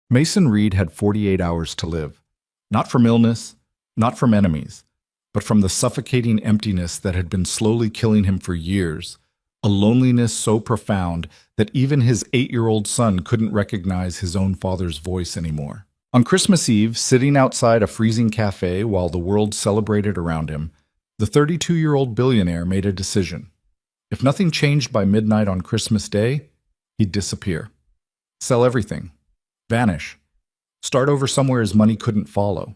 Mason Reed had 48 hours to live, not from illness, not from enemies, but from the suffocating emptiness that had been slowly killing him for years, a loneliness so profound that even his 8-year-old son couldn't recognize his own father's voice anymore. On Christmas Eve, sitting outside a freezing cafe while the world celebrated around him, the 32-year-old billionaire made a decision. If nothing changed by midnight on Christmas Day, he'd disappear. Sell everything. Vanish. Start over somewhere his money couldn't follow.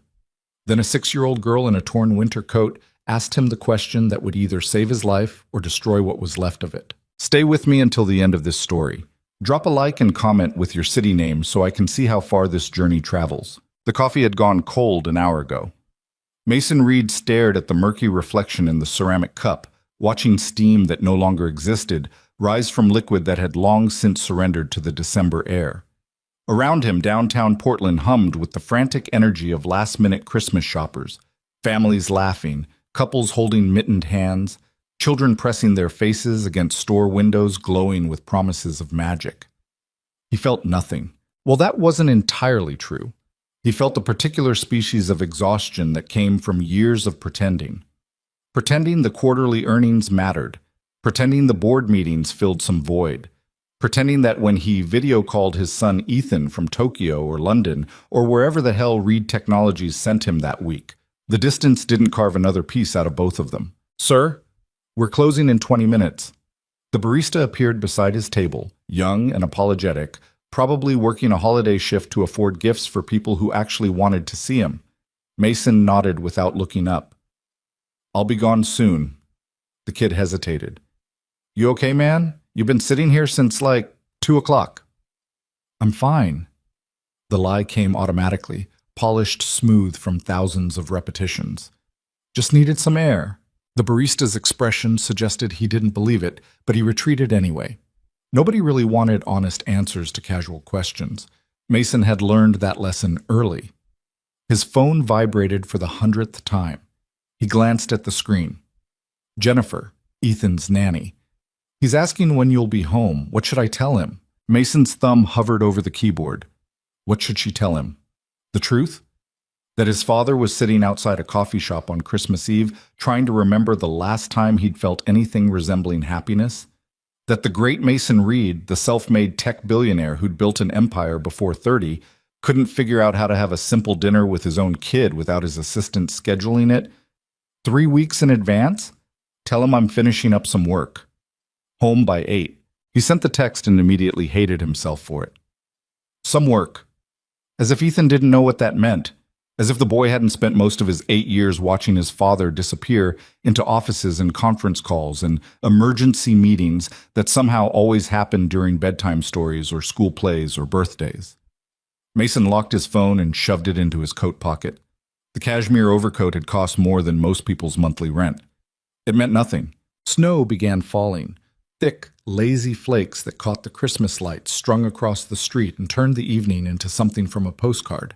Then a 6-year-old girl in a torn winter coat asked him the question that would either save his life or destroy what was left of it. Stay with me until the end of this story. Drop a like and comment with your city name so I can see how far this journey travels. The coffee had gone cold an hour ago. Mason Reed stared at the murky reflection in the ceramic cup, watching steam that no longer existed rise from liquid that had long since surrendered to the December air. Around him, downtown Portland hummed with the frantic energy of last-minute Christmas shoppers, families laughing, couples holding mittened hands, children pressing their faces against store windows glowing with promises of magic. He felt nothing. Well, that wasn't entirely true. He felt a particular species of exhaustion that came from years of pretending. Pretending the quarterly earnings mattered, pretending the board meetings filled some void, pretending that when he video called his son Ethan from Tokyo or London or wherever the hell Reed Technologies sent him that week, the distance didn't carve another piece out of both of them. "Sir, we're closing in 20 minutes. The barista appeared beside his table, young and apologetic, probably working a holiday shift to afford gifts for people who actually wanted to see him. Mason nodded without looking up. "I'll be gone soon." The kid hesitated. "You okay, man? You've been sitting here since like 2 o'clock. "I'm fine." The lie came automatically, polished smooth from thousands of repetitions. "Just needed some air." The barista's expression suggested he didn't believe it, but he retreated anyway. Nobody really wanted honest answers to casual questions. Mason had learned that lesson early. His phone vibrated for the 100th time. He glanced at the screen. Jennifer, Ethan's nanny. "He's asking when you'll be home. What should I tell him?" Mason's thumb hovered over the keyboard. What should she tell him? The truth? That his father was sitting outside a coffee shop on Christmas Eve, trying to remember the last time he'd felt anything resembling happiness? That the great Mason Reed, the self-made tech billionaire who'd built an empire before 30, couldn't figure out how to have a simple dinner with his own kid without his assistant scheduling it? 3 weeks in advance? Tell him I'm finishing up some work. Home by 8. He sent the text and immediately hated himself for it. Some work. As if Ethan didn't know what that meant. As if the boy hadn't spent most of his 8 years watching his father disappear into offices and conference calls and emergency meetings that somehow always happened during bedtime stories or school plays or birthdays. Mason locked his phone and shoved it into his coat pocket. The cashmere overcoat had cost more than most people's monthly rent. It meant nothing. Snow began falling. Thick, lazy flakes that caught the Christmas lights strung across the street and turned the evening into something from a postcard.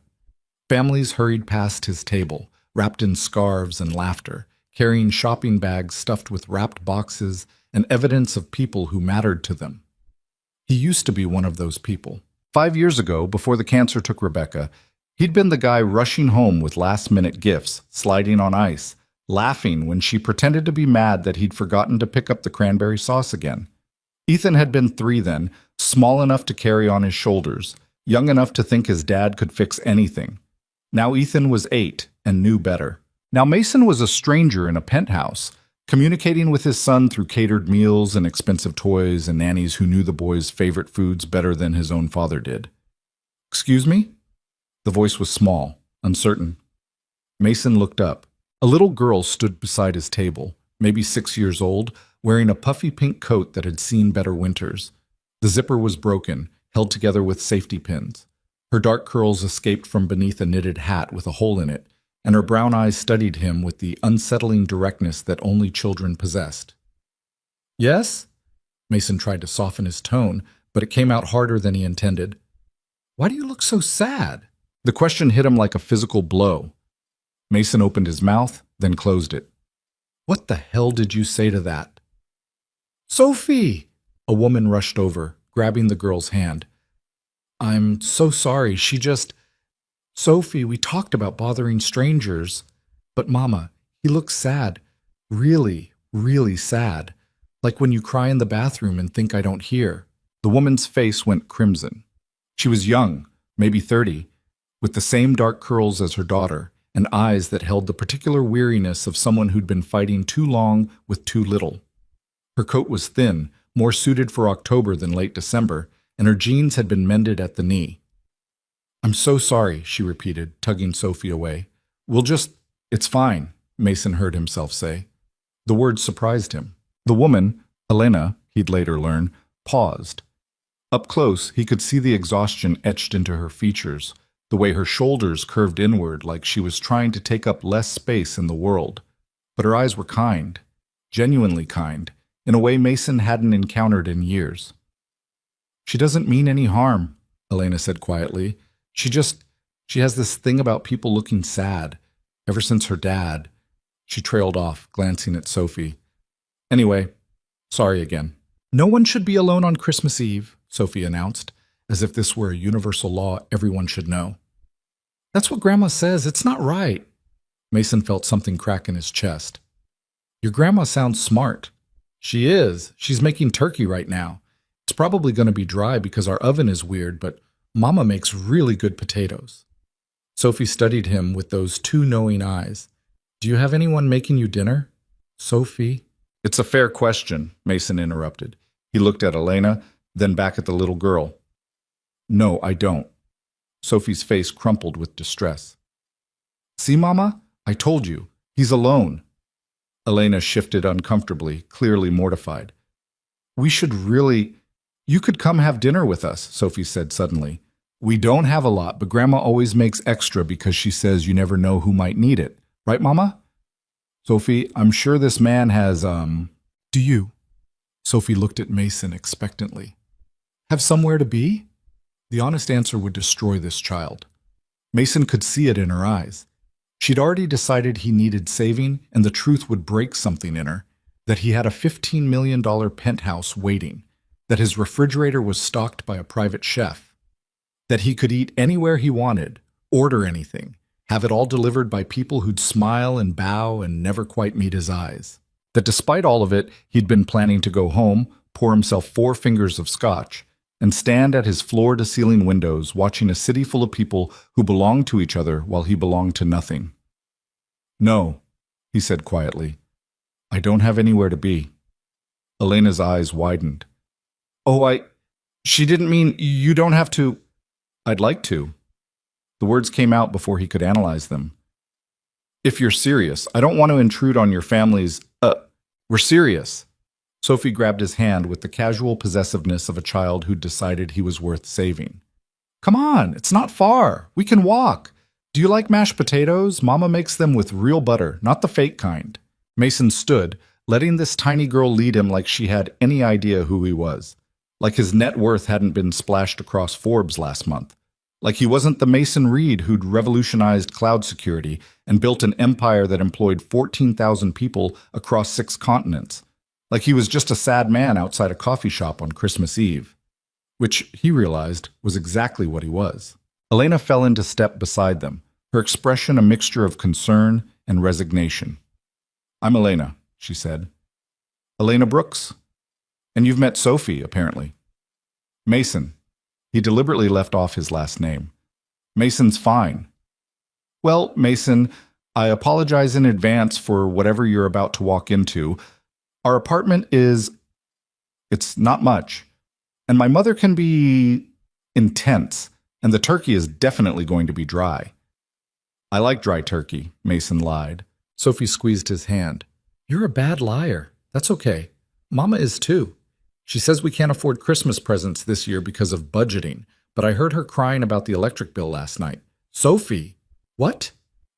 Families hurried past his table, wrapped in scarves and laughter, carrying shopping bags stuffed with wrapped boxes and evidence of people who mattered to them. He used to be one of those people. 5 years ago, before the cancer took Rebecca, he'd been the guy rushing home with last-minute gifts, sliding on ice, laughing when she pretended to be mad that he'd forgotten to pick up the cranberry sauce again. Ethan had been 3 then, small enough to carry on his shoulders, young enough to think his dad could fix anything. Now Ethan was 8 and knew better. Now Mason was a stranger in a penthouse, communicating with his son through catered meals and expensive toys and nannies who knew the boy's favorite foods better than his own father did. "Excuse me?" The voice was small, uncertain. Mason looked up. A little girl stood beside his table, maybe 6 years old, wearing a puffy pink coat that had seen better winters. The zipper was broken, held together with safety pins. Her dark curls escaped from beneath a knitted hat with a hole in it, and her brown eyes studied him with the unsettling directness that only children possessed. "Yes?" Mason tried to soften his tone, but it came out harder than he intended. "Why do you look so sad?" The question hit him like a physical blow. Mason opened his mouth, then closed it. "What the hell did you say to that?" "Sophie!" A woman rushed over, grabbing the girl's hand. I'm so sorry. Sophie, we talked about bothering strangers. But Mama, he looks sad. Really, really sad. Like when you cry in the bathroom and think I don't hear. The woman's face went crimson. She was young, maybe 30, with the same dark curls as her daughter, and eyes that held the particular weariness of someone who'd been fighting too long with too little. Her coat was thin, more suited for October than late December, and her jeans had been mended at the knee. I'm so sorry, she repeated, tugging Sophie away. It's fine, Mason heard himself say. The words surprised him. The woman, Elena, he'd later learn, paused. Up close, he could see the exhaustion etched into her features, the way her shoulders curved inward like she was trying to take up less space in the world. But her eyes were kind, genuinely kind, in a way Mason hadn't encountered in years. She doesn't mean any harm, Elena said quietly. She has this thing about people looking sad, ever since her dad. She trailed off, glancing at Sophie. Anyway, sorry again. No one should be alone on Christmas Eve, Sophie announced, as if this were a universal law everyone should know. That's what Grandma says. It's not right. Mason felt something crack in his chest. Your grandma sounds smart. She is. She's making turkey right now. It's probably going to be dry because our oven is weird, but Mama makes really good potatoes. Sophie studied him with those two knowing eyes. Do you have anyone making you dinner? Sophie? It's a fair question, Mason interrupted. He looked at Elena, then back at the little girl. No, I don't. Sophie's face crumpled with distress. See, Mama? I told you. He's alone. Elena shifted uncomfortably, clearly mortified. You could come have dinner with us, Sophie said suddenly. We don't have a lot, but Grandma always makes extra because she says you never know who might need it. Right, Mama? Sophie, I'm sure this man has, Do you? Sophie looked at Mason expectantly. Have somewhere to be? The honest answer would destroy this child. Mason could see it in her eyes. She'd already decided he needed saving, and the truth would break something in her, that he had a $15 million penthouse waiting, that his refrigerator was stocked by a private chef, that he could eat anywhere he wanted, order anything, have it all delivered by people who'd smile and bow and never quite meet his eyes. That despite all of it, he'd been planning to go home, pour himself 4 fingers of scotch, and stand at his floor-to-ceiling windows watching a city full of people who belonged to each other while he belonged to nothing. No, he said quietly. I don't have anywhere to be. Elena's eyes widened. She didn't mean you don't have to. I'd like to. The words came out before he could analyze them. If you're serious, I don't want to intrude on your family's, we're serious. Sophie grabbed his hand with the casual possessiveness of a child who'd decided he was worth saving. Come on, it's not far. We can walk. Do you like mashed potatoes? Mama makes them with real butter, not the fake kind. Mason stood, letting this tiny girl lead him like she had any idea who he was. Like his net worth hadn't been splashed across Forbes last month. Like he wasn't the Mason Reed who'd revolutionized cloud security and built an empire that employed 14,000 people across 6 continents. Like he was just a sad man outside a coffee shop on Christmas Eve. Which, he realized, was exactly what he was. Elena fell into step beside them, her expression a mixture of concern and resignation. I'm Elena, she said. Elena Brooks? And you've met Sophie, apparently. Mason. He deliberately left off his last name. Mason's fine. Well, Mason, I apologize in advance for whatever you're about to walk into. Our apartment it's not much. And my mother can be intense, and the turkey is definitely going to be dry. I like dry turkey, Mason lied. Sophie squeezed his hand. You're a bad liar. That's okay. Mama is too. She says we can't afford Christmas presents this year because of budgeting, but I heard her crying about the electric bill last night. Sophie! What?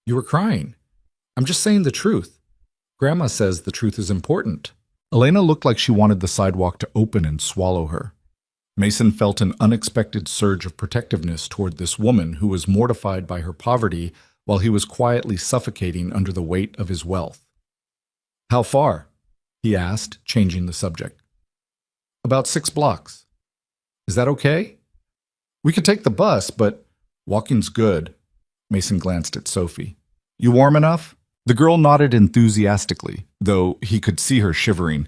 You were crying. I'm just saying the truth. Grandma says the truth is important. Elena looked like she wanted the sidewalk to open and swallow her. Mason felt an unexpected surge of protectiveness toward this woman who was mortified by her poverty while he was quietly suffocating under the weight of his wealth. How far? He asked, changing the subject. About 6 blocks. Is that okay? We could take the bus, but walking's good. Mason glanced at Sophie. You warm enough? The girl nodded enthusiastically, though he could see her shivering.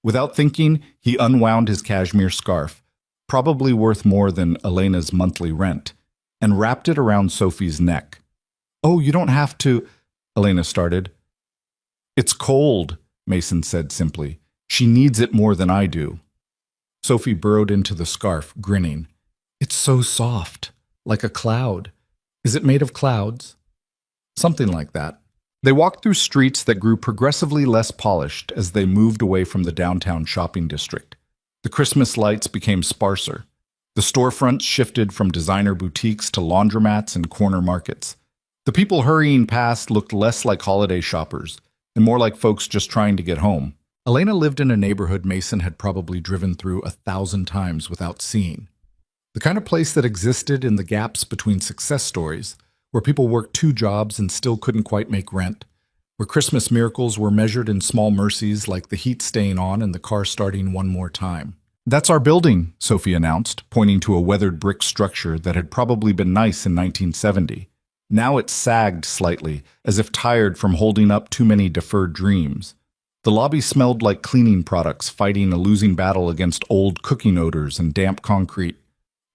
Without thinking, he unwound his cashmere scarf, probably worth more than Elena's monthly rent, and wrapped it around Sophie's neck. Oh, you don't have to, Elena started. It's cold, Mason said simply. She needs it more than I do. Sophie burrowed into the scarf, grinning. It's so soft, like a cloud. Is it made of clouds? Something like that. They walked through streets that grew progressively less polished as they moved away from the downtown shopping district. The Christmas lights became sparser. The storefronts shifted from designer boutiques to laundromats and corner markets. The people hurrying past looked less like holiday shoppers and more like folks just trying to get home. Elena lived in a neighborhood Mason had probably driven through 1,000 times without seeing. The kind of place that existed in the gaps between success stories, where people worked 2 jobs and still couldn't quite make rent, where Christmas miracles were measured in small mercies like the heat staying on and the car starting one more time. That's our building, Sophie announced, pointing to a weathered brick structure that had probably been nice in 1970. Now it sagged slightly, as if tired from holding up too many deferred dreams. The lobby smelled like cleaning products fighting a losing battle against old cooking odors and damp concrete.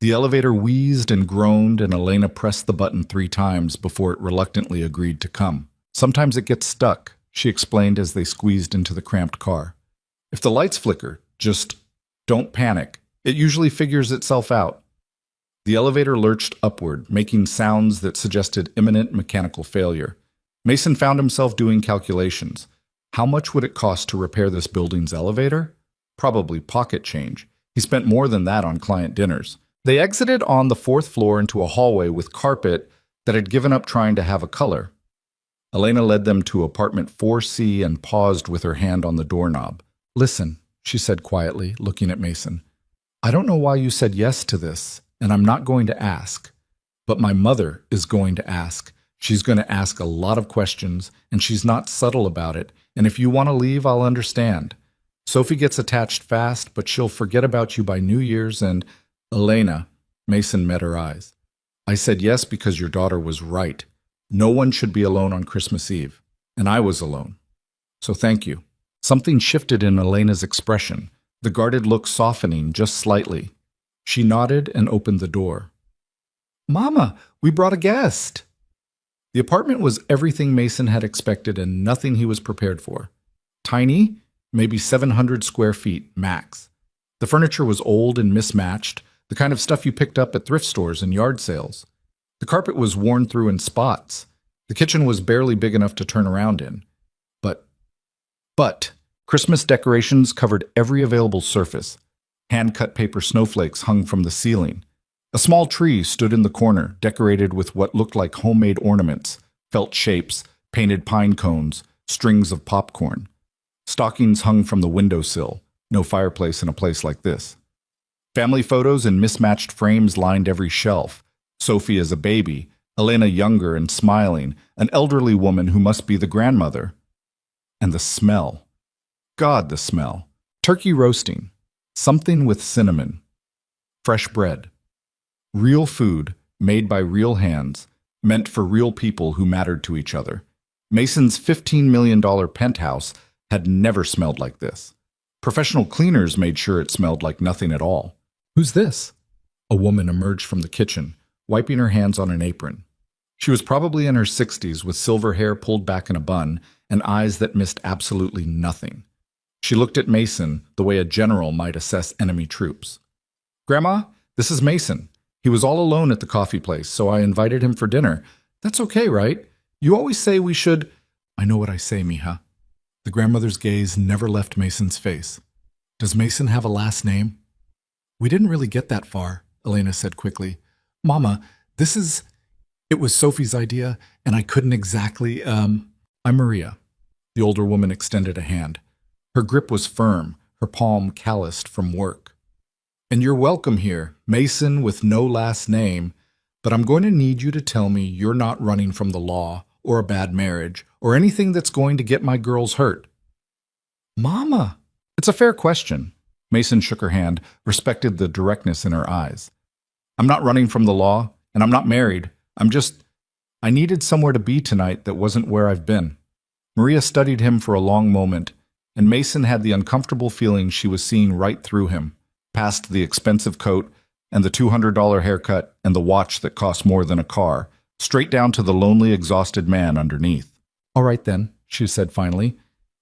The elevator wheezed and groaned, and Elena pressed the button 3 times before it reluctantly agreed to come. Sometimes it gets stuck, she explained as they squeezed into the cramped car. If the lights flicker, just don't panic. It usually figures itself out. The elevator lurched upward, making sounds that suggested imminent mechanical failure. Mason found himself doing calculations. How much would it cost to repair this building's elevator? Probably pocket change. He spent more than that on client dinners. They exited on the 4th floor into a hallway with carpet that had given up trying to have a color. Elena led them to apartment 4C and paused with her hand on the doorknob. Listen, she said quietly, looking at Mason. I don't know why you said yes to this, and I'm not going to ask. But my mother is going to ask. She's going to ask a lot of questions, and she's not subtle about it. And if you want to leave, I'll understand. Sophie gets attached fast, but she'll forget about you by New Year's, and Elena, Mason met her eyes. I said yes because your daughter was right. No one should be alone on Christmas Eve, and I was alone. So thank you. Something shifted in Elena's expression, the guarded look softening just slightly. She nodded and opened the door. Mama, we brought a guest. The apartment was everything Mason had expected and nothing he was prepared for. Tiny, maybe 700 square feet, max. The furniture was old and mismatched, the kind of stuff you picked up at thrift stores and yard sales. The carpet was worn through in spots. The kitchen was barely big enough to turn around in. But Christmas decorations covered every available surface. Hand-cut paper snowflakes hung from the ceiling. A small tree stood in the corner, decorated with what looked like homemade ornaments, felt shapes, painted pine cones, strings of popcorn. Stockings hung from the windowsill. No fireplace in a place like this. Family photos in mismatched frames lined every shelf. Sophie as a baby, Elena younger and smiling, an elderly woman who must be the grandmother. And the smell. God, the smell. Turkey roasting. Something with cinnamon. Fresh bread. Real food, made by real hands, meant for real people who mattered to each other. Mason's $15 million penthouse had never smelled like this. Professional cleaners made sure it smelled like nothing at all. Who's this? A woman emerged from the kitchen, wiping her hands on an apron. She was probably in her 60s with silver hair pulled back in a bun and eyes that missed absolutely nothing. She looked at Mason the way a general might assess enemy troops. Grandma, this is Mason. He was all alone at the coffee place, so I invited him for dinner. That's okay, right? You always say we should... I know what I say, mija. The grandmother's gaze never left Mason's face. Does Mason have a last name? We didn't really get that far, Elena said quickly. Mama, it was Sophie's idea, and I couldn't exactly, I'm Maria. The older woman extended a hand. Her grip was firm, her palm calloused from work. And you're welcome here, Mason with no last name, but I'm going to need you to tell me you're not running from the law or a bad marriage or anything that's going to get my girls hurt. Mama! It's a fair question. Mason shook her hand, respected the directness in her eyes. I'm not running from the law, and I'm not married. I needed somewhere to be tonight that wasn't where I've been. Maria studied him for a long moment, and Mason had the uncomfortable feeling she was seeing right through him, past the expensive coat and the $200 haircut and the watch that cost more than a car, straight down to the lonely, exhausted man underneath. All right then, she said finally.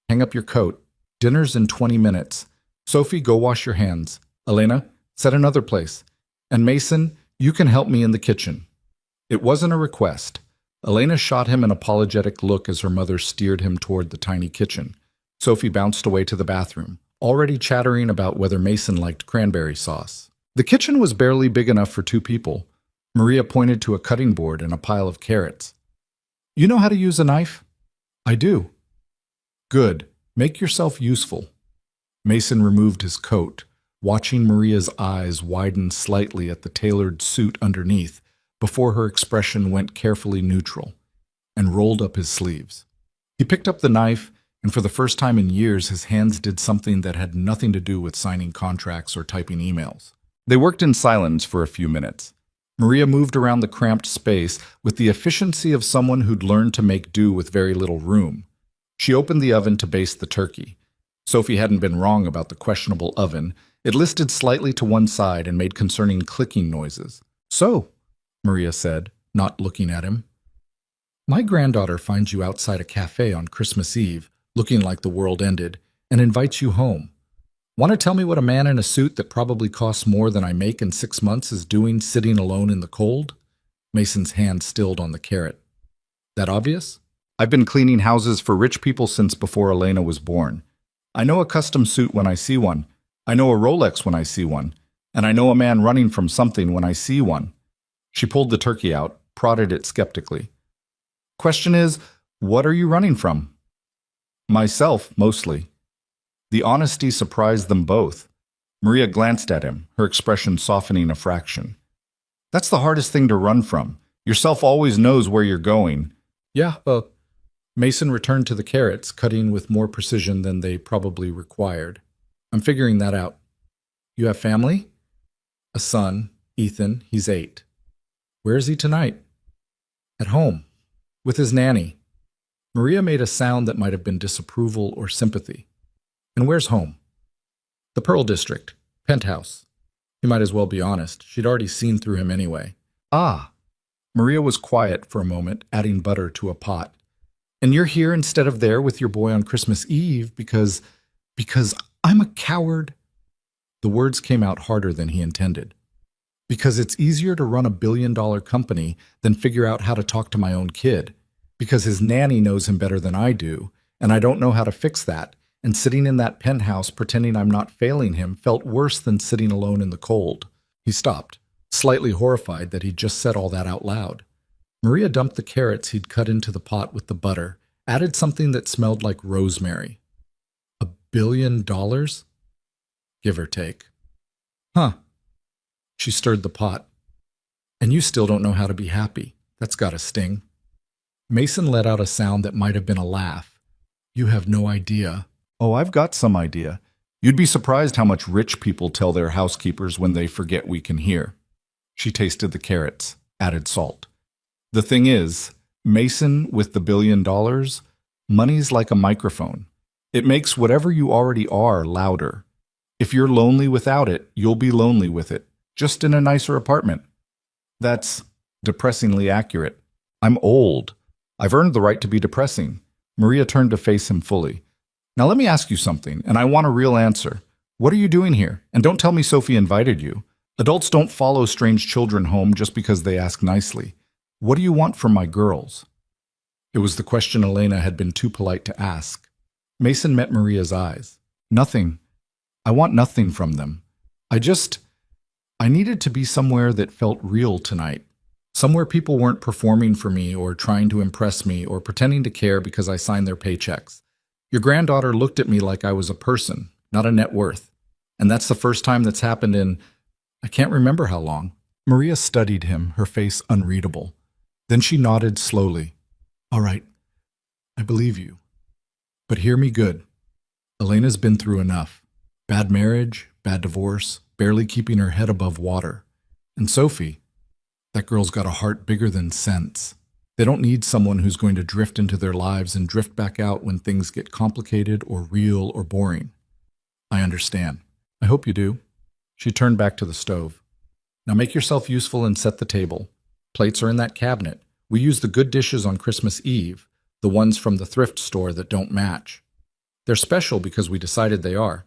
Hang up your coat. Dinner's in 20 minutes. Sophie, go wash your hands. Elena, set another place. And Mason, you can help me in the kitchen. It wasn't a request. Elena shot him an apologetic look as her mother steered him toward the tiny kitchen. Sophie bounced away to the bathroom, already chattering about whether Mason liked cranberry sauce. The kitchen was barely big enough for two people. Maria pointed to a cutting board and a pile of carrots. You know how to use a knife? I do. Good. Make yourself useful. Mason removed his coat, watching Maria's eyes widen slightly at the tailored suit underneath before her expression went carefully neutral, and rolled up his sleeves. He picked up the knife, and for the first time in years his hands did something that had nothing to do with signing contracts or typing emails. They worked in silence for a few minutes. Maria moved around the cramped space with the efficiency of someone who'd learned to make do with very little room. She opened the oven to baste the turkey. Sophie hadn't been wrong about the questionable oven. It listed slightly to one side and made concerning clicking noises. So, Maria said, not looking at him, my granddaughter finds you outside a cafe on Christmas Eve, looking like the world ended, and invites you home. Want to tell me what a man in a suit that probably costs more than I make in 6 months is doing sitting alone in the cold? Mason's hand stilled on the carrot. That obvious? I've been cleaning houses for rich people since before Elena was born. I know a custom suit when I see one. I know a Rolex when I see one. And I know a man running from something when I see one. She pulled the turkey out, prodded it skeptically. Question is, what are you running from? Myself, mostly. The honesty surprised them both. Maria glanced at him, her expression softening a fraction. That's the hardest thing to run from. Yourself always knows where you're going. Yeah, Mason returned to the carrots, cutting with more precision than they probably required. I'm figuring that out. You have family? A son, Ethan, he's 8. Where is he tonight? At home, with his nanny. Maria made a sound that might have been disapproval or sympathy. And where's home? The Pearl District, penthouse. He might as well be honest. She'd already seen through him anyway. Ah. Maria was quiet for a moment, adding butter to a pot. And you're here instead of there with your boy on Christmas Eve because I'm a coward. The words came out harder than he intended. Because it's easier to run a billion-dollar company than figure out how to talk to my own kid. Because his nanny knows him better than I do, and I don't know how to fix that. And sitting in that penthouse pretending I'm not failing him felt worse than sitting alone in the cold. He stopped, slightly horrified that he'd just said all that out loud. Maria dumped the carrots he'd cut into the pot with the butter, added something that smelled like rosemary. $1 billion? Give or take. Huh. She stirred the pot. And you still don't know how to be happy. That's gotta sting. Mason let out a sound that might have been a laugh. You have no idea. Oh, I've got some idea. You'd be surprised how much rich people tell their housekeepers when they forget we can hear. She tasted the carrots, added salt. The thing is, Mason with the $1 billion, money's like a microphone. It makes whatever you already are louder. If you're lonely without it, you'll be lonely with it, just in a nicer apartment. That's depressingly accurate. I'm old. I've earned the right to be depressing. Maria turned to face him fully. Now let me ask you something, and I want a real answer. What are you doing here? And don't tell me Sophie invited you. Adults don't follow strange children home just because they ask nicely. What do you want from my girls? It was the question Elena had been too polite to ask. Mason met Maria's eyes. Nothing. I want nothing from them. I needed to be somewhere that felt real tonight. Somewhere people weren't performing for me or trying to impress me or pretending to care because I signed their paychecks. Your granddaughter looked at me like I was a person, not a net worth. And that's the first time that's happened in, I can't remember how long. Maria studied him, her face unreadable. Then she nodded slowly. All right, I believe you. But hear me good. Elena's been through enough. Bad marriage, bad divorce, barely keeping her head above water. And Sophie, that girl's got a heart bigger than sense. They don't need someone who's going to drift into their lives and drift back out when things get complicated or real or boring. I understand. I hope you do. She turned back to the stove. Now make yourself useful and set the table. Plates are in that cabinet. We use the good dishes on Christmas Eve, the ones from the thrift store that don't match. They're special because we decided they are.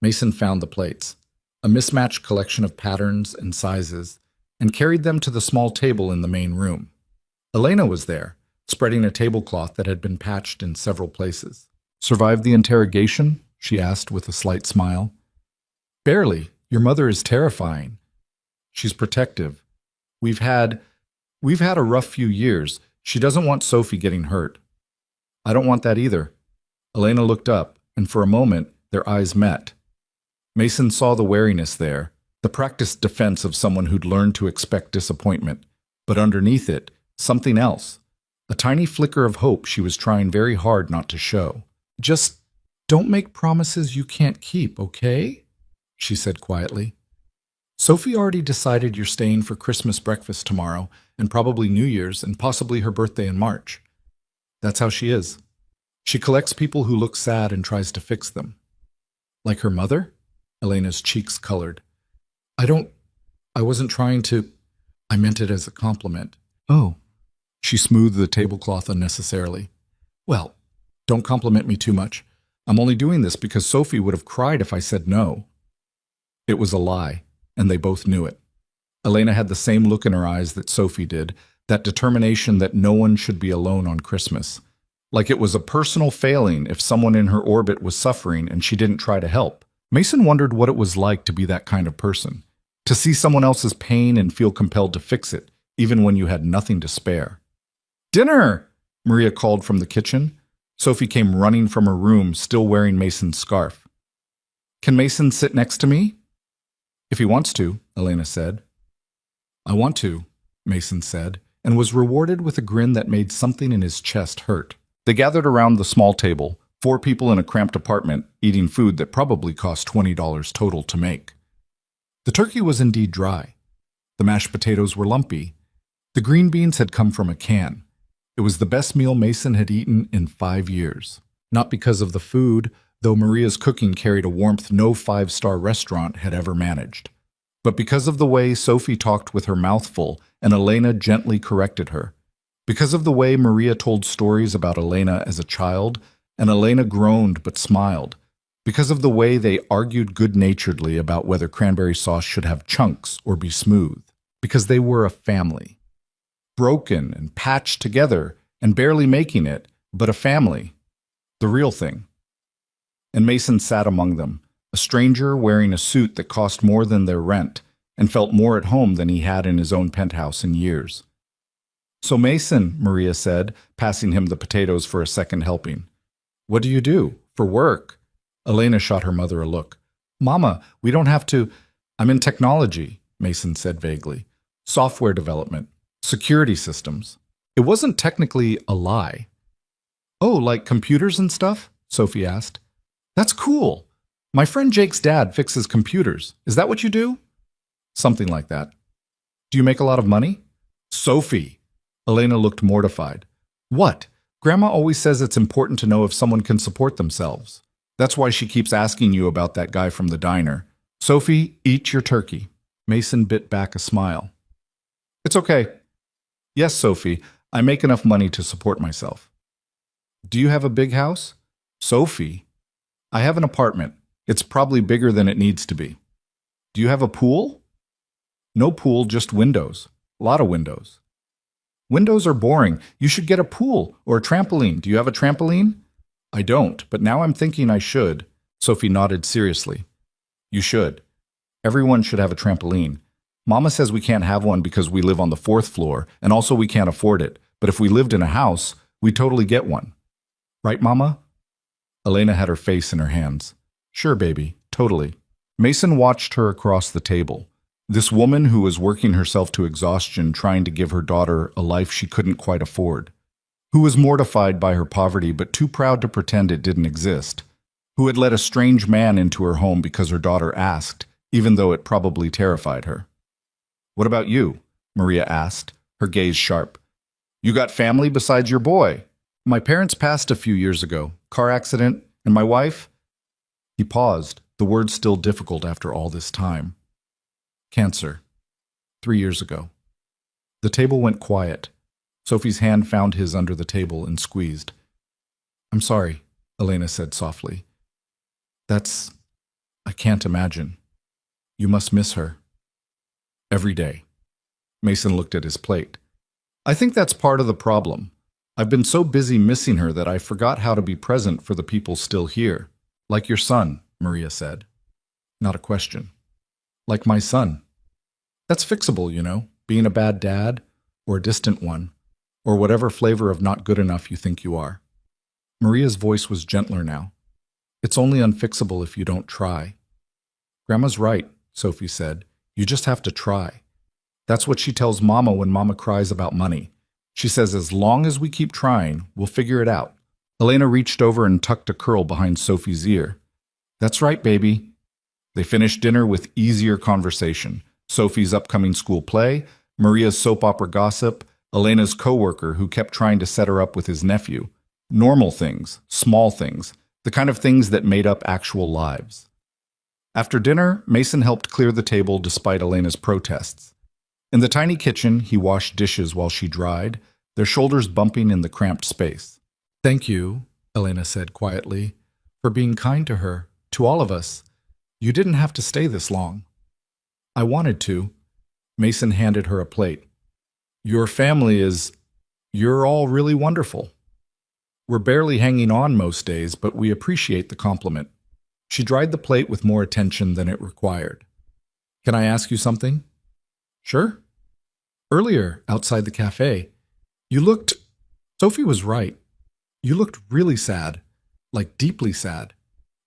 Mason found the plates, a mismatched collection of patterns and sizes, and carried them to the small table in the main room. Elena was there, spreading a tablecloth that had been patched in several places. Survived the interrogation? She asked with a slight smile. Barely. Your mother is terrifying. She's protective. We've had a rough few years. She doesn't want Sophie getting hurt. I don't want that either. Elena looked up, and for a moment, their eyes met. Mason saw the wariness there, the practiced defense of someone who'd learned to expect disappointment, but underneath it, something else, a tiny flicker of hope she was trying very hard not to show. Just don't make promises you can't keep, okay? She said quietly. Sophie already decided you're staying for Christmas breakfast tomorrow, and probably New Year's, and possibly her birthday in March. That's how she is. She collects people who look sad and tries to fix them. Like her mother? Elena's cheeks colored. I wasn't trying to. I meant it as a compliment. Oh. She smoothed the tablecloth unnecessarily. Well, don't compliment me too much. I'm only doing this because Sophie would have cried if I said no. It was a lie, and they both knew it. Elena had the same look in her eyes that Sophie did, that determination that no one should be alone on Christmas. Like it was a personal failing if someone in her orbit was suffering and she didn't try to help. Mason wondered what it was like to be that kind of person, to see someone else's pain and feel compelled to fix it, even when you had nothing to spare. Dinner! Maria called from the kitchen. Sophie came running from her room, still wearing Mason's scarf. Can Mason sit next to me? If he wants to, Elena said. I want to, Mason said, and was rewarded with a grin that made something in his chest hurt. They gathered around the small table, 4 people in a cramped apartment, eating food that probably cost $20 total to make. The turkey was indeed dry. The mashed potatoes were lumpy. The green beans had come from a can. It was the best meal Mason had eaten in 5 years. Not because of the food, though Maria's cooking carried a warmth no 5-star restaurant had ever managed, but because of the way Sophie talked with her mouth full and Elena gently corrected her. Because of the way Maria told stories about Elena as a child, and Elena groaned but smiled. Because of the way they argued good-naturedly about whether cranberry sauce should have chunks or be smooth. Because they were a family. Broken and patched together and barely making it, but a family. The real thing. And Mason sat among them, a stranger wearing a suit that cost more than their rent and felt more at home than he had in his own penthouse in years. So Mason, Maria said, passing him the potatoes for a second helping. What do you do? For work? Elena shot her mother a look. Mama, we don't have to. I'm in technology, Mason said vaguely. Software development. Security systems. It wasn't technically a lie. Oh, like computers and stuff? Sophie asked. That's cool. My friend Jake's dad fixes computers. Is that what you do? Something like that. Do you make a lot of money? Sophie! Elena looked mortified. What? Grandma always says it's important to know if someone can support themselves. That's why she keeps asking you about that guy from the diner. Sophie, eat your turkey. Mason bit back a smile. It's okay. Yes, Sophie, I make enough money to support myself. Do you have a big house? Sophie, I have an apartment. It's probably bigger than it needs to be. Do you have a pool? No pool, just windows. A lot of windows. Windows are boring. You should get a pool or a trampoline. Do you have a trampoline? I don't, but now I'm thinking I should. Sophie nodded seriously. You should. Everyone should have a trampoline. Mama says we can't have one because we live on the 4th floor, and also we can't afford it. But if we lived in a house, we'd totally get one. Right, Mama? Elena had her face in her hands. Sure, baby, totally. Mason watched her across the table. This woman who was working herself to exhaustion trying to give her daughter a life she couldn't quite afford. Who was mortified by her poverty but too proud to pretend it didn't exist. Who had let a strange man into her home because her daughter asked, even though it probably terrified her. What about you? Maria asked, her gaze sharp. You got family besides your boy? My parents passed a few years ago. Car accident. And my wife? He paused, the words still difficult after all this time. Cancer. 3 years ago. The table went quiet. Sophie's hand found his under the table and squeezed. I'm sorry, Elena said softly. I can't imagine. You must miss her. Every day. Mason looked at his plate. I think that's part of the problem. I've been so busy missing her that I forgot how to be present for the people still here. Like your son, Maria said. Not a question. Like my son. That's fixable, you know, being a bad dad, or a distant one, or whatever flavor of not good enough you think you are. Maria's voice was gentler now. It's only unfixable if you don't try. Grandma's right, Sophie said. You just have to try. That's what she tells Mama when Mama cries about money. She says as long as we keep trying, we'll figure it out. Elena reached over and tucked a curl behind Sophie's ear. That's right, baby. They finished dinner with easier conversation. Sophie's upcoming school play, Maria's soap opera gossip, Elena's coworker who kept trying to set her up with his nephew. Normal things, small things, the kind of things that made up actual lives. After dinner, Mason helped clear the table despite Elena's protests. In the tiny kitchen, he washed dishes while she dried, their shoulders bumping in the cramped space. Thank you, Elena said quietly, for being kind to her, to all of us. You didn't have to stay this long. I wanted to. Mason handed her a plate. Your family you're all really wonderful. We're barely hanging on most days, but we appreciate the compliment. She dried the plate with more attention than it required. Can I ask you something? Sure. Earlier, outside the cafe, Sophie was right. You looked really sad, like deeply sad.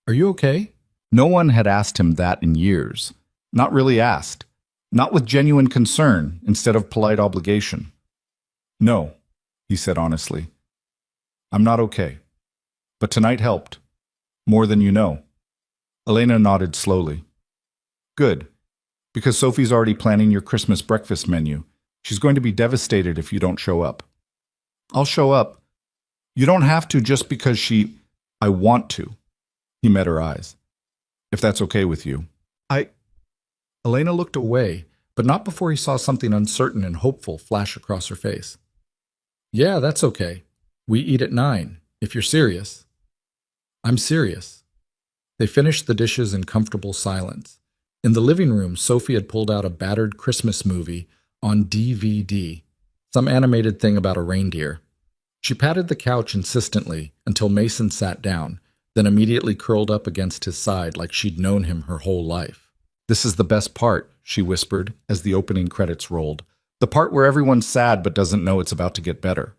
Are you okay? No one had asked him that in years. Not really asked. Not with genuine concern, instead of polite obligation. No, he said honestly. I'm not okay. But tonight helped. More than you know. Elena nodded slowly. Good. Because Sophie's already planning your Christmas breakfast menu. She's going to be devastated if you don't show up. I'll show up. You don't have to just because I want to. He met her eyes. If that's okay with you. Elena looked away, but not before he saw something uncertain and hopeful flash across her face. Yeah, that's okay. We eat at 9, if you're serious. I'm serious. They finished the dishes in comfortable silence. In the living room, Sophie had pulled out a battered Christmas movie on DVD, some animated thing about a reindeer. She patted the couch insistently until Mason sat down, then immediately curled up against his side like she'd known him her whole life. This is the best part, she whispered as the opening credits rolled. The part where everyone's sad but doesn't know it's about to get better.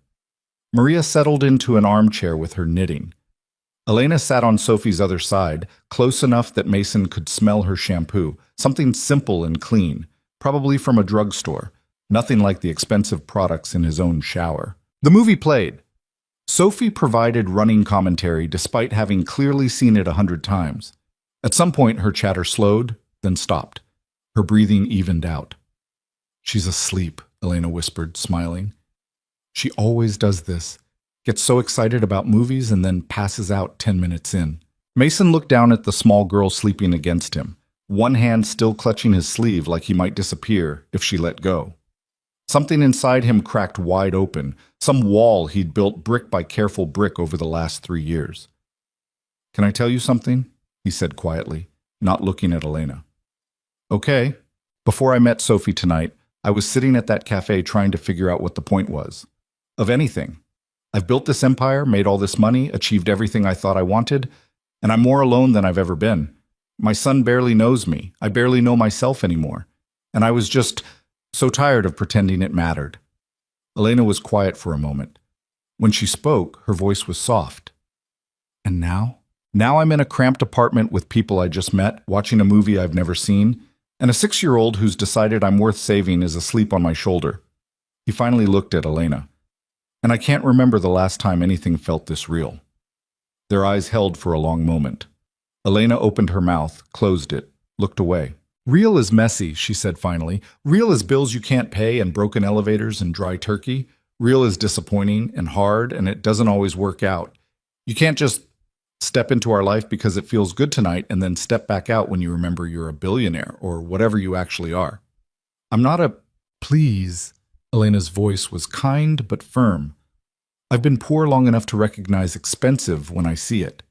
Maria settled into an armchair with her knitting. Elena sat on Sophie's other side, close enough that Mason could smell her shampoo, something simple and clean, probably from a drugstore, nothing like the expensive products in his own shower. The movie played. Sophie provided running commentary despite having clearly seen it 100 times. At some point, her chatter slowed, then stopped. Her breathing evened out. She's asleep, Elena whispered, smiling. She always does this. Gets so excited about movies and then passes out 10 minutes in. Mason looked down at the small girl sleeping against him, one hand still clutching his sleeve like he might disappear if she let go. Something inside him cracked wide open, some wall he'd built brick by careful brick over the last 3 years. Can I tell you something? He said quietly, not looking at Elena. Okay. Before I met Sophie tonight, I was sitting at that cafe trying to figure out what the point was. Of anything. I've built this empire, made all this money, achieved everything I thought I wanted, and I'm more alone than I've ever been. My son barely knows me. I barely know myself anymore. And I was just so tired of pretending it mattered. Elena was quiet for a moment. When she spoke, her voice was soft. And now? Now I'm in a cramped apartment with people I just met, watching a movie I've never seen, and a 6-year-old who's decided I'm worth saving is asleep on my shoulder. He finally looked at Elena. And I can't remember the last time anything felt this real. Their eyes held for a long moment. Elena opened her mouth, closed it, looked away. Real is messy, she said finally. Real is bills you can't pay and broken elevators and dry turkey. Real is disappointing and hard, and it doesn't always work out. You can't just step into our life because it feels good tonight and then step back out when you remember you're a billionaire or whatever you actually are. I'm not a... Please. Elena's voice was kind but firm. I've been poor long enough to recognize expensive when I see it.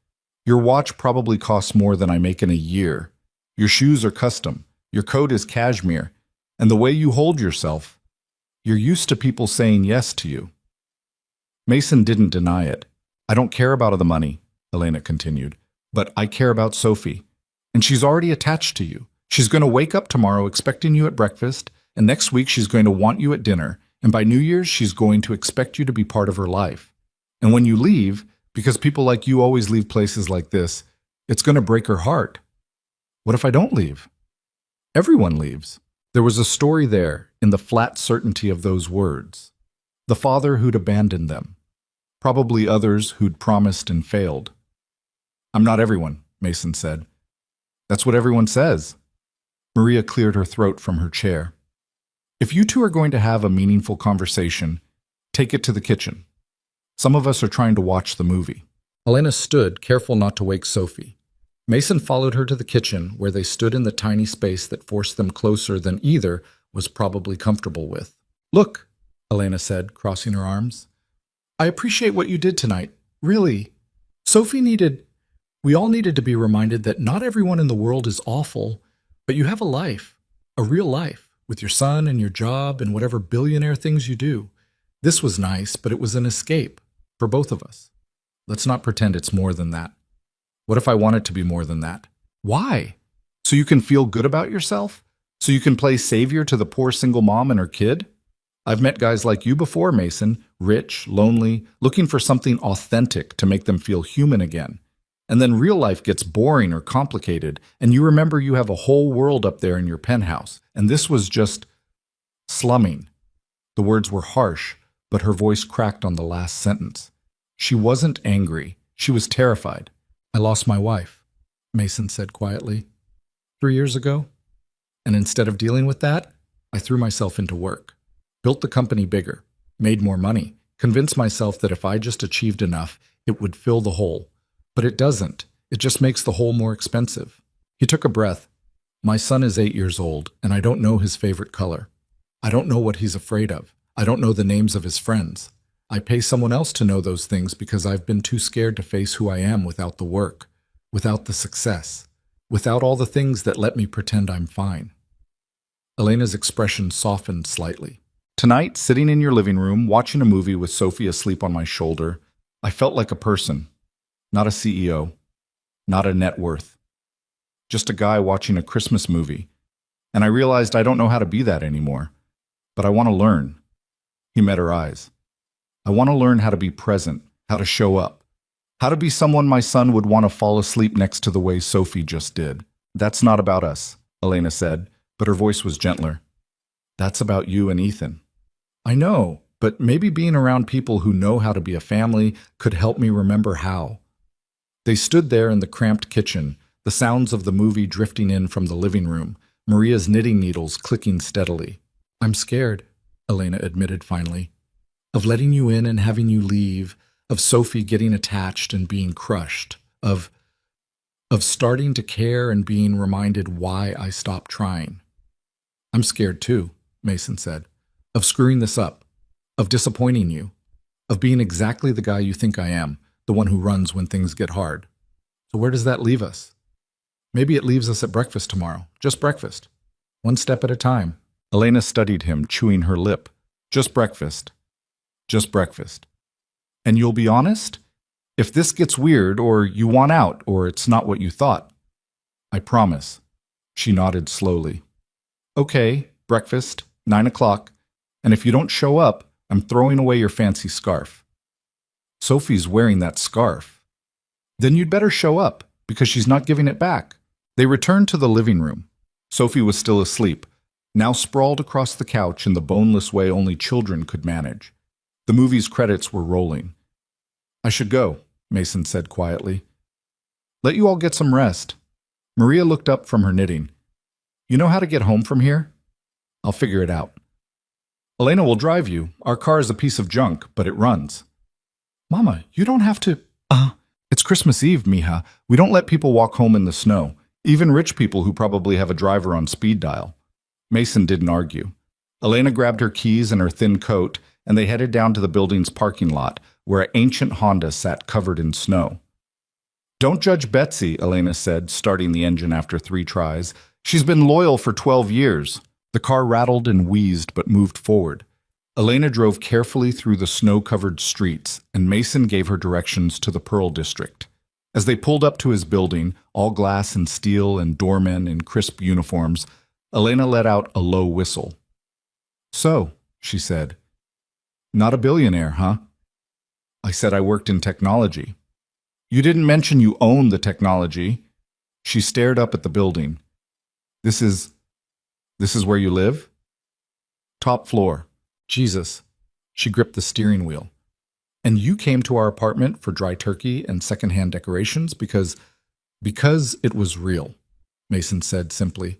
Your watch probably costs more than I make in a year. Your shoes are custom. Your coat is cashmere. And the way you hold yourself, you're used to people saying yes to you. Mason didn't deny it. I don't care about the money, Elena continued, but I care about Sophie. And she's already attached to you. She's going to wake up tomorrow expecting you at breakfast, and next week she's going to want you at dinner, and by New Year's she's going to expect you to be part of her life. And when you leave, because people like you always leave places like this, it's going to break her heart. What if I don't leave? Everyone leaves. There was a story there in the flat certainty of those words. The father who'd abandoned them. Probably others who'd promised and failed. I'm not everyone, Mason said. That's what everyone says. Maria cleared her throat from her chair. If you two are going to have a meaningful conversation, take it to the kitchen. Some of us are trying to watch the movie. Elena stood, careful not to wake Sophie. Mason followed her to the kitchen, where they stood in the tiny space that forced them closer than either was probably comfortable with. Look, Elena said, crossing her arms. I appreciate what you did tonight. Really. We all needed to be reminded that not everyone in the world is awful, but you have a life, a real life, with your son and your job and whatever billionaire things you do. This was nice, but it was an escape for both of us. Let's not pretend it's more than that. What if I want it to be more than that? Why? So you can feel good about yourself? So you can play savior to the poor single mom and her kid? I've met guys like you before, Mason, rich, lonely, looking for something authentic to make them feel human again. And then real life gets boring or complicated, and you remember you have a whole world up there in your penthouse, and this was just slumming. The words were harsh, but her voice cracked on the last sentence. She wasn't angry. She was terrified. I lost my wife, Mason said quietly, 3 years ago. And instead of dealing with that, I threw myself into work, built the company bigger, made more money, convinced myself that if I just achieved enough, it would fill the hole. But it doesn't. It just makes the hole more expensive. He took a breath. My son is 8 years old, and I don't know his favorite color. I don't know what he's afraid of. I don't know the names of his friends. I pay someone else to know those things because I've been too scared to face who I am without the work, without the success, without all the things that let me pretend I'm fine. Elena's expression softened slightly. Tonight, sitting in your living room, watching a movie with Sophie asleep on my shoulder, I felt like a person, not a CEO, not a net worth, just a guy watching a Christmas movie. And I realized I don't know how to be that anymore, but I want to learn. He met her eyes. I want to learn how to be present, how to show up, how to be someone my son would want to fall asleep next to the way Sophie just did. That's not about us, Elena said, but her voice was gentler. That's about you and Ethan. I know, but maybe being around people who know how to be a family could help me remember how. They stood there in the cramped kitchen, the sounds of the movie drifting in from the living room, Maria's knitting needles clicking steadily. I'm scared, Elena admitted finally. Of letting you in and having you leave, of Sophie getting attached and being crushed, of starting to care and being reminded why I stopped trying. I'm scared too, Mason said, of screwing this up, of disappointing you, of being exactly the guy you think I am, the one who runs when things get hard. So where does that leave us? Maybe it leaves us at breakfast tomorrow, just breakfast, one step at a time. Elena studied him, chewing her lip. Just breakfast. Just breakfast. And you'll be honest? If this gets weird, or you want out, or it's not what you thought. I promise. She nodded slowly. Okay, breakfast, 9 o'clock. And if you don't show up, I'm throwing away your fancy scarf. Sophie's wearing that scarf. Then you'd better show up, because she's not giving it back. They returned to the living room. Sophie was still asleep, now sprawled across the couch in the boneless way only children could manage. The movie's credits were rolling. I should go, Mason said quietly. Let you all get some rest. Maria looked up from her knitting. You know how to get home from here? I'll figure it out. Elena will drive you. Our car is a piece of junk, but it runs. Mama, you don't have to. It's Christmas Eve, mija. We don't let people walk home in the snow, even rich people who probably have a driver on speed dial. Mason didn't argue. Elena grabbed her keys and her thin coat, and they headed down to the building's parking lot, where an ancient Honda sat covered in snow. Don't judge Betsy, Elena said, starting the engine after 3 tries. She's been loyal for 12 years. The car rattled and wheezed but moved forward. Elena drove carefully through the snow-covered streets, and Mason gave her directions to the Pearl District. As they pulled up to his building, all glass and steel and doormen in crisp uniforms, Elena let out a low whistle. So, she said, not a billionaire, huh? I said I worked in technology. You didn't mention you own the technology. She stared up at the building. This is where you live? Top floor. Jesus. She gripped the steering wheel. And you came to our apartment for dry turkey and secondhand decorations because it was real, Mason said simply.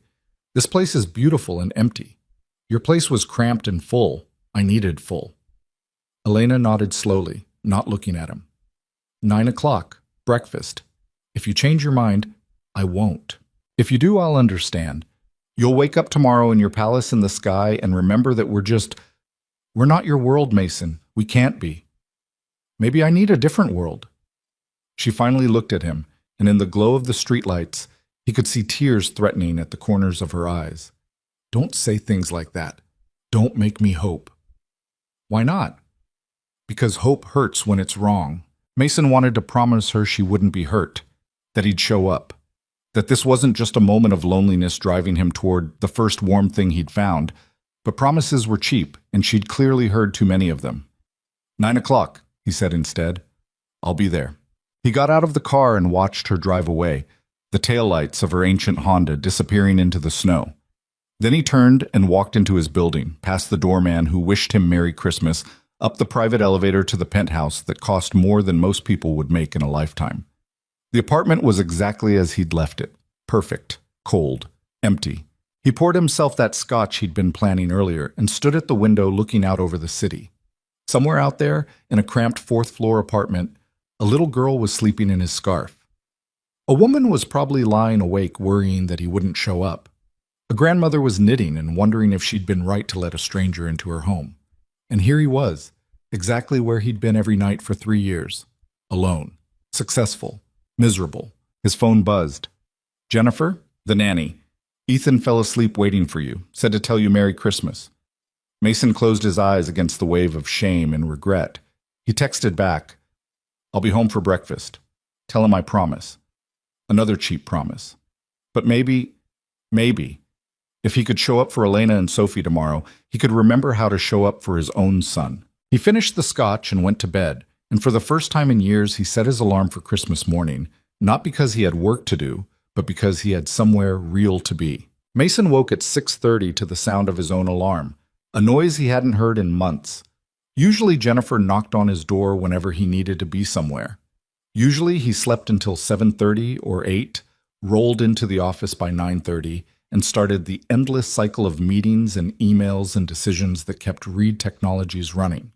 This place is beautiful and empty. Your place was cramped and full. I needed full. Elena nodded slowly, not looking at him. 9 o'clock, breakfast. If you change your mind, I won't. If you do, I'll understand. You'll wake up tomorrow in your palace in the sky and remember that we're not your world, Mason. We can't be. Maybe I need a different world. She finally looked at him, and in the glow of the streetlights, he could see tears threatening at the corners of her eyes. Don't say things like that. Don't make me hope. Why not? Because hope hurts when it's wrong. Mason wanted to promise her she wouldn't be hurt, that he'd show up, that this wasn't just a moment of loneliness driving him toward the first warm thing he'd found, but promises were cheap, and she'd clearly heard too many of them. 9 o'clock, he said instead. I'll be there. He got out of the car and watched her drive away, the taillights of her ancient Honda disappearing into the snow. Then he turned and walked into his building, past the doorman who wished him Merry Christmas, up the private elevator to the penthouse that cost more than most people would make in a lifetime. The apartment was exactly as he'd left it. Perfect, cold, empty. He poured himself that scotch he'd been planning earlier and stood at the window looking out over the city. Somewhere out there, in a cramped 4th-floor apartment, a little girl was sleeping in his scarf. A woman was probably lying awake worrying that he wouldn't show up. A grandmother was knitting and wondering if she'd been right to let a stranger into her home. And here he was, exactly where he'd been every night for 3 years. Alone. Successful. Miserable. His phone buzzed. Jennifer, the nanny. Ethan fell asleep waiting for you. Said to tell you Merry Christmas. Mason closed his eyes against the wave of shame and regret. He texted back, I'll be home for breakfast. Tell him I promise. Another cheap promise. But maybe, if he could show up for Elena and Sophie tomorrow, he could remember how to show up for his own son. He finished the scotch and went to bed, and for the first time in years he set his alarm for Christmas morning, not because he had work to do, but because he had somewhere real to be. Mason woke at 6:30 to the sound of his own alarm, a noise he hadn't heard in months. Usually Jennifer knocked on his door whenever he needed to be somewhere. Usually he slept until 7:30 or 8, rolled into the office by 9:30, and started the endless cycle of meetings and emails and decisions that kept Reed Technologies running.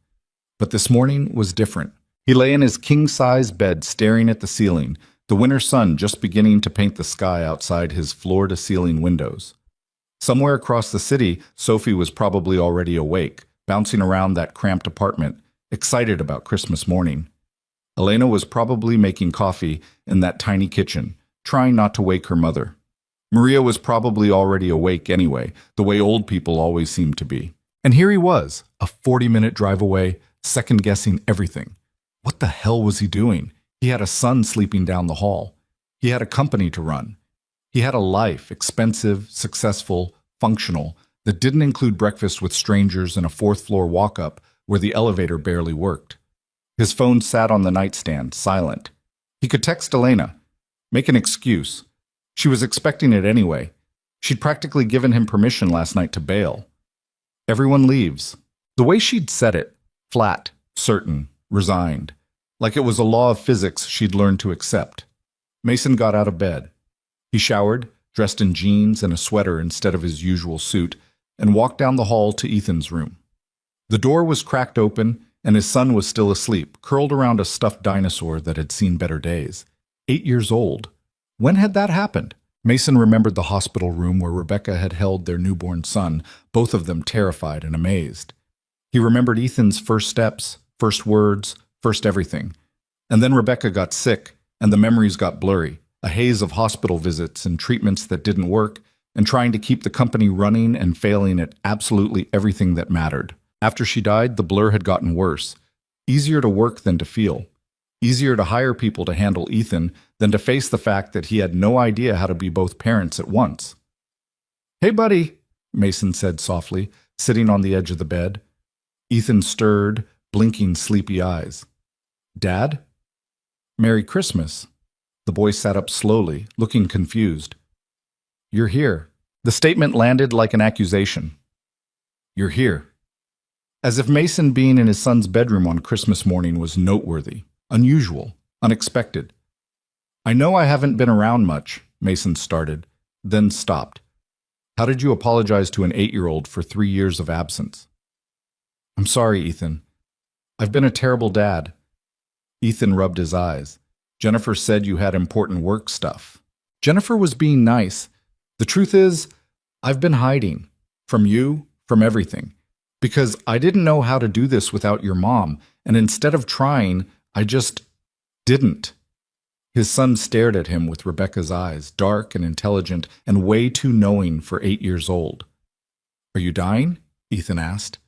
But this morning was different. He lay in his king-size bed staring at the ceiling, the winter sun just beginning to paint the sky outside his floor-to-ceiling windows. Somewhere across the city, Sophie was probably already awake, bouncing around that cramped apartment, excited about Christmas morning. Elena was probably making coffee in that tiny kitchen, trying not to wake her mother. Maria was probably already awake anyway, the way old people always seem to be. And here he was, a 40-minute drive away, second-guessing everything. What the hell was he doing? He had a son sleeping down the hall. He had a company to run. He had a life, expensive, successful, functional, that didn't include breakfast with strangers and a 4th-floor walk-up where the elevator barely worked. His phone sat on the nightstand, silent. He could text Elena, make an excuse. She was expecting it anyway. She'd practically given him permission last night to bail. Everyone leaves. The way she'd said it, flat, certain, resigned, like it was a law of physics she'd learned to accept. Mason got out of bed. He showered, dressed in jeans and a sweater instead of his usual suit, and walked down the hall to Ethan's room. The door was cracked open, and his son was still asleep, curled around a stuffed dinosaur that had seen better days. 8 years old. When had that happened? Mason remembered the hospital room where Rebecca had held their newborn son, both of them terrified and amazed. He remembered Ethan's first steps, first words, first everything. And then Rebecca got sick, and the memories got blurry, a haze of hospital visits and treatments that didn't work, and trying to keep the company running and failing at absolutely everything that mattered. After she died, the blur had gotten worse. Easier to work than to feel. Easier to hire people to handle Ethan than to face the fact that he had no idea how to be both parents at once. "Hey, buddy," Mason said softly, sitting on the edge of the bed. Ethan stirred, blinking sleepy eyes. "Dad?" "Merry Christmas." The boy sat up slowly, looking confused. "You're here." The statement landed like an accusation. "You're here." As if Mason being in his son's bedroom on Christmas morning was noteworthy, unusual, unexpected. "I know I haven't been around much," Mason started, then stopped. "How did you apologize to an 8-year-old for 3 years of absence?" "I'm sorry, Ethan. I've been a terrible dad." Ethan rubbed his eyes. "Jennifer said you had important work stuff." "Jennifer was being nice. The truth is, I've been hiding. From you, from everything. Because I didn't know how to do this without your mom, and instead of trying, I just didn't." His son stared at him with Rebecca's eyes, dark and intelligent and way too knowing for 8 years old. "Are you dying?" Ethan asked.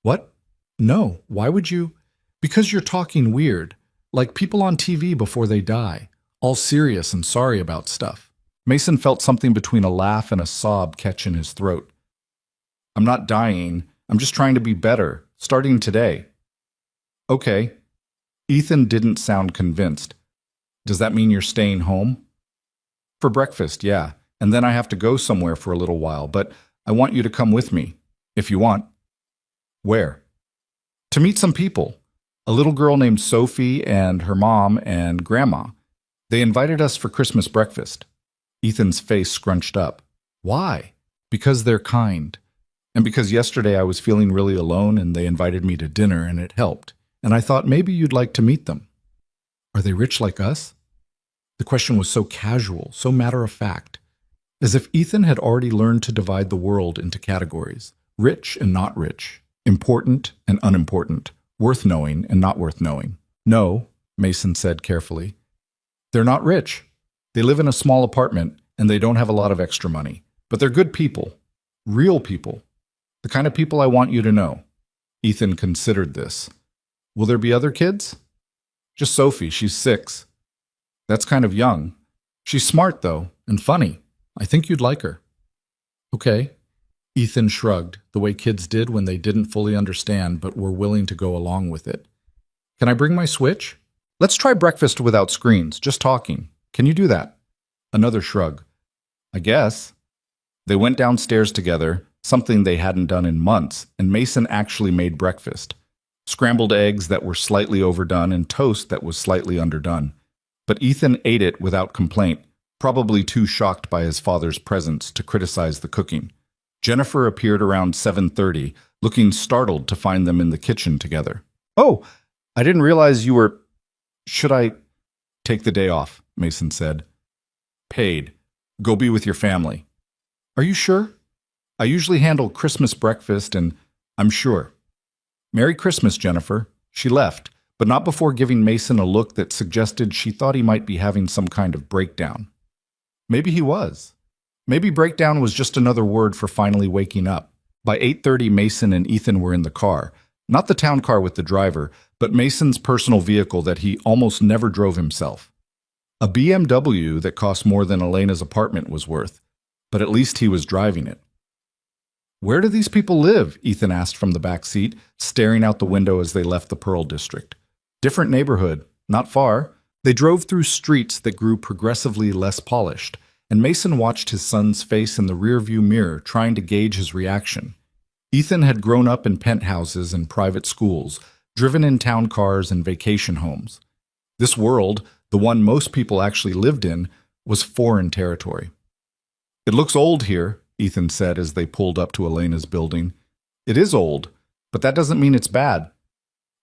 "What? No, why would you?" "Because you're talking weird, like people on TV before they die, all serious and sorry about stuff." Mason felt something between a laugh and a sob catch in his throat. "I'm not dying. I'm just trying to be better, starting today." "Okay." Ethan didn't sound convinced. "Does that mean you're staying home?" "For breakfast, yeah, and then I have to go somewhere for a little while, but I want you to come with me, if you want." "Where?" "To meet some people. A little girl named Sophie and her mom and grandma. They invited us for Christmas breakfast." Ethan's face scrunched up. "Why?" "Because they're kind. And because yesterday I was feeling really alone and they invited me to dinner and it helped. And I thought maybe you'd like to meet them." "Are they rich like us?" The question was so casual, so matter-of-fact, as if Ethan had already learned to divide the world into categories, rich and not rich, important and unimportant, worth knowing and not worth knowing. "No," Mason said carefully. "They're not rich. They live in a small apartment and they don't have a lot of extra money. But they're good people. Real people. The kind of people I want you to know." Ethan considered this. "Will there be other kids?" "Just Sophie. She's 6. "That's kind of young. She's smart, though, and funny. I think you'd like her." "Okay." Ethan shrugged, the way kids did when they didn't fully understand but were willing to go along with it. "Can I bring my Switch? Let's try breakfast without screens, just talking. Can you do that?" Another shrug. "I guess." They went downstairs together, something they hadn't done in months, and Mason actually made breakfast. Scrambled eggs that were slightly overdone and toast that was slightly underdone. But Ethan ate it without complaint, probably too shocked by his father's presence to criticize the cooking. Jennifer appeared around 7:30, looking startled to find them in the kitchen together. "Oh, I didn't realize you were... Should I..." "Take the day off," Mason said. "Paid. Go be with your family." "Are you sure? I usually handle Christmas breakfast and I'm sure." "Merry Christmas, Jennifer." She left, but not before giving Mason a look that suggested she thought he might be having some kind of breakdown. Maybe he was. Maybe breakdown was just another word for finally waking up. By 8:30, Mason and Ethan were in the car. Not the town car with the driver, but Mason's personal vehicle that he almost never drove himself. A BMW that cost more than Elena's apartment was worth, but at least he was driving it. "Where do these people live?" Ethan asked from the back seat, staring out the window as they left the Pearl District. "Different neighborhood, not far." They drove through streets that grew progressively less polished, and Mason watched his son's face in the rearview mirror, trying to gauge his reaction. Ethan had grown up in penthouses and private schools, driven in town cars and vacation homes. This world, the one most people actually lived in, was foreign territory. It looks old here, Ethan said as they pulled up to Elena's building. It is old, but that doesn't mean it's bad.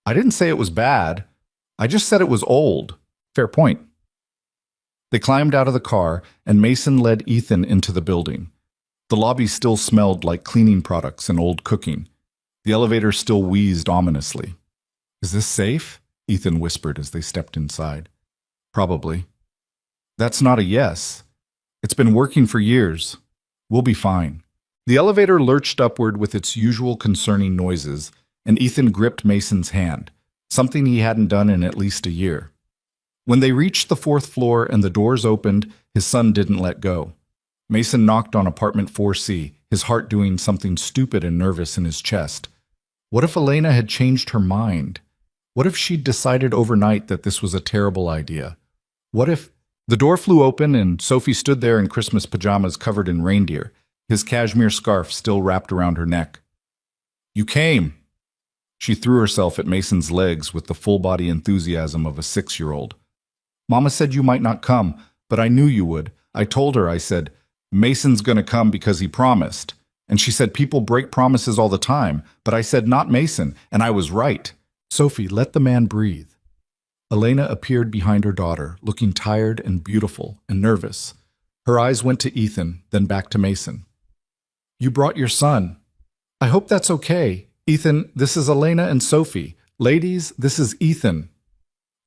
I didn't say it was bad. I just said it was old. Fair point. They climbed out of the car, and Mason led Ethan into the building. The lobby still smelled like cleaning products and old cooking. The elevator still wheezed ominously. Is this safe? Ethan whispered as they stepped inside. Probably. That's not a yes. It's been working for years. We'll be fine. The elevator lurched upward with its usual concerning noises, and Ethan gripped Mason's hand, something he hadn't done in at least a year. When they reached the 4th floor and the doors opened, his son didn't let go. Mason knocked on apartment 4C, his heart doing something stupid and nervous in his chest. What if Elena had changed her mind? What if she'd decided overnight that this was a terrible idea? What if... The door flew open and Sophie stood there in Christmas pajamas covered in reindeer, his cashmere scarf still wrapped around her neck. You came! She threw herself at Mason's legs with the full-body enthusiasm of a 6-year-old. Mama said you might not come, but I knew you would. I told her, I said, Mason's gonna come because he promised. And she said people break promises all the time, but I said not Mason, and I was right. Sophie, let the man breathe. Elena appeared behind her daughter, looking tired and beautiful and nervous. Her eyes went to Ethan, then back to Mason. You brought your son. I hope that's okay. Ethan, this is Elena and Sophie. Ladies, this is Ethan.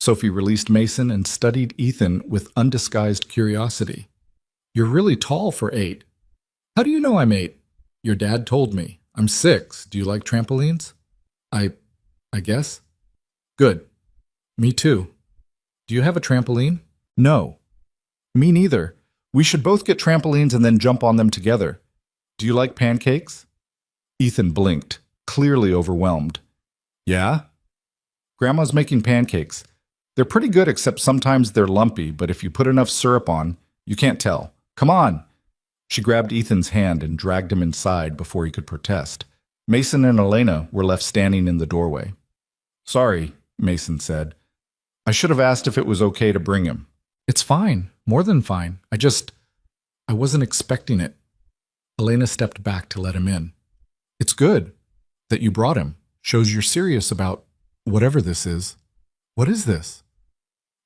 Sophie released Mason and studied Ethan with undisguised curiosity. You're really tall for 8. How do you know I'm 8? Your dad told me. I'm 6. Do you like trampolines? I guess. Good. Me too. Do you have a trampoline? No. Me neither. We should both get trampolines and then jump on them together. Do you like pancakes? Ethan blinked, clearly overwhelmed. Yeah? Grandma's making pancakes. They're pretty good except sometimes they're lumpy, but if you put enough syrup on, you can't tell. Come on! She grabbed Ethan's hand and dragged him inside before he could protest. Mason and Elena were left standing in the doorway. Sorry, Mason said. I should have asked if it was okay to bring him. It's fine, more than fine. I wasn't expecting it. Elena stepped back to let him in. It's good that you brought him. Shows you're serious about whatever this is. What is this?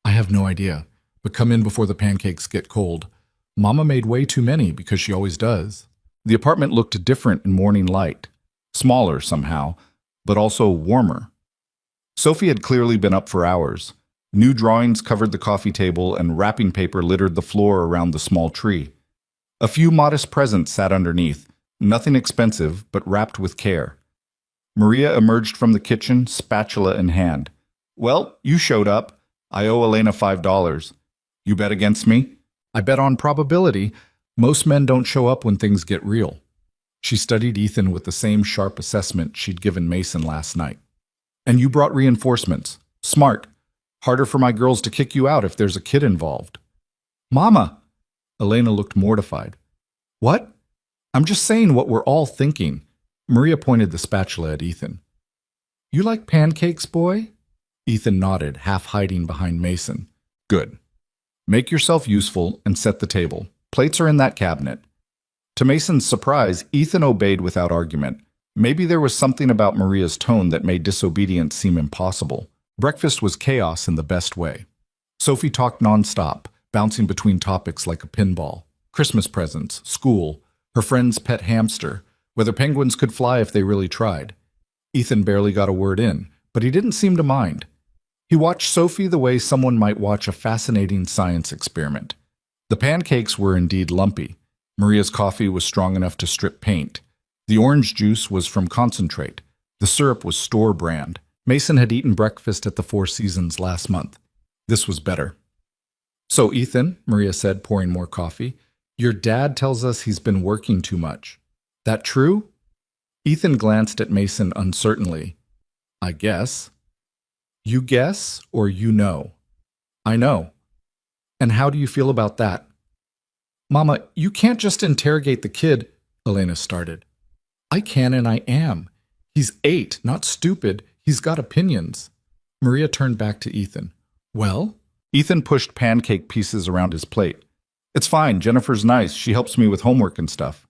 I have no idea, but come in before the pancakes get cold. Mama made way too many because she always does. The apartment looked different in morning light. Smaller somehow, but also warmer. Sophie had clearly been up for hours. New drawings covered the coffee table and wrapping paper littered the floor around the small tree. A few modest presents sat underneath, nothing expensive, but wrapped with care. Maria emerged from the kitchen, spatula in hand. Well, you showed up. I owe Elena $5. You bet against me? I bet on probability. Most men don't show up when things get real. She studied Ethan with the same sharp assessment she'd given Mason last night. And you brought reinforcements. Smart. Harder for my girls to kick you out if there's a kid involved. Mama! Elena looked mortified. What? I'm just saying what we're all thinking. Maria pointed the spatula at Ethan. You like pancakes, boy? Ethan nodded, half hiding behind Mason. Good. Make yourself useful and set the table. Plates are in that cabinet. To Mason's surprise, Ethan obeyed without argument. Maybe there was something about Maria's tone that made disobedience seem impossible. Breakfast was chaos in the best way. Sophie talked nonstop, bouncing between topics like a pinball. Christmas presents, school, her friend's pet hamster, whether penguins could fly if they really tried. Ethan barely got a word in, but he didn't seem to mind. He watched Sophie the way someone might watch a fascinating science experiment. The pancakes were indeed lumpy. Maria's coffee was strong enough to strip paint. The orange juice was from concentrate. The syrup was store brand. Mason had eaten breakfast at the Four Seasons last month. This was better. So, Ethan, Maria said, pouring more coffee, your dad tells us he's been working too much. That true? Ethan glanced at Mason uncertainly. I guess. You guess or you know? I know. And how do you feel about that? Mama, you can't just interrogate the kid, Elena started. I can and I am. He's 8, not stupid. He's got opinions. Maria turned back to Ethan. Well? Ethan pushed pancake pieces around his plate. It's fine. Jennifer's nice. She helps me with homework and stuff.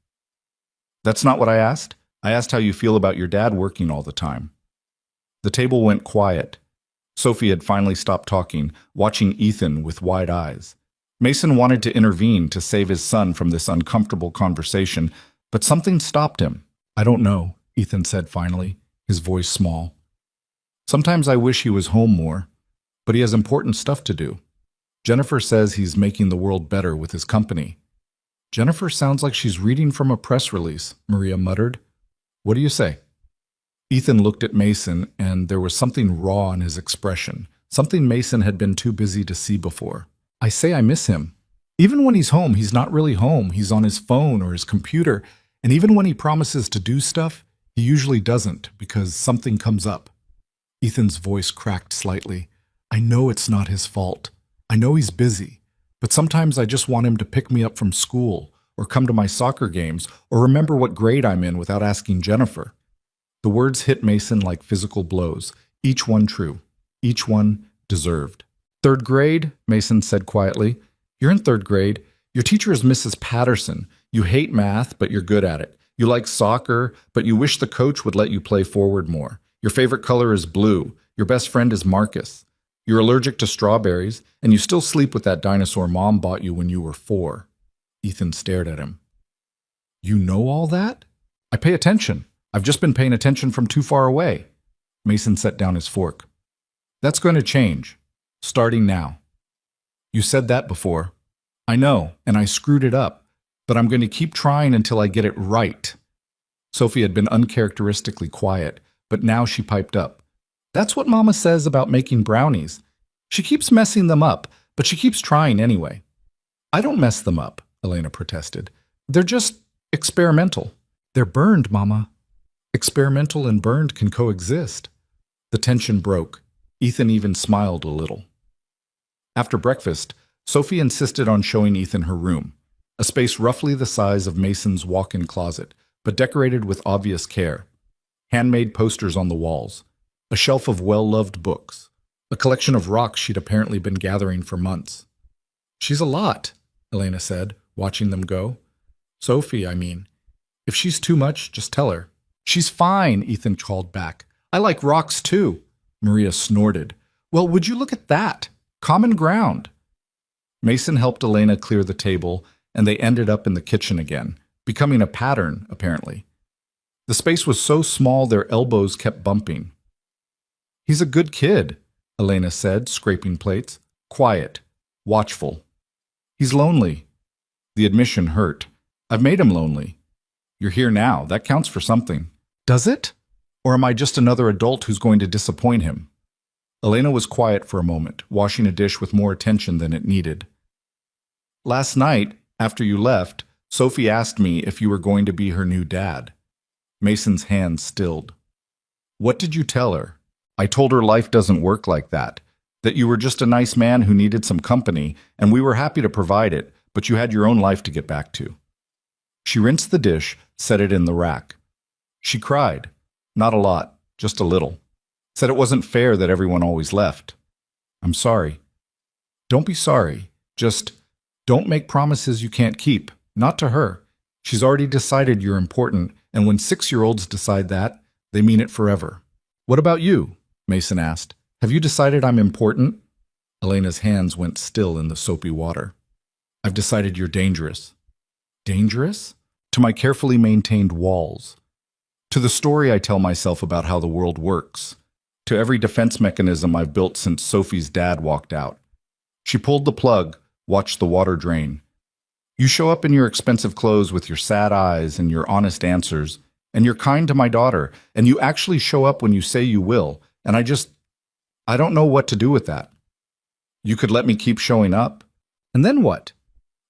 That's not what I asked. I asked how you feel about your dad working all the time. The table went quiet. Sophie had finally stopped talking, watching Ethan with wide eyes. Mason wanted to intervene to save his son from this uncomfortable conversation, but something stopped him. I don't know, Ethan said finally, his voice small. Sometimes I wish he was home more, but he has important stuff to do. Jennifer says he's making the world better with his company. Jennifer sounds like she's reading from a press release, Maria muttered. What do you say? Ethan looked at Mason, and there was something raw in his expression, something Mason had been too busy to see before. I say I miss him. Even when he's home, he's not really home. He's on his phone or his computer, and even when he promises to do stuff, he usually doesn't because something comes up. Ethan's voice cracked slightly. I know it's not his fault. I know he's busy, but sometimes I just want him to pick me up from school or come to my soccer games or remember what grade I'm in without asking Jennifer. The words hit Mason like physical blows, each one true, each one deserved. Third grade, Mason said quietly. You're in third grade. Your teacher is Mrs. Patterson. You hate math, but you're good at it. You like soccer, but you wish the coach would let you play forward more. Your favorite color is blue. Your best friend is Marcus. You're allergic to strawberries, and you still sleep with that dinosaur Mom bought you when you were 4. Ethan stared at him. You know all that? I pay attention. I've just been paying attention from too far away. Mason set down his fork. That's going to change, starting now. You said that before. I know, and I screwed it up, but I'm going to keep trying until I get it right. Sophie had been uncharacteristically quiet, but now she piped up. That's what Mama says about making brownies. She keeps messing them up, but she keeps trying anyway. I don't mess them up, Elena protested. They're just experimental. They're burned, Mama. Experimental and burned can coexist. The tension broke. Ethan even smiled a little. After breakfast, Sophie insisted on showing Ethan her room, a space roughly the size of Mason's walk-in closet, but decorated with obvious care. Handmade posters on the walls, a shelf of well-loved books, a collection of rocks she'd apparently been gathering for months. She's a lot, Elena said, watching them go. Sophie, I mean. If she's too much, just tell her. She's fine, Ethan called back. I like rocks too. Maria snorted. Well, would you look at that? Common ground. Mason helped Elena clear the table, and they ended up in the kitchen again, becoming a pattern, apparently. The space was so small their elbows kept bumping. He's a good kid, Elena said, scraping plates. Quiet, watchful. He's lonely. The admission hurt. I've made him lonely. You're here now. That counts for something. Does it? Or am I just another adult who's going to disappoint him? Elena was quiet for a moment, washing a dish with more attention than it needed. Last night, after you left, Sophie asked me if you were going to be her new dad. Mason's hands stilled. What did you tell her? I told her life doesn't work like that you were just a nice man who needed some company, and we were happy to provide it, but you had your own life to get back to. She rinsed the dish, set it in the rack. She cried. Not a lot, just a little. Said it wasn't fair that everyone always left. I'm sorry. Don't be sorry. Just don't make promises you can't keep. Not to her. She's already decided you're important, and when 6-year-olds decide that, they mean it forever. What about you? Mason asked. Have you decided I'm important? Elena's hands went still in the soapy water. I've decided you're dangerous. Dangerous? To my carefully maintained walls. To the story I tell myself about how the world works. To every defense mechanism I've built since Sophie's dad walked out. She pulled the plug, watched the water drain. You show up in your expensive clothes with your sad eyes and your honest answers, and you're kind to my daughter, and you actually show up when you say you will, and I don't know what to do with that. You could let me keep showing up. And then what?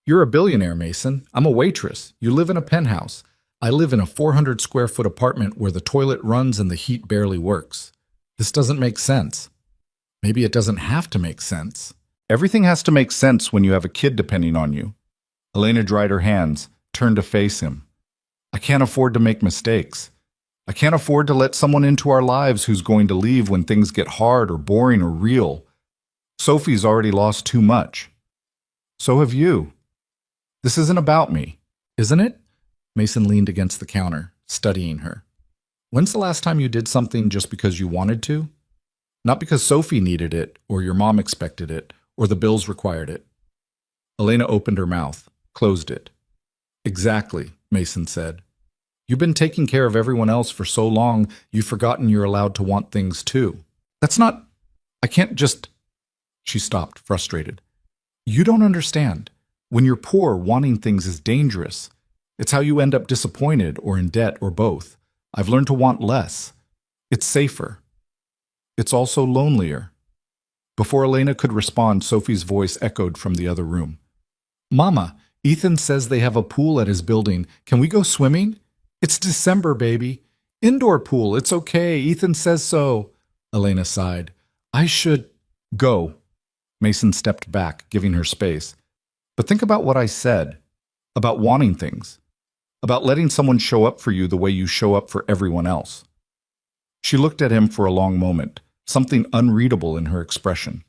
You're a billionaire, Mason. I'm a waitress. You live in a penthouse. I live in a 400-square-foot apartment where the toilet runs and the heat barely works. This doesn't make sense. Maybe it doesn't have to make sense. Everything has to make sense when you have a kid depending on you. Elena dried her hands, turned to face him. I can't afford to make mistakes. I can't afford to let someone into our lives who's going to leave when things get hard or boring or real. Sophie's already lost too much. So have you. This isn't about me, isn't it? Mason leaned against the counter, studying her. When's the last time you did something just because you wanted to? Not because Sophie needed it, or your mom expected it, or the bills required it. Elena opened her mouth, closed it. Exactly, Mason said. You've been taking care of everyone else for so long, you've forgotten you're allowed to want things too. That's not... I can't just... She stopped, frustrated. You don't understand. When you're poor, wanting things is dangerous. It's how you end up disappointed or in debt or both. I've learned to want less. It's safer. It's also lonelier. Before Elena could respond, Sophie's voice echoed from the other room. Mama, Ethan says they have a pool at his building. Can we go swimming? It's December, baby. Indoor pool, it's okay. Ethan says so. Elena sighed. I should... Go. Mason stepped back, giving her space. But think about what I said. About wanting things. About letting someone show up for you the way you show up for everyone else. She looked at him for a long moment, something unreadable in her expression.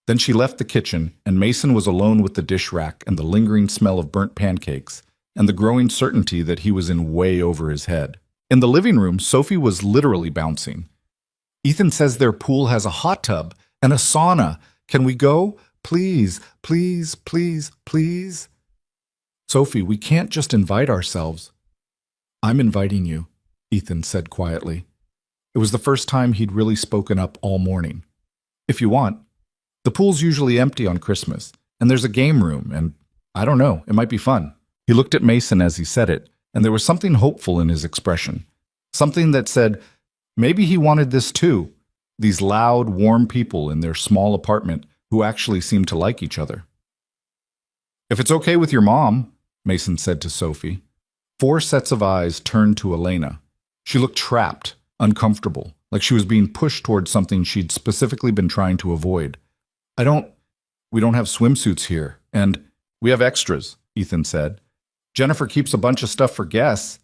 Then she left the kitchen, and Mason was alone with the dish rack and the lingering smell of burnt pancakes, and the growing certainty that he was in way over his head. In the living room, Sophie was literally bouncing. Ethan says their pool has a hot tub and a sauna. Can we go? Please, please, please, please. Sophie, we can't just invite ourselves. I'm inviting you, Ethan said quietly. It was the first time he'd really spoken up all morning. If you want. The pool's usually empty on Christmas, and there's a game room, and I don't know, it might be fun. He looked at Mason as he said it, and there was something hopeful in his expression. Something that said, maybe he wanted this too. These loud, warm people in their small apartment who actually seemed to like each other. If it's okay with your mom, Mason said to Sophie. 4 sets of eyes turned to Elena. She looked trapped, uncomfortable, like she was being pushed towards something she'd specifically been trying to avoid. We don't have swimsuits here, and we have extras, Ethan said. Jennifer keeps a bunch of stuff for guests,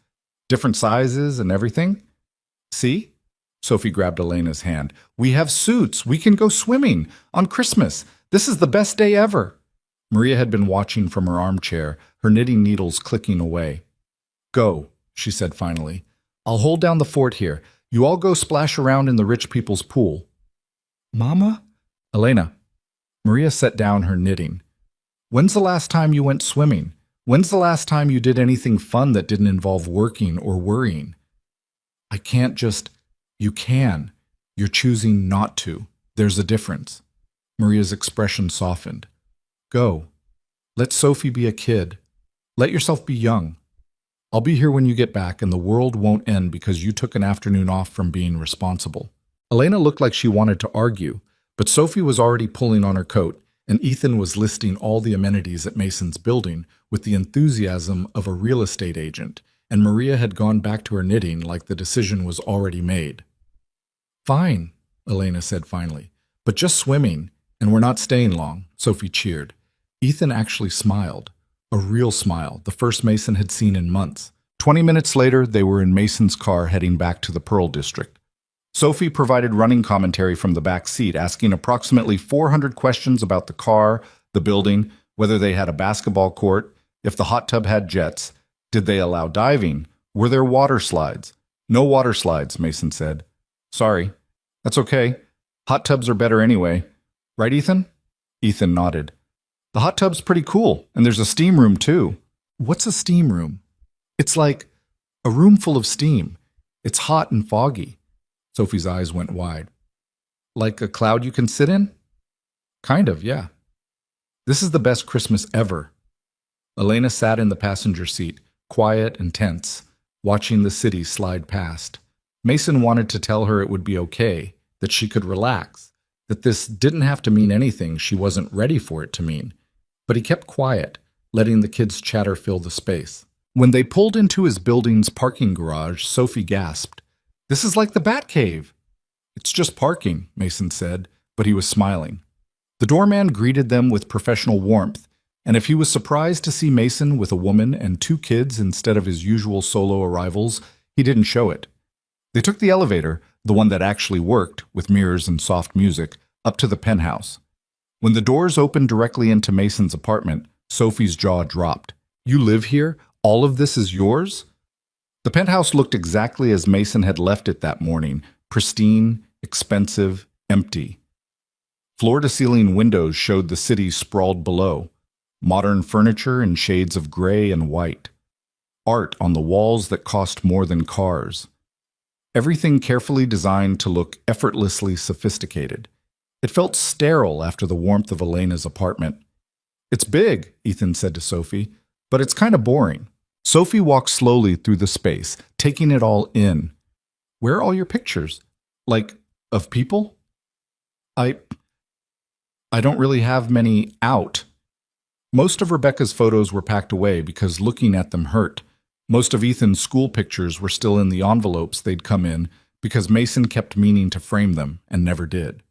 different sizes and everything. See? Sophie grabbed Elena's hand. We have suits. We can go swimming on Christmas. This is the best day ever. Maria had been watching from her armchair, her knitting needles clicking away. Go, she said finally. I'll hold down the fort here. You all go splash around in the rich people's pool. Mama? Elena. Maria set down her knitting. When's the last time you went swimming? When's the last time you did anything fun that didn't involve working or worrying? I can't just... You can. You're choosing not to. There's a difference. Maria's expression softened. Go. Let Sophie be a kid. Let yourself be young. I'll be here when you get back, and the world won't end because you took an afternoon off from being responsible. Elena looked like she wanted to argue, but Sophie was already pulling on her coat, and Ethan was listing all the amenities at Mason's building with the enthusiasm of a real estate agent, and Maria had gone back to her knitting like the decision was already made. Fine, Elena said finally, but just swimming, and we're not staying long, Sophie cheered. Ethan actually smiled, a real smile, the first Mason had seen in months. 20 minutes later, they were in Mason's car heading back to the Pearl District. Sophie provided running commentary from the back seat, asking approximately 400 questions about the car, the building, whether they had a basketball court, if the hot tub had jets, did they allow diving, were there water slides? No water slides, Mason said. Sorry. That's okay. Hot tubs are better anyway. Right, Ethan? Ethan nodded. The hot tub's pretty cool, and there's a steam room too. What's a steam room? It's like a room full of steam. It's hot and foggy. Sophie's eyes went wide. Like a cloud you can sit in? Kind of, yeah. This is the best Christmas ever. Elena sat in the passenger seat, quiet and tense, watching the city slide past. Mason wanted to tell her it would be okay, that she could relax, that this didn't have to mean anything she wasn't ready for it to mean. But he kept quiet, letting the kids' chatter fill the space. When they pulled into his building's parking garage, Sophie gasped. This is like the Batcave. It's just parking, Mason said, but he was smiling. The doorman greeted them with professional warmth, and if he was surprised to see Mason with a woman and 2 kids instead of his usual solo arrivals, he didn't show it. They took the elevator, the one that actually worked, with mirrors and soft music, up to the penthouse. When the doors opened directly into Mason's apartment, Sophie's jaw dropped. You live here? All of this is yours? The penthouse looked exactly as Mason had left it that morning, pristine, expensive, empty. Floor-to-ceiling windows showed the city sprawled below, modern furniture in shades of gray and white, art on the walls that cost more than cars. Everything carefully designed to look effortlessly sophisticated. It felt sterile after the warmth of Elena's apartment. "It's big," Ethan said to Sophie, "but it's kind of boring." Sophie walked slowly through the space, taking it all in. "Where are all your pictures? Like, of people?" I don't really have many out." Most of Rebecca's photos were packed away because looking at them hurt. Most of Ethan's school pictures were still in the envelopes they'd come in because Mason kept meaning to frame them and never did.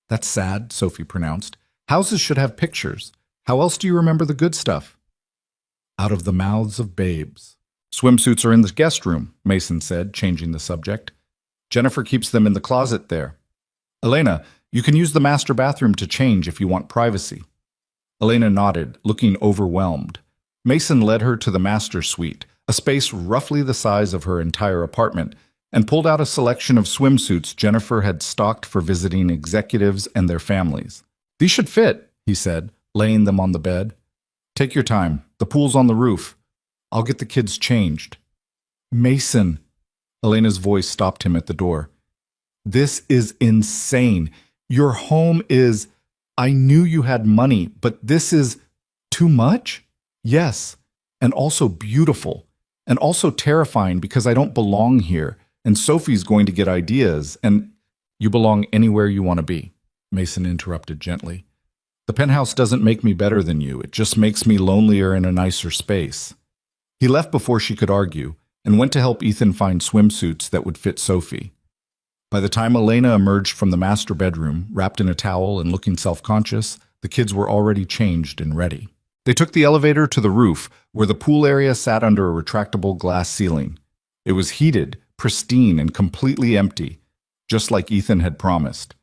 "That's sad," Sophie pronounced. "Houses should have pictures. How else do you remember the good stuff?" "Out of the mouths of babes." "Swimsuits are in the guest room," Mason said, changing the subject. "Jennifer keeps them in the closet there. Elena, you can use the master bathroom to change if you want privacy." Elena nodded, looking overwhelmed. Mason led her to the master suite, a space roughly the size of her entire apartment, and pulled out a selection of swimsuits Jennifer had stocked for visiting executives and their families. "These should fit," he said, laying them on the bed. "Take your time. The pool's on the roof. I'll get the kids changed." "Mason," Elena's voice stopped him at the door. "This is insane. Your home is... I knew you had money, but this is too much?" "Yes, and also beautiful, and also terrifying because I don't belong here, and Sophie's going to get ideas, and..." "You belong anywhere you want to be," Mason interrupted gently. "The penthouse doesn't make me better than you. It just makes me lonelier in a nicer space." He left before she could argue, and went to help Ethan find swimsuits that would fit Sophie. By the time Elena emerged from the master bedroom, wrapped in a towel and looking self-conscious, the kids were already changed and ready. They took the elevator to the roof, where the pool area sat under a retractable glass ceiling. It was heated, pristine, and completely empty, just like Ethan had promised.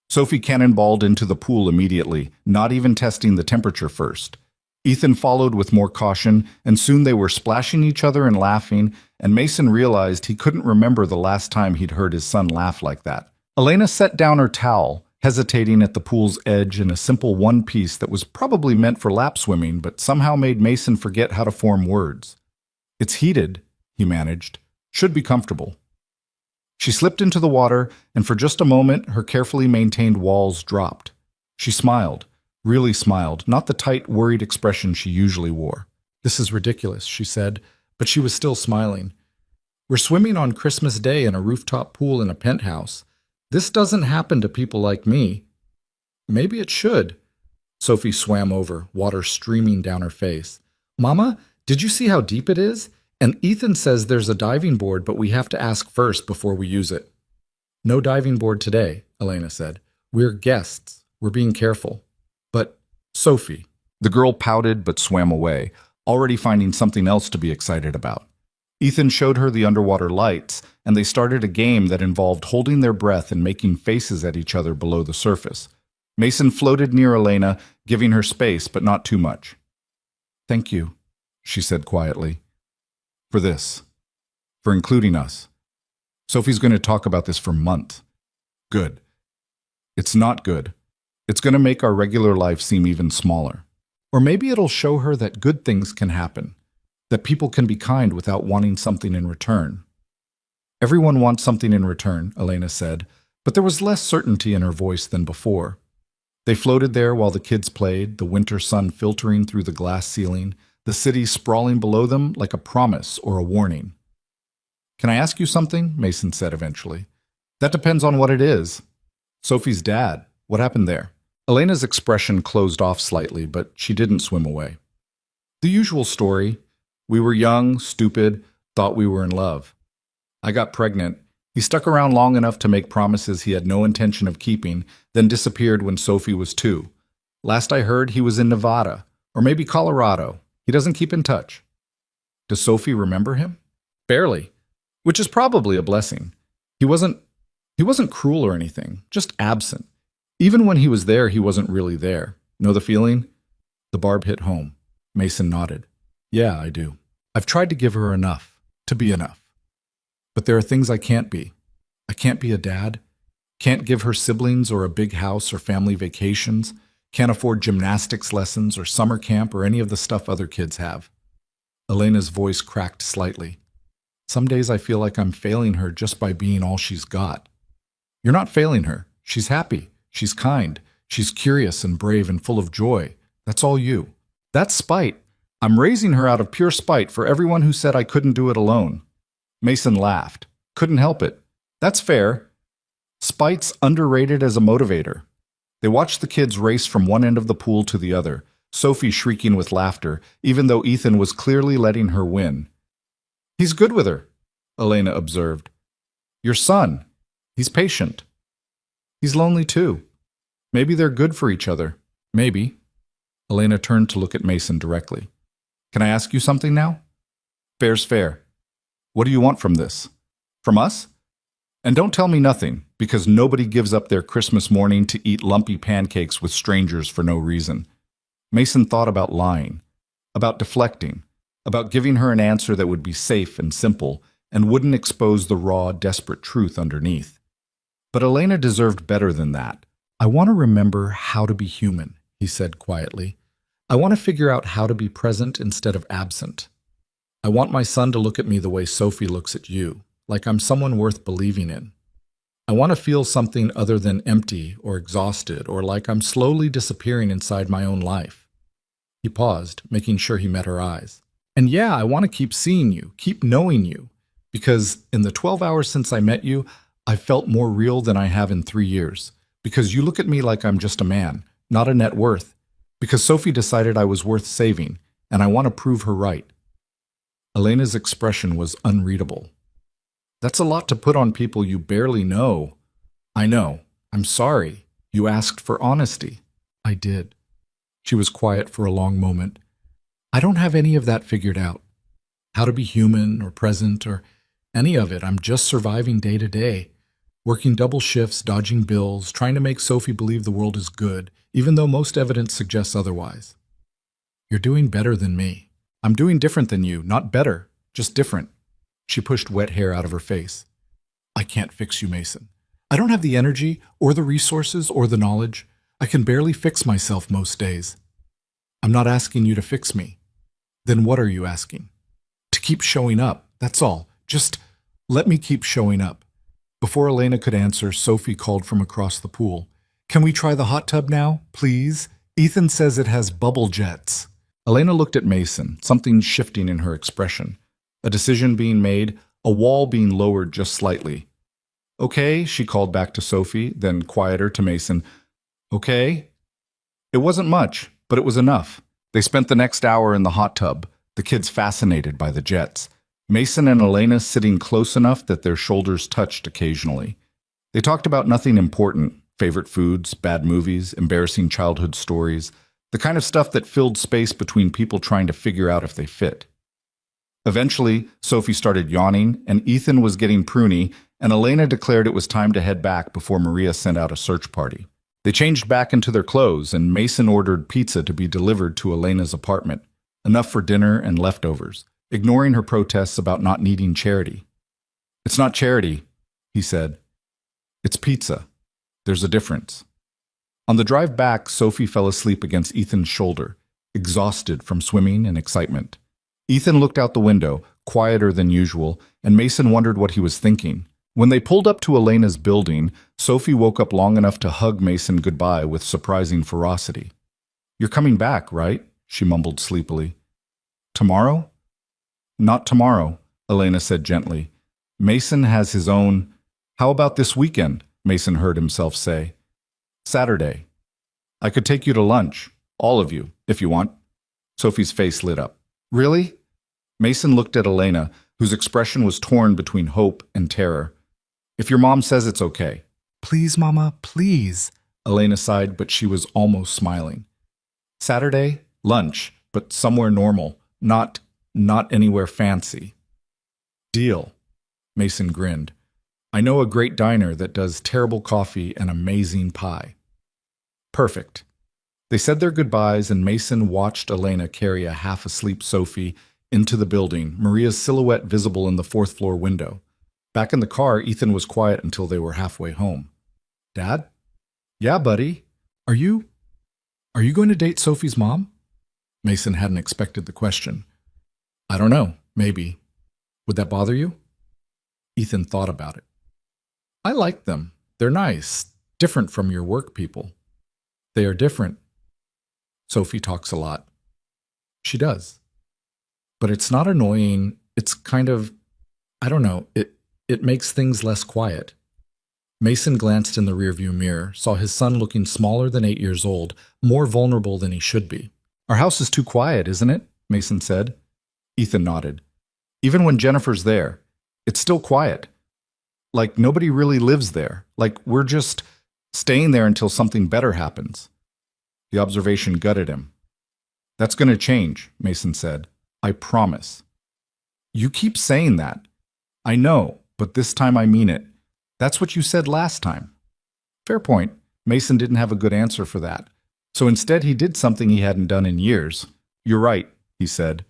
Sophie cannonballed into the pool immediately, not even testing the temperature first. Ethan followed with more caution, and soon they were splashing each other and laughing, and Mason realized he couldn't remember the last time he'd heard his son laugh like that. Elena set down her towel, hesitating at the pool's edge in a simple one-piece that was probably meant for lap swimming but somehow made Mason forget how to form words. "It's heated," he managed. "Should be comfortable." She slipped into the water, and for just a moment her carefully maintained walls dropped. She smiled. Really smiled, not the tight, worried expression she usually wore. "This is ridiculous," she said, but she was still smiling. "We're swimming on Christmas Day in a rooftop pool in a penthouse. This doesn't happen to people like me." "Maybe it should." Sophie swam over, water streaming down her face. "Mama, did you see how deep it is? And Ethan says there's a diving board, but we have to ask first before we use it." "No diving board today," Elena said. "We're guests. We're being careful." "But, Sophie..." The girl pouted but swam away, already finding something else to be excited about. Ethan showed her the underwater lights, and they started a game that involved holding their breath and making faces at each other below the surface. Mason floated near Elena, giving her space, but not too much. "Thank you," she said quietly. "For this. For including us. Sophie's going to talk about this for months." "Good." "It's not good. It's going to make our regular life seem even smaller. Or maybe it'll show her that good things can happen, that people can be kind without wanting something in return." "Everyone wants something in return," Elena said, but there was less certainty in her voice than before. They floated there while the kids played, the winter sun filtering through the glass ceiling, the city sprawling below them like a promise or a warning. "Can I ask you something?" Mason said eventually. "That depends on what it is." "Sophie's dad. What happened there?" Elena's expression closed off slightly, but she didn't swim away. "The usual story. We were young, stupid, thought we were in love. I got pregnant. He stuck around long enough to make promises he had no intention of keeping, then disappeared when Sophie was 2. Last I heard, he was in Nevada, or maybe Colorado. He doesn't keep in touch." "Does Sophie remember him?" "Barely, which is probably a blessing. He wasn't cruel or anything, just absent. Even when he was there, he wasn't really there. Know the feeling?" The barb hit home. Mason nodded. Yeah, I do. I've tried to give her enough, to be enough. But there are things I can't be. I can't be a dad, can't give her siblings or a big house or family vacations, can't afford gymnastics lessons or summer camp or any of the stuff other kids have. Elena's voice cracked slightly. Some days I feel like I'm failing her just by being all she's got. You're not failing her. She's happy. She's kind. She's curious and brave and full of joy. That's all you. That's spite. I'm raising her out of pure spite for everyone who said I couldn't do it alone. Mason laughed. Couldn't help it. That's fair. Spite's underrated as a motivator. They watched the kids race from one end of the pool to the other, Sophie shrieking with laughter, even though Ethan was clearly letting her win. He's good with her, Elena observed. Your son. He's patient. He's lonely too. Maybe they're good for each other. Maybe. Elena turned to look at Mason directly. Can I ask you something now? Fair's fair. What do you want from this? From us? And don't tell me nothing, because nobody gives up their Christmas morning to eat lumpy pancakes with strangers for no reason. Mason thought about lying, about deflecting, about giving her an answer that would be safe and simple and wouldn't expose the raw, desperate truth underneath. But Elena deserved better than that. I want to remember how to be human, he said quietly. I want to figure out how to be present instead of absent. I want my son to look at me the way Sophie looks at you, like I'm someone worth believing in. I want to feel something other than empty or exhausted or like I'm slowly disappearing inside my own life. He paused, making sure he met her eyes. And yeah, I want to keep seeing you, keep knowing you, because in the 12 hours since I met you, I've felt more real than I have in 3 years. Because you look at me like I'm just a man, not a net worth. Because Sophie decided I was worth saving, and I want to prove her right. Elena's expression was unreadable. That's a lot to put on people you barely know. I know. I'm sorry. You asked for honesty. I did. She was quiet for a long moment. I don't have any of that figured out. How to be human or present or any of it. I'm just surviving day to day. Working double shifts, dodging bills, trying to make Sophie believe the world is good, even though most evidence suggests otherwise. You're doing better than me. I'm doing different than you, not better, just different. She pushed wet hair out of her face. I can't fix you, Mason. I don't have the energy or the resources or the knowledge. I can barely fix myself most days. I'm not asking you to fix me. Then what are you asking? To keep showing up, that's all. Just let me keep showing up. Before Elena could answer, Sophie called from across the pool. Can we try the hot tub now, please? Ethan says it has bubble jets. Elena looked at Mason, something shifting in her expression. A decision being made, a wall being lowered just slightly. Okay, she called back to Sophie, then quieter to Mason. Okay? It wasn't much, but it was enough. They spent the next hour in the hot tub, the kids fascinated by the jets. Mason and Elena sitting close enough that their shoulders touched occasionally. They talked about nothing important, favorite foods, bad movies, embarrassing childhood stories, the kind of stuff that filled space between people trying to figure out if they fit. Eventually, Sophie started yawning, and Ethan was getting pruny, and Elena declared it was time to head back before Maria sent out a search party. They changed back into their clothes, and Mason ordered pizza to be delivered to Elena's apartment, enough for dinner and leftovers, ignoring her protests about not needing charity. It's not charity, he said. It's pizza. There's a difference. On the drive back, Sophie fell asleep against Ethan's shoulder, exhausted from swimming and excitement. Ethan looked out the window, quieter than usual, and Mason wondered what he was thinking. When they pulled up to Elena's building, Sophie woke up long enough to hug Mason goodbye with surprising ferocity. You're coming back, right? She mumbled sleepily. Tomorrow? Not tomorrow, Elena said gently. Mason has his own... How about this weekend? Mason heard himself say. Saturday. I could take you to lunch, all of you, if you want. Sophie's face lit up. Really? Mason looked at Elena, whose expression was torn between hope and terror. If your mom says it's okay. Please, Mama, please. Elena sighed, but she was almost smiling. Saturday, lunch, but somewhere normal, not anywhere fancy. Deal. Mason grinned. I know a great diner that does terrible coffee and amazing pie. Perfect. They said their goodbyes, and Mason watched Elena carry a half-asleep Sophie into the building, Maria's silhouette visible in the fourth-floor window. Back in the car, Ethan was quiet until they were halfway home. Dad? Yeah, buddy. Are you going to date Sophie's mom? Mason hadn't expected the question. I don't know, maybe. Would that bother you? Ethan thought about it. I like them. They're nice, different from your work people. They are different. Sophie talks a lot. She does. But it's not annoying. It's kind of, I don't know, it makes things less quiet. Mason glanced in the rearview mirror, saw his son looking smaller than 8 years old, more vulnerable than he should be. Our house is too quiet, isn't it? Mason said. Ethan nodded. Even when Jennifer's there, it's still quiet. Like nobody really lives there. Like we're just staying there until something better happens. The observation gutted him. That's going to change, Mason said. I promise. You keep saying that. I know, but this time I mean it. That's what you said last time. Fair point. Mason didn't have a good answer for that. So instead he did something he hadn't done in years. You're right, he said.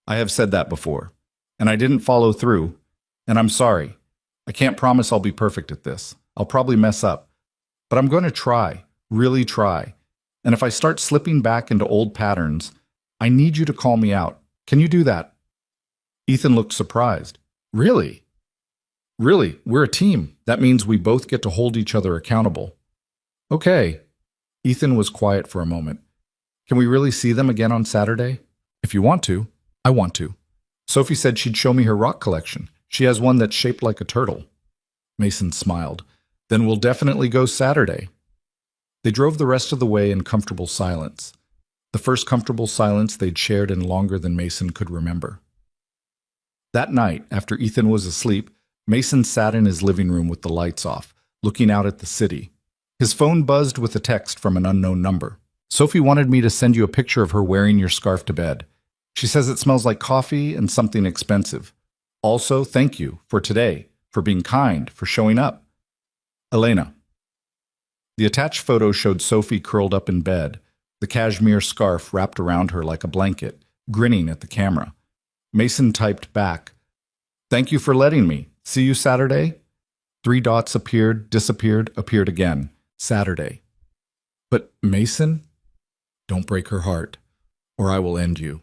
I have said that before. And I didn't follow through. And I'm sorry. I can't promise I'll be perfect at this. I'll probably mess up. But I'm going to try, really try. And if I start slipping back into old patterns, I need you to call me out. Can you do that? Ethan looked surprised. Really? Really, we're a team. That means we both get to hold each other accountable. Okay. Ethan was quiet for a moment. Can we really see them again on Saturday? If you want to, I want to. Sophie said she'd show me her rock collection. She has one that's shaped like a turtle. Mason smiled. Then we'll definitely go Saturday. They drove the rest of the way in comfortable silence. The first comfortable silence they'd shared in longer than Mason could remember. That night, after Ethan was asleep, Mason sat in his living room with the lights off, looking out at the city. His phone buzzed with a text from an unknown number. Sophie wanted me to send you a picture of her wearing your scarf to bed. She says it smells like coffee and something expensive. Also, thank you for today, for being kind, for showing up. Elena. The attached photo showed Sophie curled up in bed, the cashmere scarf wrapped around her like a blanket, grinning at the camera. Mason typed back, "Thank you for letting me. See you Saturday?" 3 dots appeared, disappeared, appeared again. Saturday. But Mason? Don't break her heart, or I will end you.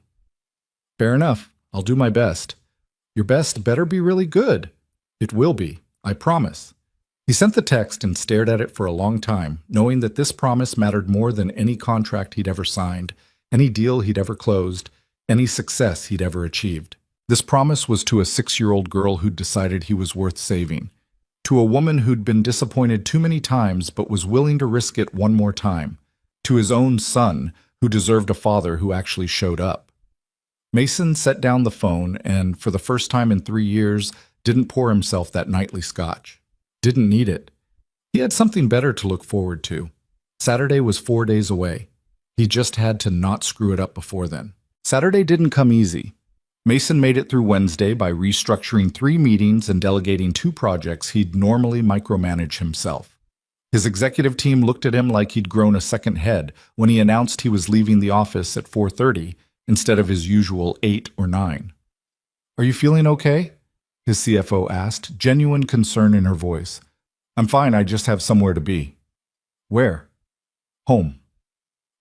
Fair enough. I'll do my best. Your best better be really good. It will be, I promise. He sent the text and stared at it for a long time, knowing that this promise mattered more than any contract he'd ever signed, any deal he'd ever closed, any success he'd ever achieved. This promise was to a 6-year-old girl who'd decided he was worth saving, to a woman who'd been disappointed too many times but was willing to risk it one more time, to his own son, who deserved a father who actually showed up. Mason set down the phone and, for the first time in 3 years, didn't pour himself that nightly scotch. Didn't need it. He had something better to look forward to. Saturday was 4 days away. He just had to not screw it up before then. Saturday didn't come easy. Mason made it through Wednesday by restructuring 3 meetings and delegating 2 projects he'd normally micromanage himself. His executive team looked at him like he'd grown a second head when he announced he was leaving the office at 4:30 instead of his usual 8 or 9. Are you feeling okay? His CFO asked, genuine concern in her voice. I'm fine, I just have somewhere to be. Where? Home.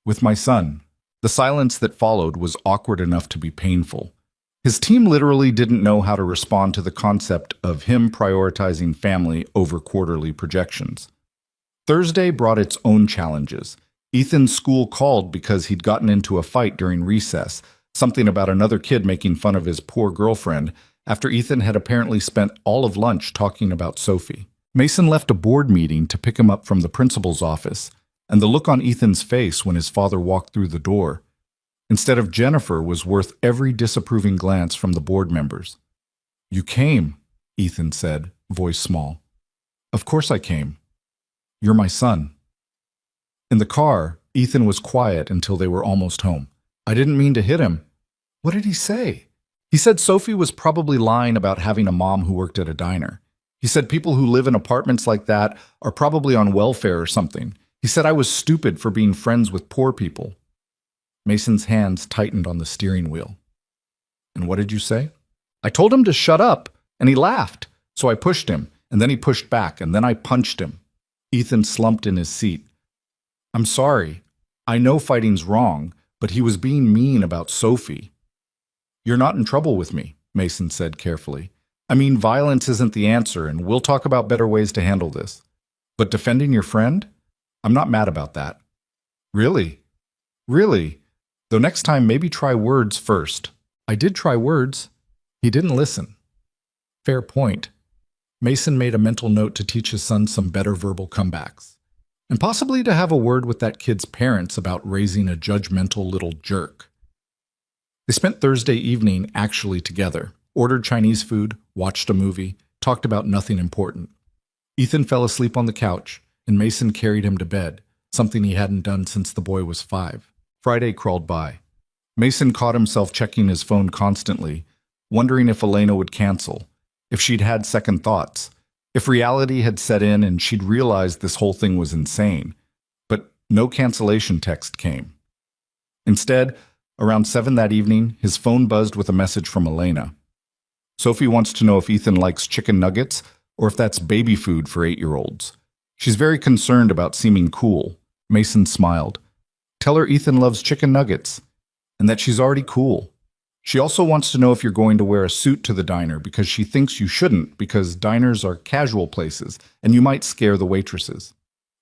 With my son. The silence that followed was awkward enough to be painful. His team literally didn't know how to respond to the concept of him prioritizing family over quarterly projections. Thursday brought its own challenges. Ethan's school called because he'd gotten into a fight during recess, something about another kid making fun of his poor girlfriend, after Ethan had apparently spent all of lunch talking about Sophie. Mason left a board meeting to pick him up from the principal's office, and the look on Ethan's face when his father walked through the door, instead of Jennifer, was worth every disapproving glance from the board members. You came, Ethan said, voice small. Of course I came. You're my son. In the car, Ethan was quiet until they were almost home. I didn't mean to hit him. What did he say? He said Sophie was probably lying about having a mom who worked at a diner. He said people who live in apartments like that are probably on welfare or something. He said I was stupid for being friends with poor people. Mason's hands tightened on the steering wheel. And what did you say? I told him to shut up, and he laughed. So I pushed him, and then he pushed back, and then I punched him. Ethan slumped in his seat. I'm sorry. I know fighting's wrong, but he was being mean about Sophie. You're not in trouble with me, Mason said carefully. I mean, violence isn't the answer, and we'll talk about better ways to handle this. But defending your friend? I'm not mad about that. Really? Really? Though next time, maybe try words first. I did try words. He didn't listen. Fair point. Mason made a mental note to teach his son some better verbal comebacks, and possibly to have a word with that kid's parents about raising a judgmental little jerk. They spent Thursday evening actually together, ordered Chinese food, watched a movie, talked about nothing important. Ethan fell asleep on the couch, and Mason carried him to bed, something he hadn't done since the boy was 5. Friday crawled by. Mason caught himself checking his phone constantly, wondering if Elena would cancel, if she'd had second thoughts, if reality had set in and she'd realized this whole thing was insane. But no cancellation text came. Instead, around 7 that evening, his phone buzzed with a message from Elena. Sophie wants to know if Ethan likes chicken nuggets or if that's baby food for 8-year-olds. She's very concerned about seeming cool. Mason smiled. Tell her Ethan loves chicken nuggets and that she's already cool. She also wants to know if you're going to wear a suit to the diner because she thinks you shouldn't because diners are casual places and you might scare the waitresses.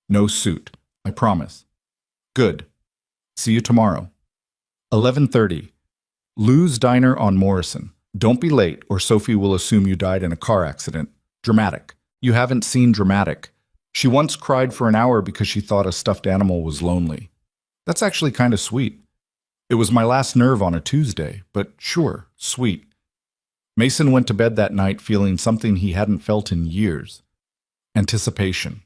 No suit, I promise. Good. See you tomorrow. 11:30. Lou's Diner on Morrison. Don't be late or Sophie will assume you died in a car accident. Dramatic. You haven't seen dramatic. She once cried for an hour because she thought a stuffed animal was lonely. That's actually kind of sweet. It was my last nerve on a Tuesday, but sure, sweet. Mason went to bed that night feeling something he hadn't felt in years. Anticipation.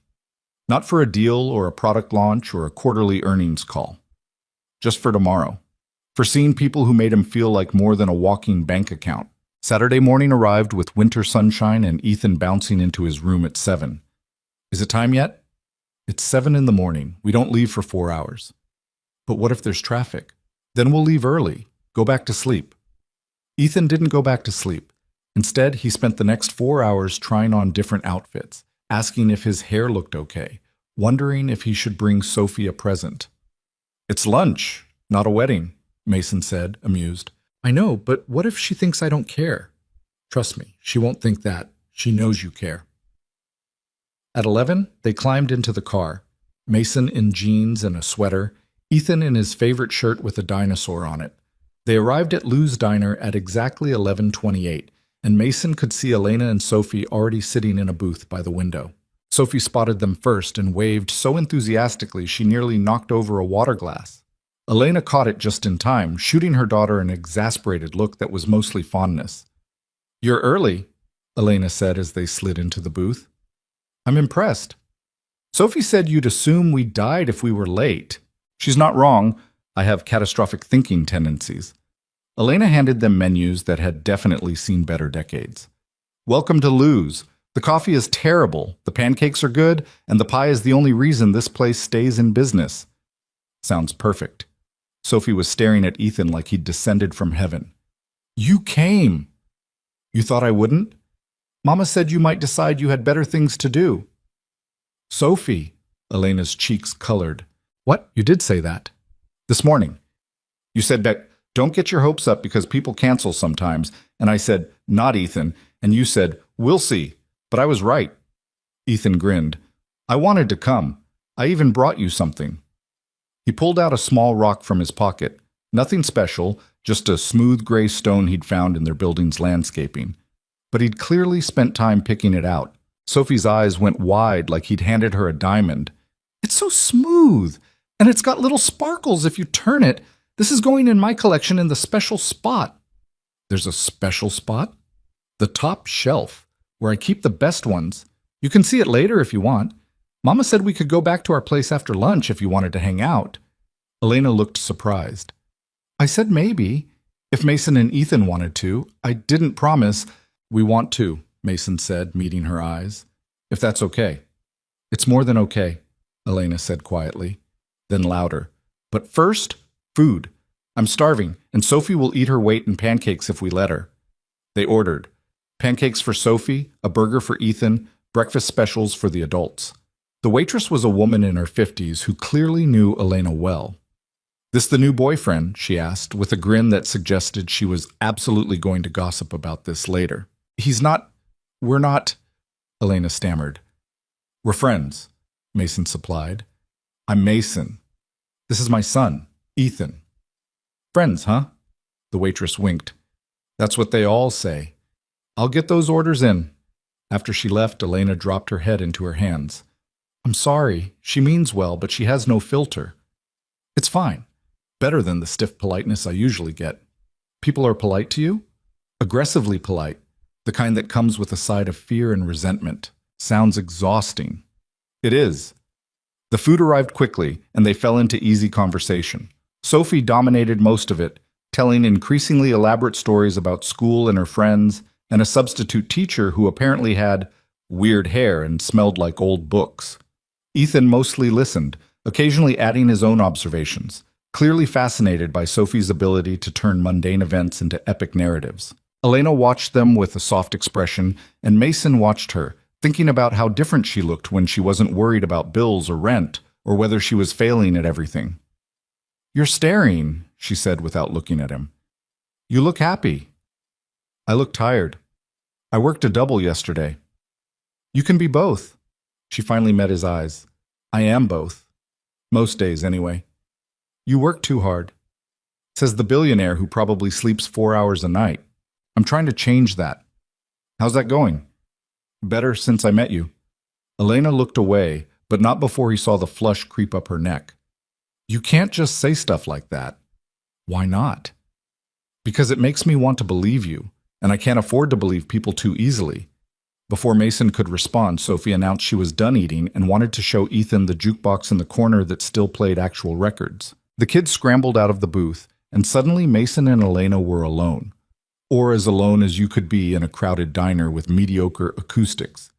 Not for a deal or a product launch or a quarterly earnings call. Just for tomorrow. For seeing people who made him feel like more than a walking bank account. Saturday morning arrived with winter sunshine and Ethan bouncing into his room at 7. Is it time yet? It's 7 in the morning. We don't leave for 4 hours. But what if there's traffic? Then we'll leave early. Go back to sleep. Ethan didn't go back to sleep. Instead, he spent the next 4 hours trying on different outfits, asking if his hair looked okay, wondering if he should bring Sophie a present. It's lunch, not a wedding, Mason said, amused. I know, but what if she thinks I don't care? Trust me, she won't think that. She knows you care. At 11, they climbed into the car, Mason in jeans and a sweater, Ethan in his favorite shirt with a dinosaur on it. They arrived at Lou's Diner at exactly 11:28, and Mason could see Elena and Sophie already sitting in a booth by the window. Sophie spotted them first and waved so enthusiastically she nearly knocked over a water glass. Elena caught it just in time, shooting her daughter an exasperated look that was mostly fondness. You're early, Elena said as they slid into the booth. I'm impressed. Sophie said you'd assume we died if we were late. She's not wrong. I have catastrophic thinking tendencies. Elena handed them menus that had definitely seen better decades. Welcome to Lou's. The coffee is terrible, the pancakes are good, and the pie is the only reason this place stays in business. Sounds perfect. Sophie was staring at Ethan like he'd descended from heaven. You came. You thought I wouldn't? Mama said you might decide you had better things to do. Sophie, Elena's cheeks colored. What? You did say that. This morning. You said that don't get your hopes up because people cancel sometimes, and I said, not Ethan, and you said, we'll see. But I was right. Ethan grinned. I wanted to come. I even brought you something. He pulled out a small rock from his pocket. Nothing special, just a smooth gray stone he'd found in their building's landscaping. But he'd clearly spent time picking it out. Sophie's eyes went wide like he'd handed her a diamond. It's so smooth, and it's got little sparkles if you turn it. This is going in my collection in the special spot. There's a special spot? The top shelf, where I keep the best ones. You can see it later if you want. Mama said we could go back to our place after lunch if you wanted to hang out. Elena looked surprised. I said maybe, if Mason and Ethan wanted to. I didn't promise. We want to, Mason said, meeting her eyes. If that's okay. It's more than okay. Elena said quietly, then louder. But first, food. I'm starving, and Sophie will eat her weight in pancakes if we let her. They ordered. Pancakes for Sophie, a burger for Ethan, breakfast specials for the adults. The waitress was a woman in her 50s who clearly knew Elena well. "This the new boyfriend?" she asked, with a grin that suggested she was absolutely going to gossip about this later. "He's not... We're not..." Elena stammered. "We're friends," Mason supplied. "I'm Mason. This is my son, Ethan." "Friends, huh?" The waitress winked. "That's what they all say. I'll get those orders in." After she left, Elena dropped her head into her hands. "I'm sorry. She means well, but she has no filter." "It's fine. Better than the stiff politeness I usually get." "People are polite to you?" "Aggressively polite. The kind that comes with a side of fear and resentment. Sounds exhausting." "It is." The food arrived quickly, and they fell into easy conversation. Sophie dominated most of it, telling increasingly elaborate stories about school and her friends, and a substitute teacher who apparently had weird hair and smelled like old books. Ethan mostly listened, occasionally adding his own observations, clearly fascinated by Sophie's ability to turn mundane events into epic narratives. Elena watched them with a soft expression, and Mason watched her, thinking about how different she looked when she wasn't worried about bills or rent, or whether she was failing at everything. "You're staring," she said without looking at him. "You look happy." "I look tired. I worked a double yesterday." "You can be both." She finally met his eyes. "I am both. Most days, anyway." "You work too hard," says the billionaire who probably sleeps 4 hours a night. "I'm trying to change that." "How's that going?" "Better since I met you." Elena looked away, but not before he saw the flush creep up her neck. "You can't just say stuff like that." "Why not?" "Because it makes me want to believe you, and I can't afford to believe people too easily." Before Mason could respond, Sophie announced she was done eating and wanted to show Ethan the jukebox in the corner that still played actual records. The kids scrambled out of the booth, and suddenly Mason and Elena were alone. Or as alone as you could be in a crowded diner with mediocre acoustics.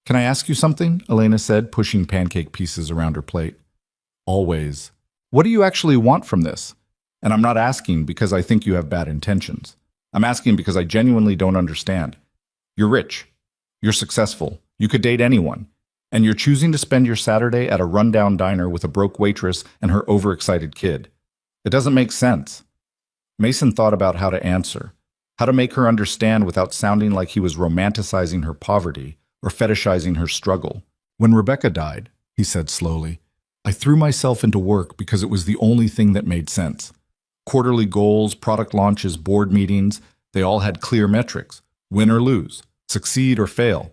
"Can I ask you something?" Elena said, pushing pancake pieces around her plate. "Always." "What do you actually want from this?" "And I'm not asking because I think you have bad intentions. I'm asking because I genuinely don't understand. You're rich. You're successful. You could date anyone. And you're choosing to spend your Saturday at a rundown diner with a broke waitress and her overexcited kid. It doesn't make sense." Mason thought about how to answer, how to make her understand without sounding like he was romanticizing her poverty or fetishizing her struggle. "When Rebecca died," he said slowly, "I threw myself into work because it was the only thing that made sense. Quarterly goals, product launches, board meetings, they all had clear metrics. Win or lose, succeed or fail.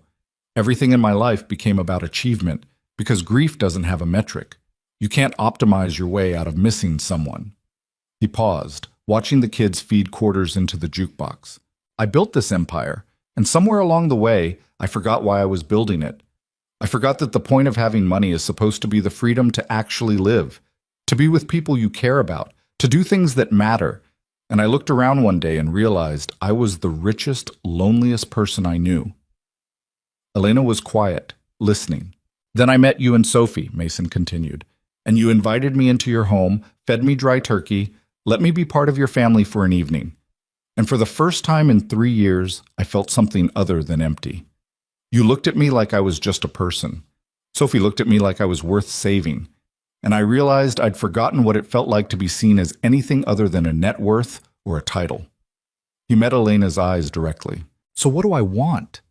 Everything in my life became about achievement because grief doesn't have a metric. You can't optimize your way out of missing someone." He paused, watching the kids feed quarters into the jukebox. "I built this empire, and somewhere along the way, I forgot why I was building it. I forgot that the point of having money is supposed to be the freedom to actually live, to be with people you care about, to do things that matter. And I looked around one day and realized I was the richest, loneliest person I knew." Elena was quiet, listening. "Then I met you and Sophie," Mason continued, "and you invited me into your home, fed me dry turkey, let me be part of your family for an evening. And for the first time in 3 years, I felt something other than empty. You looked at me like I was just a person. Sophie looked at me like I was worth saving. And I realized I'd forgotten what it felt like to be seen as anything other than a net worth or a title." He met Elena's eyes directly. "So what do I want?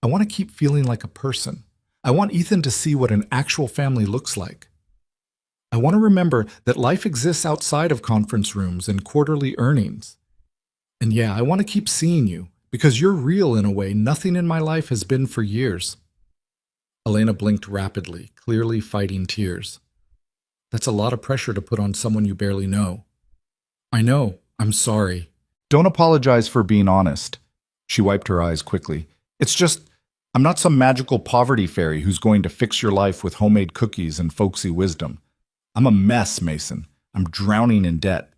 I want to keep feeling like a person. I want Ethan to see what an actual family looks like. I want to remember that life exists outside of conference rooms and quarterly earnings. And yeah, I want to keep seeing you, because you're real in a way nothing in my life has been for years." Elena blinked rapidly, clearly fighting tears. "That's a lot of pressure to put on someone you barely know." "I know. I'm sorry." "Don't apologize for being honest." She wiped her eyes quickly. "It's just, I'm not some magical poverty fairy who's going to fix your life with homemade cookies and folksy wisdom. I'm a mess, Mason. I'm drowning in debt.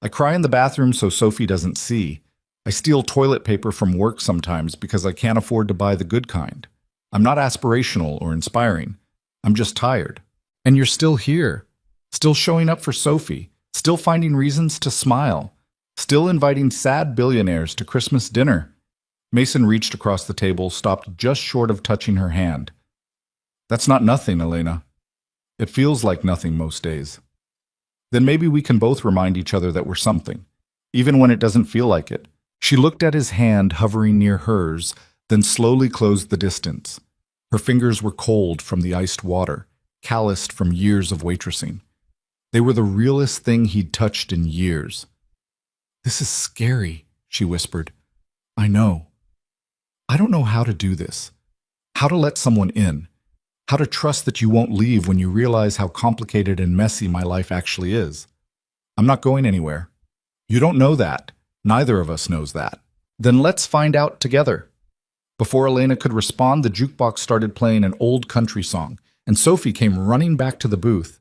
I cry in the bathroom so Sophie doesn't see. I steal toilet paper from work sometimes because I can't afford to buy the good kind. I'm not aspirational or inspiring. I'm just tired. And you're still here, still showing up for Sophie, still finding reasons to smile, still inviting sad billionaires to Christmas dinner. Mason reached across the table, stopped just short of touching her hand. That's not nothing, Elena. It feels like nothing most days. Then maybe we can both remind each other that we're something, even when it doesn't feel like it. She looked at his hand hovering near hers, then slowly closed the distance. Her fingers were cold from the iced water, calloused from years of waitressing. They were the realest thing he'd touched in years. This is scary, she whispered. I know. I don't know how to do this. How to let someone in. How to trust that you won't leave when you realize how complicated and messy my life actually is. I'm not going anywhere. You don't know that. Neither of us knows that. Then let's find out together. Before Elena could respond, the jukebox started playing an old country song, and Sophie came running back to the booth.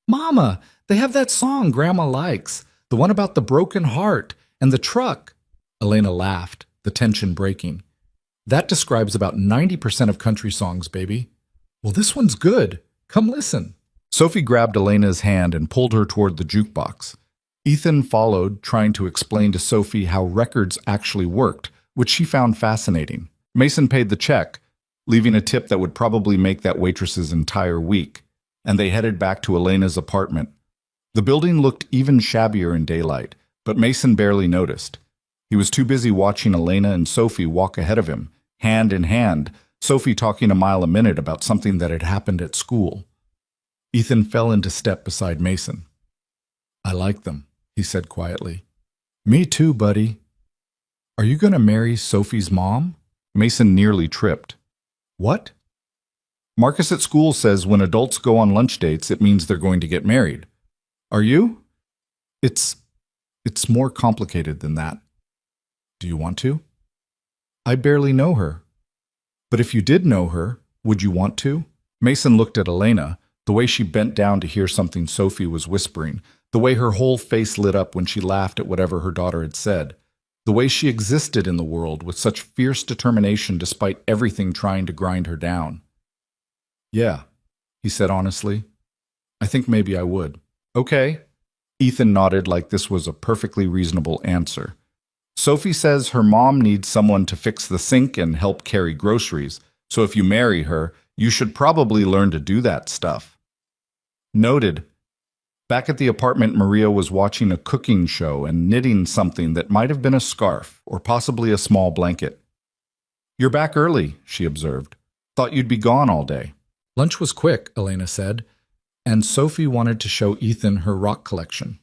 Mama, they have that song Grandma likes, the one about the broken heart and the truck. Elena laughed, the tension breaking. That describes about 90% of country songs, baby. Well, this one's good. Come listen. Sophie grabbed Elena's hand and pulled her toward the jukebox. Ethan followed, trying to explain to Sophie how records actually worked, which she found fascinating. Mason paid the check, leaving a tip that would probably make that waitress's entire week, and they headed back to Elena's apartment. The building looked even shabbier in daylight, but Mason barely noticed. He was too busy watching Elena and Sophie walk ahead of him, hand in hand, Sophie talking a mile a minute about something that had happened at school. Ethan fell into step beside Mason. I like them, he said quietly. Me too, buddy. Are you going to marry Sophie's mom? Mason nearly tripped. What? Marcus at school says when adults go on lunch dates, it means they're going to get married. Are you? It's more complicated than that. Do you want to? I barely know her. But if you did know her, would you want to? Mason looked at Elena, the way she bent down to hear something Sophie was whispering, the way her whole face lit up when she laughed at whatever her daughter had said, the way she existed in the world with such fierce determination despite everything trying to grind her down. Yeah, he said honestly. I think maybe I would. Okay. Ethan nodded like this was a perfectly reasonable answer. Sophie says her mom needs someone to fix the sink and help carry groceries, so if you marry her, you should probably learn to do that stuff. Noted. Back at the apartment, Maria was watching a cooking show and knitting something that might have been a scarf or possibly a small blanket. You're back early, she observed. Thought you'd be gone all day. Lunch was quick, Elena said, and Sophie wanted to show Ethan her rock collection.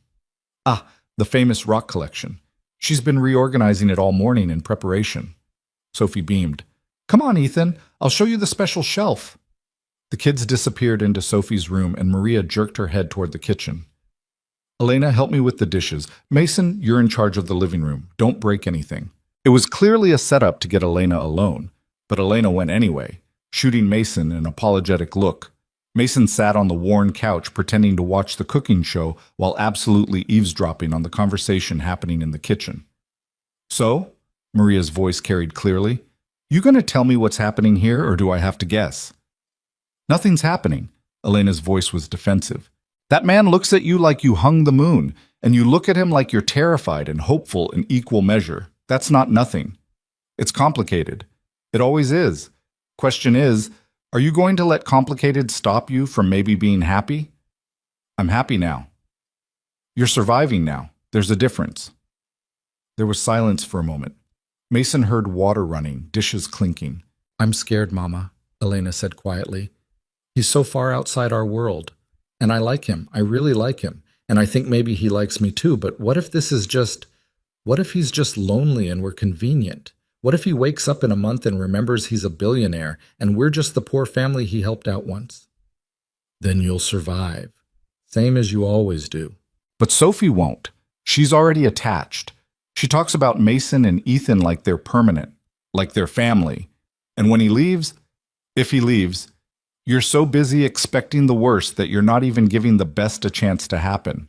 Ah, the famous rock collection. She's been reorganizing it all morning in preparation. Sophie beamed. Come on, Ethan. I'll show you the special shelf. The kids disappeared into Sophie's room and Maria jerked her head toward the kitchen. Elena, help me with the dishes. Mason, you're in charge of the living room. Don't break anything. It was clearly a setup to get Elena alone, but Elena went anyway, shooting Mason an apologetic look. Mason sat on the worn couch pretending to watch the cooking show while absolutely eavesdropping on the conversation happening in the kitchen. So, Maria's voice carried clearly, you going to tell me what's happening here or do I have to guess? Nothing's happening. Elena's voice was defensive. That man looks at you like you hung the moon, and you look at him like you're terrified and hopeful in equal measure. That's not nothing. It's complicated. It always is. Question is, are you going to let complicated stop you from maybe being happy? I'm happy now. You're surviving now. There's a difference. There was silence for a moment. Mason heard water running, dishes clinking. I'm scared, Mama, Elena said quietly. He's so far outside our world. And I like him. I really like him. And I think maybe he likes me too. But what if he's just lonely and we're convenient? What if he wakes up in a month and remembers he's a billionaire and we're just the poor family he helped out once? Then you'll survive. Same as you always do. But Sophie won't. She's already attached. She talks about Mason and Ethan like they're permanent, like they're family. And when he leaves, if he leaves, you're so busy expecting the worst that you're not even giving the best a chance to happen.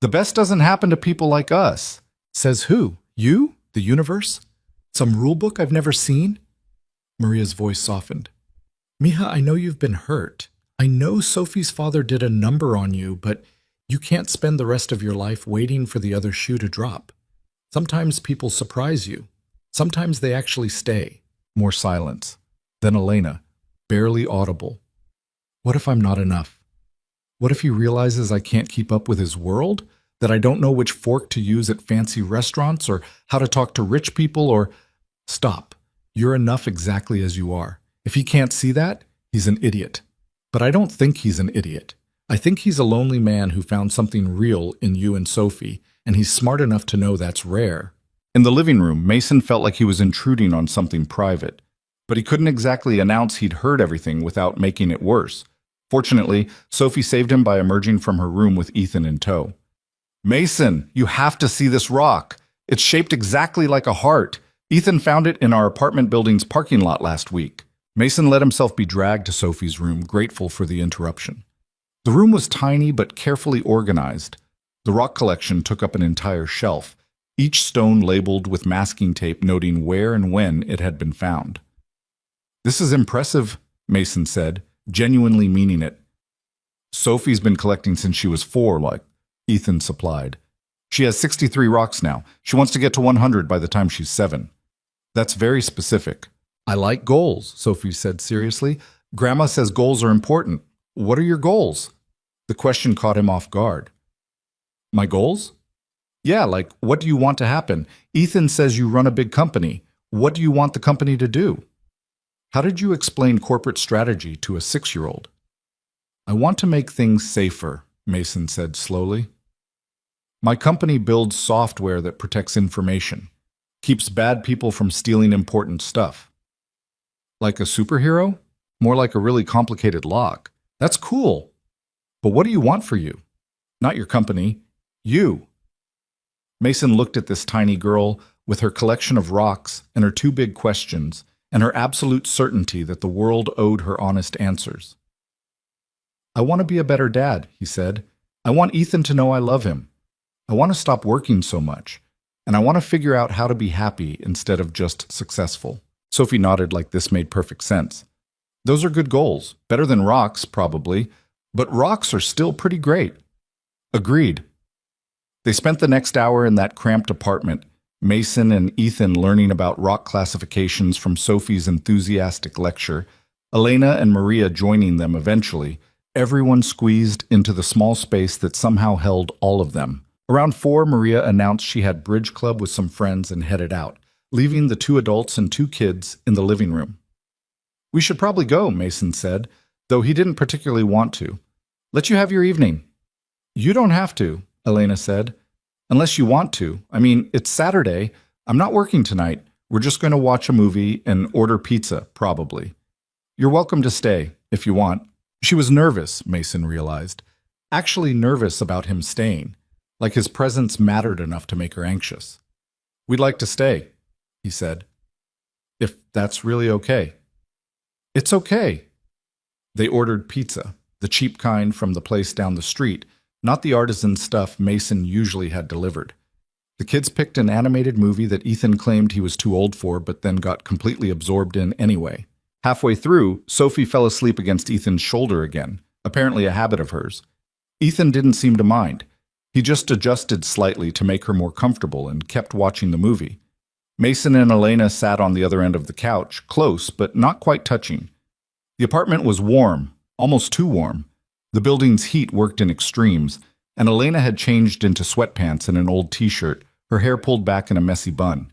The best doesn't happen to people like us. Says who? You? The universe? Some rule book I've never seen? Maria's voice softened. Mija, I know you've been hurt. I know Sophie's father did a number on you, but you can't spend the rest of your life waiting for the other shoe to drop. Sometimes people surprise you. Sometimes they actually stay. More silence. Then Elena, barely audible. What if I'm not enough? What if he realizes I can't keep up with his world? That I don't know which fork to use at fancy restaurants or how to talk to rich people or… Stop. You're enough exactly as you are. If he can't see that, he's an idiot. But I don't think he's an idiot. I think he's a lonely man who found something real in you and Sophie, and he's smart enough to know that's rare. In the living room, Mason felt like he was intruding on something private, but he couldn't exactly announce he'd heard everything without making it worse. Fortunately, Sophie saved him by emerging from her room with Ethan in tow. Mason, you have to see this rock. It's shaped exactly like a heart. Ethan found it in our apartment building's parking lot last week. Mason let himself be dragged to Sophie's room, grateful for the interruption. The room was tiny but carefully organized. The rock collection took up an entire shelf, each stone labeled with masking tape noting where and when it had been found. This is impressive, Mason said, genuinely meaning it. Sophie's been collecting since she was 4, like Ethan supplied. She has 63 rocks now. She wants to get to 100 by the time she's 7. That's very specific. I like goals, Sophie said seriously. Grandma says goals are important. What are your goals? The question caught him off guard. My goals? Yeah, like, what do you want to happen? Ethan says you run a big company. What do you want the company to do? How did you explain corporate strategy to a 6-year-old? I want to make things safer, Mason said slowly. My company builds software that protects information, keeps bad people from stealing important stuff. Like a superhero? More like a really complicated lock. That's cool. But what do you want for you? Not your company. You. Mason looked at this tiny girl with her collection of rocks and her 2 big questions and her absolute certainty that the world owed her honest answers. I want to be a better dad, he said. I want Ethan to know I love him. I want to stop working so much, and I want to figure out how to be happy instead of just successful. Sophie nodded like this made perfect sense. Those are good goals, better than rocks, probably, but rocks are still pretty great. Agreed. They spent the next hour in that cramped apartment, Mason and Ethan learning about rock classifications from Sophie's enthusiastic lecture, Elena and Maria joining them eventually, everyone squeezed into the small space that somehow held all of them. Around 4, Maria announced she had bridge club with some friends and headed out, leaving the 2 adults and 2 kids in the living room. We should probably go, Mason said, though he didn't particularly want to. Let you have your evening. You don't have to, Elena said. Unless you want to. I mean, it's Saturday. I'm not working tonight. We're just going to watch a movie and order pizza, probably. You're welcome to stay, if you want. She was nervous, Mason realized. Actually nervous about him staying. Like his presence mattered enough to make her anxious. We'd like to stay, he said. If that's really okay. It's okay. They ordered pizza, the cheap kind from the place down the street, not the artisan stuff Mason usually had delivered. The kids picked an animated movie that Ethan claimed he was too old for, but then got completely absorbed in anyway. Halfway through, Sophie fell asleep against Ethan's shoulder again, apparently a habit of hers. Ethan didn't seem to mind. He just adjusted slightly to make her more comfortable and kept watching the movie. Mason and Elena sat on the other end of the couch, close but not quite touching. The apartment was warm, almost too warm. The building's heat worked in extremes, and Elena had changed into sweatpants and an old t-shirt, her hair pulled back in a messy bun.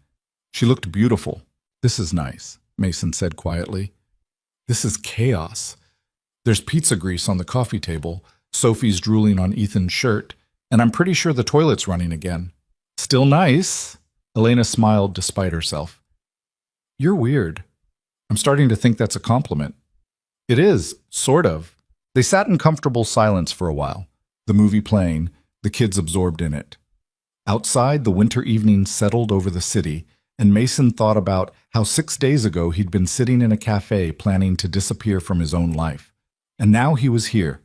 She looked beautiful. This is nice, Mason said quietly. This is chaos. There's pizza grease on the coffee table, Sophie's drooling on Ethan's shirt, and I'm pretty sure the toilet's running again. Still nice. Elena smiled despite herself. You're weird. I'm starting to think that's a compliment. It is, sort of. They sat in comfortable silence for a while, the movie playing, the kids absorbed in it. Outside, the winter evening settled over the city, and Mason thought about how 6 days ago he'd been sitting in a cafe planning to disappear from his own life. And now he was here,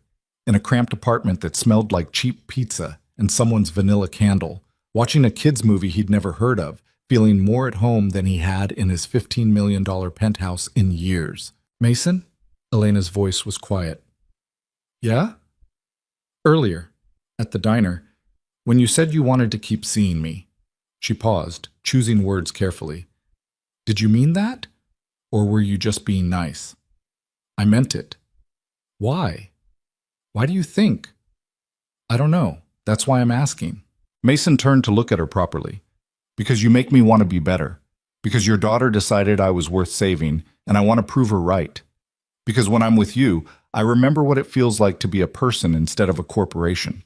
in a cramped apartment that smelled like cheap pizza and someone's vanilla candle, watching a kids' movie he'd never heard of, feeling more at home than he had in his $15 million penthouse in years. Mason? Elena's voice was quiet. Yeah? Earlier, at the diner, when you said you wanted to keep seeing me. She paused, choosing words carefully. Did you mean that? Or were you just being nice? I meant it. Why? Why do you think? I don't know. That's why I'm asking. Mason turned to look at her properly. Because you make me want to be better. Because your daughter decided I was worth saving, and I want to prove her right. Because when I'm with you, I remember what it feels like to be a person instead of a corporation.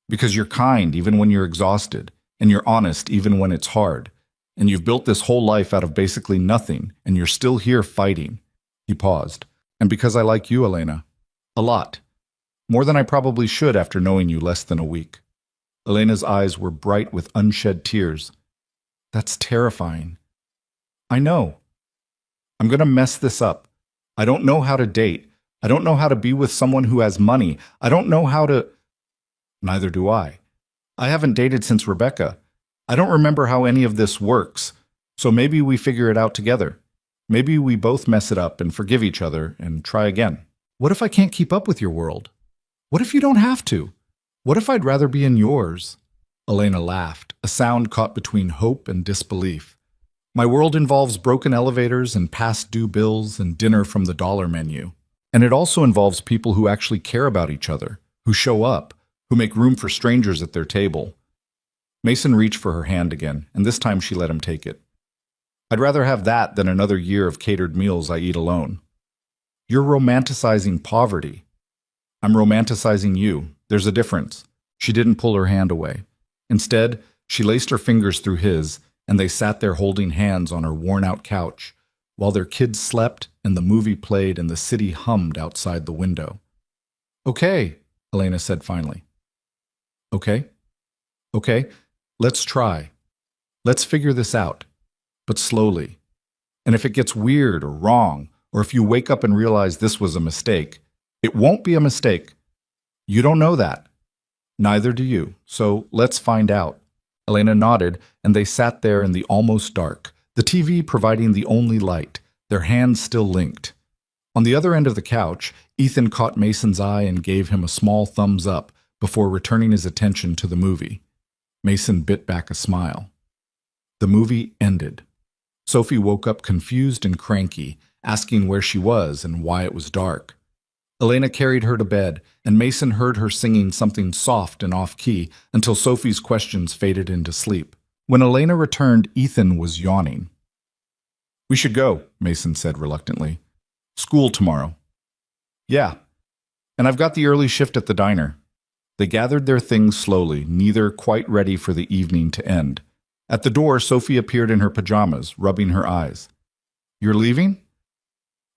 Because you're kind even when you're exhausted, and you're honest even when it's hard. And you've built this whole life out of basically nothing, and you're still here fighting. He paused. And because I like you, Elena. A lot. More than I probably should after knowing you less than a week. Elena's eyes were bright with unshed tears. That's terrifying. I know. I'm going to mess this up. I don't know how to date. I don't know how to be with someone who has money. I don't know how to... Neither do I. I haven't dated since Rebecca. I don't remember how any of this works. So maybe we figure it out together. Maybe we both mess it up and forgive each other and try again. What if I can't keep up with your world? What if you don't have to? What if I'd rather be in yours? Elena laughed, a sound caught between hope and disbelief. My world involves broken elevators and past due bills and dinner from the dollar menu. And it also involves people who actually care about each other, who show up, who make room for strangers at their table. Mason reached for her hand again, and this time she let him take it. I'd rather have that than another year of catered meals I eat alone. You're romanticizing poverty. I'm romanticizing you. There's a difference. She didn't pull her hand away. Instead, she laced her fingers through his, and they sat there holding hands on her worn-out couch, while their kids slept and the movie played and the city hummed outside the window. Okay, Elena said finally. Okay? Okay, let's try. Let's figure this out, but slowly. And if it gets weird or wrong, or if you wake up and realize this was a mistake, it won't be a mistake. You don't know that. Neither do you, so let's find out. Elena nodded, and they sat there in the almost dark, the TV providing the only light, their hands still linked. On the other end of the couch, Ethan caught Mason's eye and gave him a small thumbs up before returning his attention to the movie. Mason bit back a smile. The movie ended. Sophie woke up confused and cranky, asking where she was and why it was dark. Elena carried her to bed, and Mason heard her singing something soft and off-key until Sophie's questions faded into sleep. When Elena returned, Ethan was yawning. We should go, Mason said reluctantly. School tomorrow. Yeah, and I've got the early shift at the diner. They gathered their things slowly, neither quite ready for the evening to end. At the door, Sophie appeared in her pajamas, rubbing her eyes. You're leaving?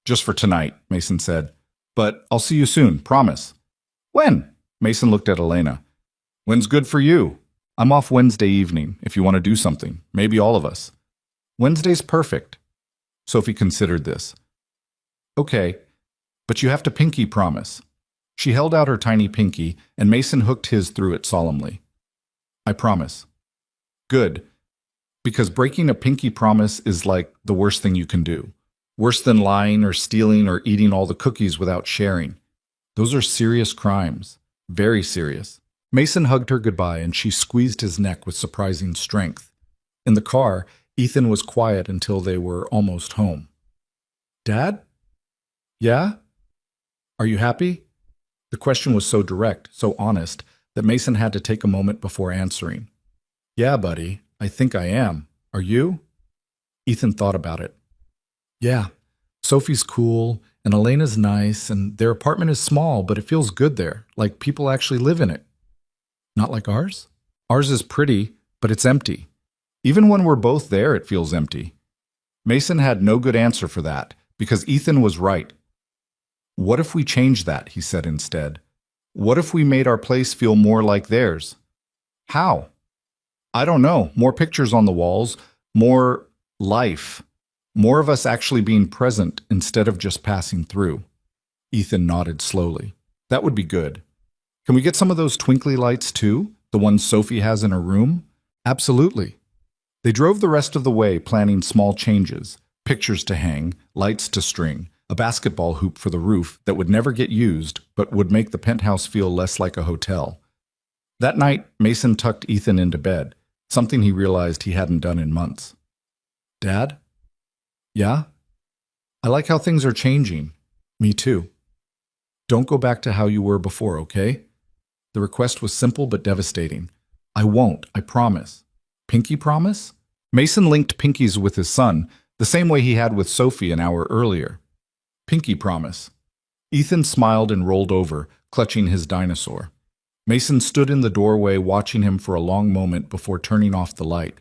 Just for tonight, Mason said. But I'll see you soon, promise. When? Mason looked at Elena. When's good for you? I'm off Wednesday evening, if you want to do something. Maybe all of us. Wednesday's perfect. Sophie considered this. Okay, but you have to pinky promise. She held out her tiny pinky, and Mason hooked his through it solemnly. I promise. Good, because breaking a pinky promise is like the worst thing you can do. Worse than lying or stealing or eating all the cookies without sharing. Those are serious crimes. Very serious. Mason hugged her goodbye, and she squeezed his neck with surprising strength. In the car, Ethan was quiet until they were almost home. Dad? Yeah? Are you happy? The question was so direct, so honest, that Mason had to take a moment before answering. Yeah, buddy, I think I am. Are you? Ethan thought about it. Yeah, Sophie's cool, and Elena's nice, and their apartment is small, but it feels good there, like people actually live in it. Not like ours? Ours is pretty, but it's empty. Even when we're both there, it feels empty. Mason had no good answer for that, because Ethan was right. What if we changed that, he said instead. What if we made our place feel more like theirs? How? I don't know. More pictures on the walls, more life. More of us actually being present instead of just passing through. Ethan nodded slowly. That would be good. Can we get some of those twinkly lights too? The ones Sophie has in her room? Absolutely. They drove the rest of the way planning small changes, pictures to hang, lights to string, a basketball hoop for the roof that would never get used but would make the penthouse feel less like a hotel. That night, Mason tucked Ethan into bed, something he realized he hadn't done in months. "Dad? Yeah? I like how things are changing. Me too. Don't go back to how you were before, okay?" The request was simple but devastating. "I won't, I promise." "Pinky promise?" Mason linked pinkies with his son, the same way he had with Sophie an hour earlier. "Pinky promise." Ethan smiled and rolled over, clutching his dinosaur. Mason stood in the doorway watching him for a long moment before turning off the light.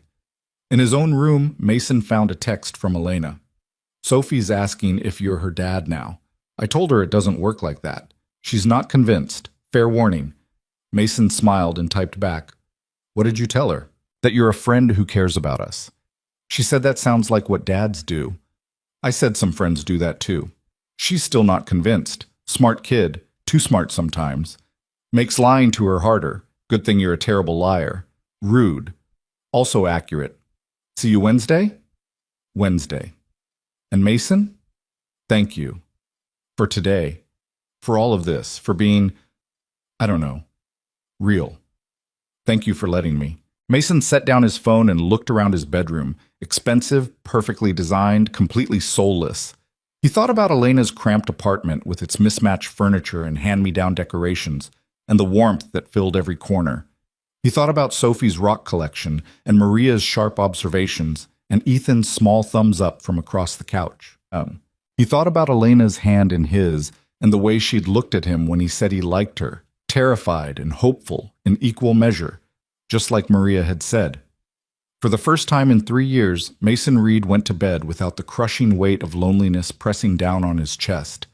In his own room, Mason found a text from Elena. "Sophie's asking if you're her dad now. I told her it doesn't work like that. She's not convinced. Fair warning." Mason smiled and typed back, "What did you tell her?" "That you're a friend who cares about us." She said that sounds like what dads do. I said some friends do that too. She's still not convinced. Smart kid, too smart sometimes. Makes lying to her harder. Good thing you're a terrible liar. Rude. Also accurate. See you Wednesday? Wednesday. And Mason? Thank you. For today. For all of this. For being, I don't know, real. Thank you for letting me. Mason set down his phone and looked around his bedroom. Expensive, perfectly designed, completely soulless. He thought about Elena's cramped apartment with its mismatched furniture and hand-me-down decorations, and the warmth that filled every corner. He thought about Sophie's rock collection and Maria's sharp observations and Ethan's small thumbs up from across the couch. He thought about Elena's hand in his and the way she'd looked at him when he said he liked her, terrified and hopeful in equal measure, just like Maria had said. For the first time in 3 years, Mason Reed went to bed without the crushing weight of loneliness pressing down on his chest.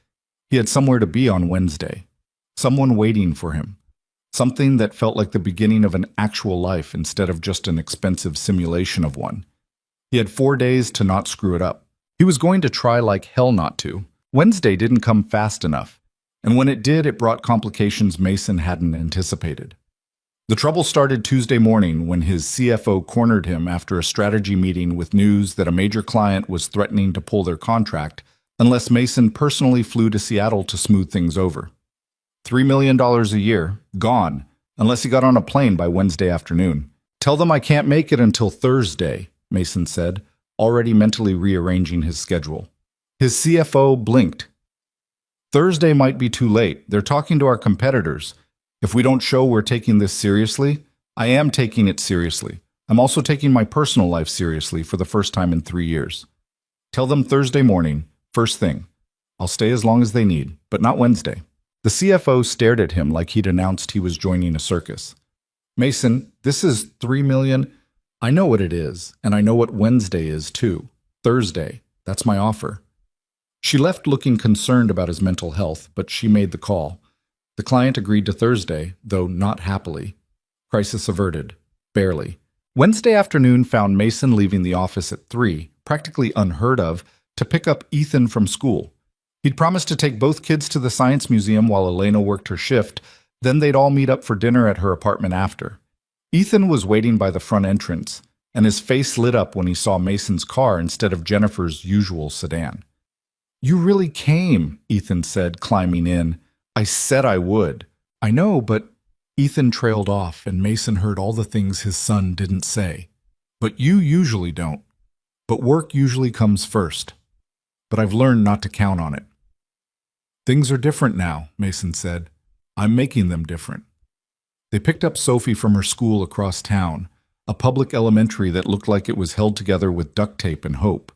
He had somewhere to be on Wednesday. Someone waiting for him. Something that felt like the beginning of an actual life instead of just an expensive simulation of one. He had 4 days to not screw it up. He was going to try like hell not to. Wednesday didn't come fast enough, and when it did, it brought complications Mason hadn't anticipated. The trouble started Tuesday morning when his CFO cornered him after a strategy meeting with news that a major client was threatening to pull their contract unless Mason personally flew to Seattle to smooth things over. $3 million a year, gone, unless he got on a plane by Wednesday afternoon. "Tell them I can't make it until Thursday," Mason said, already mentally rearranging his schedule. His CFO blinked. "Thursday might be too late. They're talking to our competitors. If we don't show we're taking this seriously," "I am taking it seriously. I'm also taking my personal life seriously for the first time in 3 years. Tell them Thursday morning, first thing. I'll stay as long as they need, but not Wednesday." The CFO stared at him like he'd announced he was joining a circus. "Mason, this is $3 million. I know what it is, and I know what Wednesday is too. Thursday. That's my offer." She left looking concerned about his mental health, but she made the call. The client agreed to Thursday, though not happily. Crisis averted. Barely. Wednesday afternoon found Mason leaving the office at 3, practically unheard of, to pick up Ethan from school. He'd promised to take both kids to the Science Museum while Elena worked her shift, then they'd all meet up for dinner at her apartment after. Ethan was waiting by the front entrance, and his face lit up when he saw Mason's car instead of Jennifer's usual sedan. "You really came," Ethan said, climbing in. "I said I would." "I know, but—" Ethan trailed off, and Mason heard all the things his son didn't say. "But you usually don't. But work usually comes first. But I've learned not to count on it." "Things are different now," Mason said. "I'm making them different." They picked up Sophie from her school across town, a public elementary that looked like it was held together with duct tape and hope.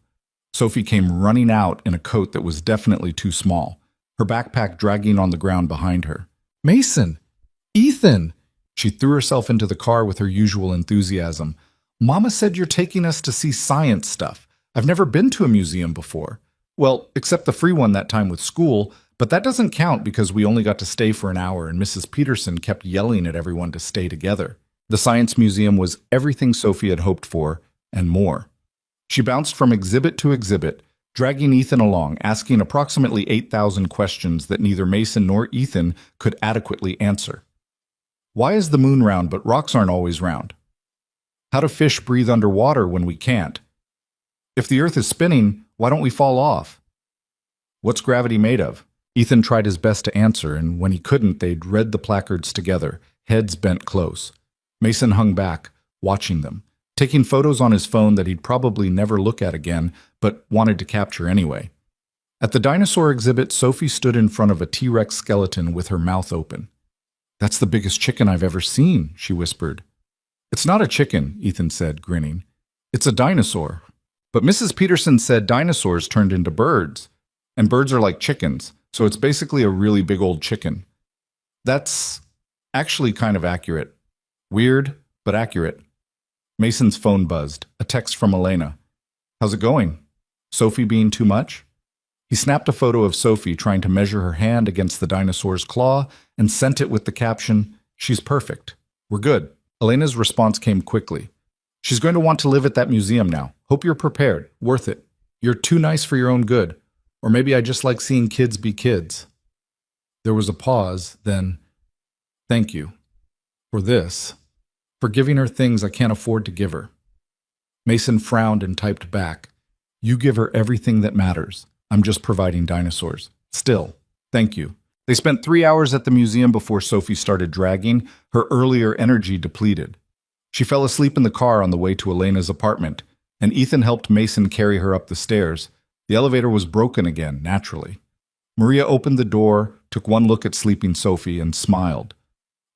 Sophie came running out in a coat that was definitely too small, her backpack dragging on the ground behind her. "Mason! Ethan!" She threw herself into the car with her usual enthusiasm. "Mama said you're taking us to see science stuff. I've never been to a museum before. Well, except the free one that time with school, but that doesn't count because we only got to stay for an hour and Mrs. Peterson kept yelling at everyone to stay together." The Science Museum was everything Sophie had hoped for, and more. She bounced from exhibit to exhibit, dragging Ethan along, asking approximately 8,000 questions that neither Mason nor Ethan could adequately answer. Why is the moon round but rocks aren't always round? How do fish breathe underwater when we can't? If the earth is spinning, why don't we fall off? What's gravity made of? Ethan tried his best to answer, and when he couldn't, they'd read the placards together, heads bent close. Mason hung back, watching them, taking photos on his phone that he'd probably never look at again, but wanted to capture anyway. At the dinosaur exhibit, Sophie stood in front of a T-Rex skeleton with her mouth open. "That's the biggest chicken I've ever seen," she whispered. "It's not a chicken," Ethan said, grinning. "It's a dinosaur." But Mrs. Peterson said dinosaurs turned into birds, and birds are like chickens, so it's basically a really big old chicken. That's actually kind of accurate. Weird, but accurate. Mason's phone buzzed, a text from Elena. "How's it going? Sophie being too much?" He snapped a photo of Sophie trying to measure her hand against the dinosaur's claw and sent it with the caption, "She's perfect. We're good." Elena's response came quickly. "She's going to want to live at that museum now. Hope you're prepared. Worth it. You're too nice for your own good. Or maybe I just like seeing kids be kids." There was a pause, then, "Thank you. For this. For giving her things I can't afford to give her." Mason frowned and typed back, "You give her everything that matters. I'm just providing dinosaurs. Still, thank you." They spent 3 hours at the museum before Sophie started dragging, her earlier energy depleted. She fell asleep in the car on the way to Elena's apartment, and Ethan helped Mason carry her up the stairs. The elevator was broken again, naturally. Maria opened the door, took one look at sleeping Sophie, and smiled.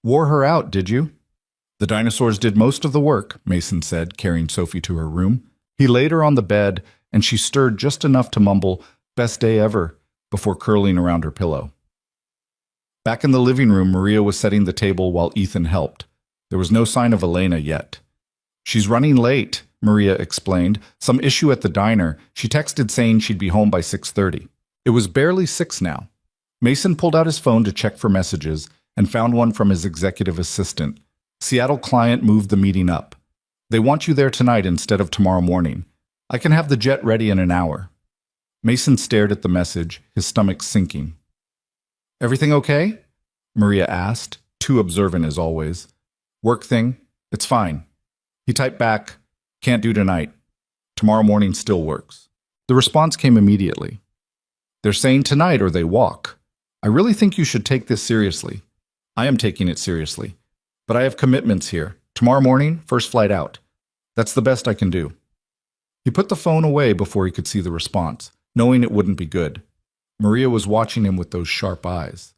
"Wore her out, did you?" "The dinosaurs did most of the work," Mason said, carrying Sophie to her room. He laid her on the bed, and she stirred just enough to mumble, "Best day ever," before curling around her pillow. Back in the living room, Maria was setting the table while Ethan helped. There was no sign of Elena yet. "She's running late," Maria explained. "Some issue at the diner. She texted saying she'd be home by 6:30. It was barely 6 now. Mason pulled out his phone to check for messages and found one from his executive assistant. "Seattle client moved the meeting up. They want you there tonight instead of tomorrow morning. I can have the jet ready in an hour." Mason stared at the message, his stomach sinking. "Everything okay?" Maria asked, too observant as always. "Work thing? It's fine." He typed back, "Can't do tonight. Tomorrow morning still works." The response came immediately. "They're saying tonight or they walk. I really think you should take this seriously. I am taking it seriously. But I have commitments here. Tomorrow morning, first flight out. That's the best I can do." He put the phone away before he could see the response, knowing it wouldn't be good. Maria was watching him with those sharp eyes.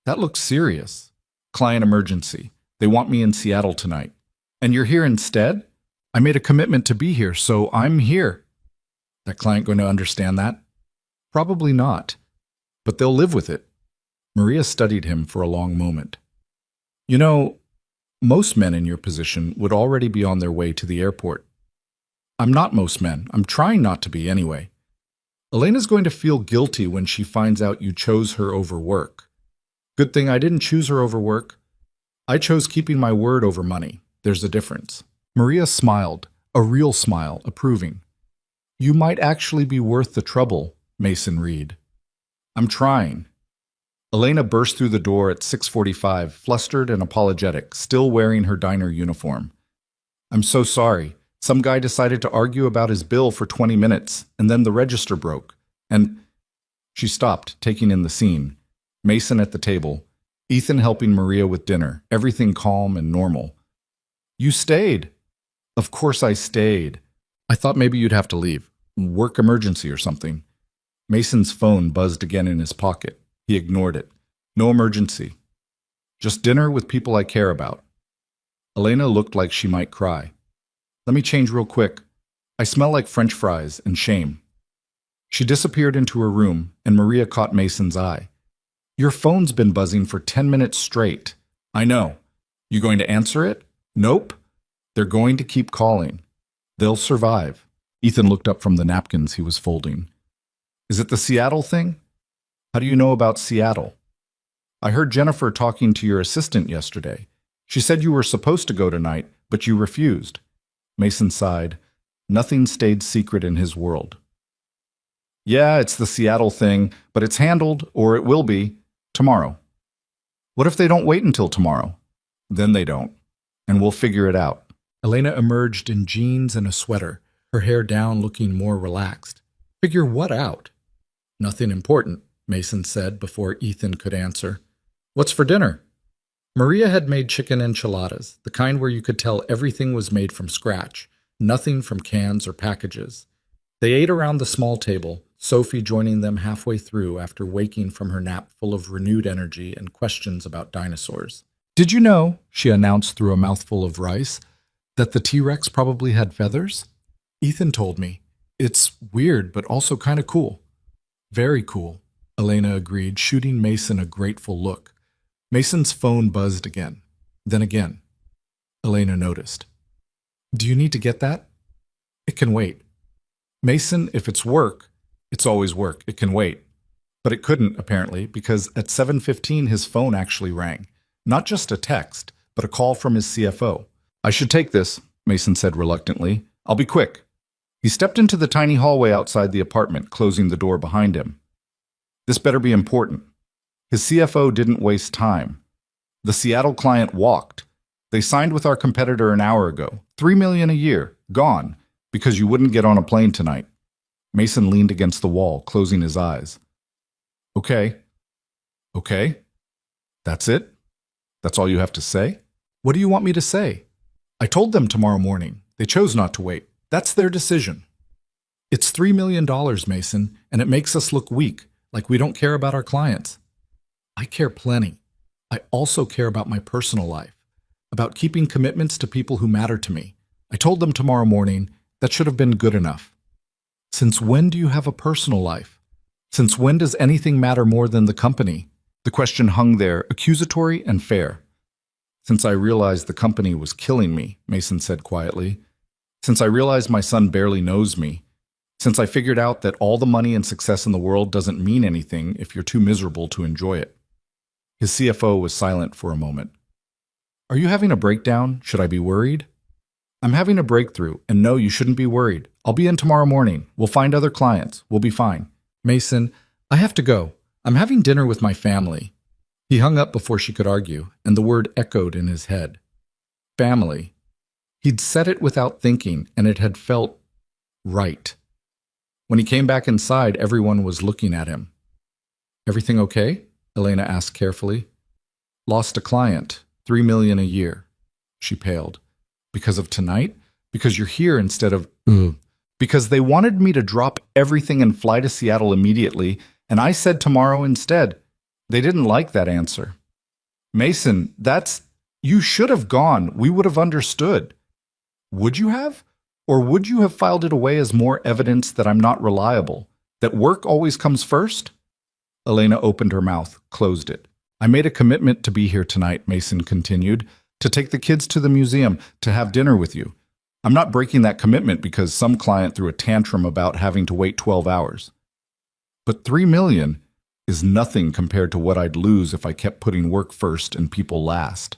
"That looks serious. Client emergency. They want me in Seattle tonight. And you're here instead? I made a commitment to be here, so I'm here." That client going to understand that? Probably not. But they'll live with it. Maria studied him for a long moment. "You know, most men in your position would already be on their way to the airport." "I'm not most men. I'm trying not to be anyway." "Elena's going to feel guilty when she finds out you chose her over work." "Good thing I didn't choose her over work. I chose keeping my word over money. There's a difference." Maria smiled, a real smile, approving. "You might actually be worth the trouble," Mason read. "I'm trying." Elena burst through the door at 6:45, flustered and apologetic, still wearing her diner uniform. "I'm so sorry. Some guy decided to argue about his bill for 20 minutes, and then the register broke. And—" She stopped, taking in the scene. Mason at the table, Ethan helping Maria with dinner, everything calm and normal. "You stayed." "Of course I stayed. I thought maybe you'd have to leave. Work emergency or something." Mason's phone buzzed again in his pocket. He ignored it. "No emergency. Just dinner with people I care about." Elena looked like she might cry. "Let me change real quick. I smell like French fries and shame." She disappeared into her room, and Maria caught Mason's eye. "Your phone's been buzzing for 10 minutes straight." "I know. You going to answer it?" "Nope. They're going to keep calling. They'll survive." Ethan looked up from the napkins he was folding. "Is it the Seattle thing?" "How do you know about Seattle?" "I heard Jennifer talking to your assistant yesterday. She said you were supposed to go tonight, but you refused." Mason sighed. Nothing stayed secret in his world. "Yeah, it's the Seattle thing, but it's handled, or it will be, tomorrow." "What if they don't wait until tomorrow?" "Then they don't, and we'll figure it out." Elena emerged in jeans and a sweater, her hair down, looking more relaxed. "Figure what out?" Nothing important, Mason said before Ethan could answer. What's for dinner? Maria had made chicken enchiladas, the kind where you could tell everything was made from scratch, nothing from cans or packages. They ate around the small table, Sophie joining them halfway through after waking from her nap full of renewed energy and questions about dinosaurs. Did you know, she announced through a mouthful of rice, that the T-Rex probably had feathers? Ethan told me. It's weird, but also kind of cool. Very cool, Elena agreed, shooting Mason a grateful look. Mason's phone buzzed again. Then again. Elena noticed. Do you need to get that? It can wait. Mason, if it's work, it's always work. It can wait. But it couldn't, apparently, because at 7:15 his phone actually rang. Not just a text, but a call from his CFO. I should take this, Mason said reluctantly. I'll be quick. He stepped into the tiny hallway outside the apartment, closing the door behind him. This better be important. His CFO didn't waste time. The Seattle client walked. They signed with our competitor an hour ago. $3 million a year. Gone. Because you wouldn't get on a plane tonight. Mason leaned against the wall, closing his eyes. Okay. Okay. That's it? That's all you have to say? What do you want me to say? I told them tomorrow morning. They chose not to wait. That's their decision. It's $3 million, Mason, and it makes us look weak, like we don't care about our clients. I care plenty. I also care about my personal life, about keeping commitments to people who matter to me. I told them tomorrow morning that should have been good enough. Since when do you have a personal life? Since when does anything matter more than the company? The question hung there, accusatory and fair. Since I realized the company was killing me, Mason said quietly. Since I realized my son barely knows me. Since I figured out that all the money and success in the world doesn't mean anything if you're too miserable to enjoy it. His CFO was silent for a moment. Are you having a breakdown? Should I be worried? I'm having a breakthrough, and no, you shouldn't be worried. I'll be in tomorrow morning. We'll find other clients. We'll be fine. Mason, I have to go. I'm having dinner with my family. He hung up before she could argue, and the word echoed in his head. Family. He'd said it without thinking, and it had felt right. When he came back inside, everyone was looking at him. Everything okay? Elena asked carefully. Lost a client. $3 million a year. She paled. Because of tonight? Because you're here instead of... Because they wanted me to drop everything and fly to Seattle immediately, and I said tomorrow instead. They didn't like that answer. Mason, you should have gone. We would have understood. Would you have? Or would you have filed it away as more evidence that I'm not reliable? That work always comes first? Elena opened her mouth, closed it. I made a commitment to be here tonight, Mason continued, to take the kids to the museum, to have dinner with you. I'm not breaking that commitment because some client threw a tantrum about having to wait 12 hours. But $3 million is nothing compared to what I'd lose if I kept putting work first and people last.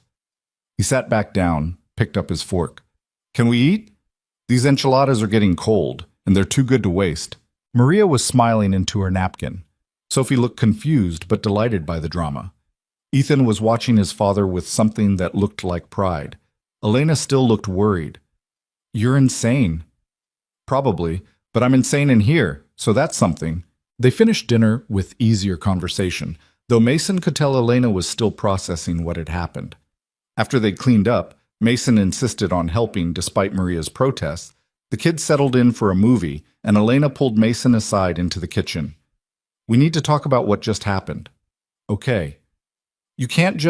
He sat back down, picked up his fork. Can we eat? These enchiladas are getting cold, and they're too good to waste. Maria was smiling into her napkin. Sophie looked confused but delighted by the drama. Ethan was watching his father with something that looked like pride. Elena still looked worried. You're insane. Probably, but I'm insane in here, so that's something. They finished dinner with easier conversation, though Mason could tell Elena was still processing what had happened. After they'd cleaned up, Mason insisted on helping despite Maria's protests. The kids settled in for a movie, and Elena pulled Mason aside into the kitchen. We need to talk about what just happened. Okay. You can't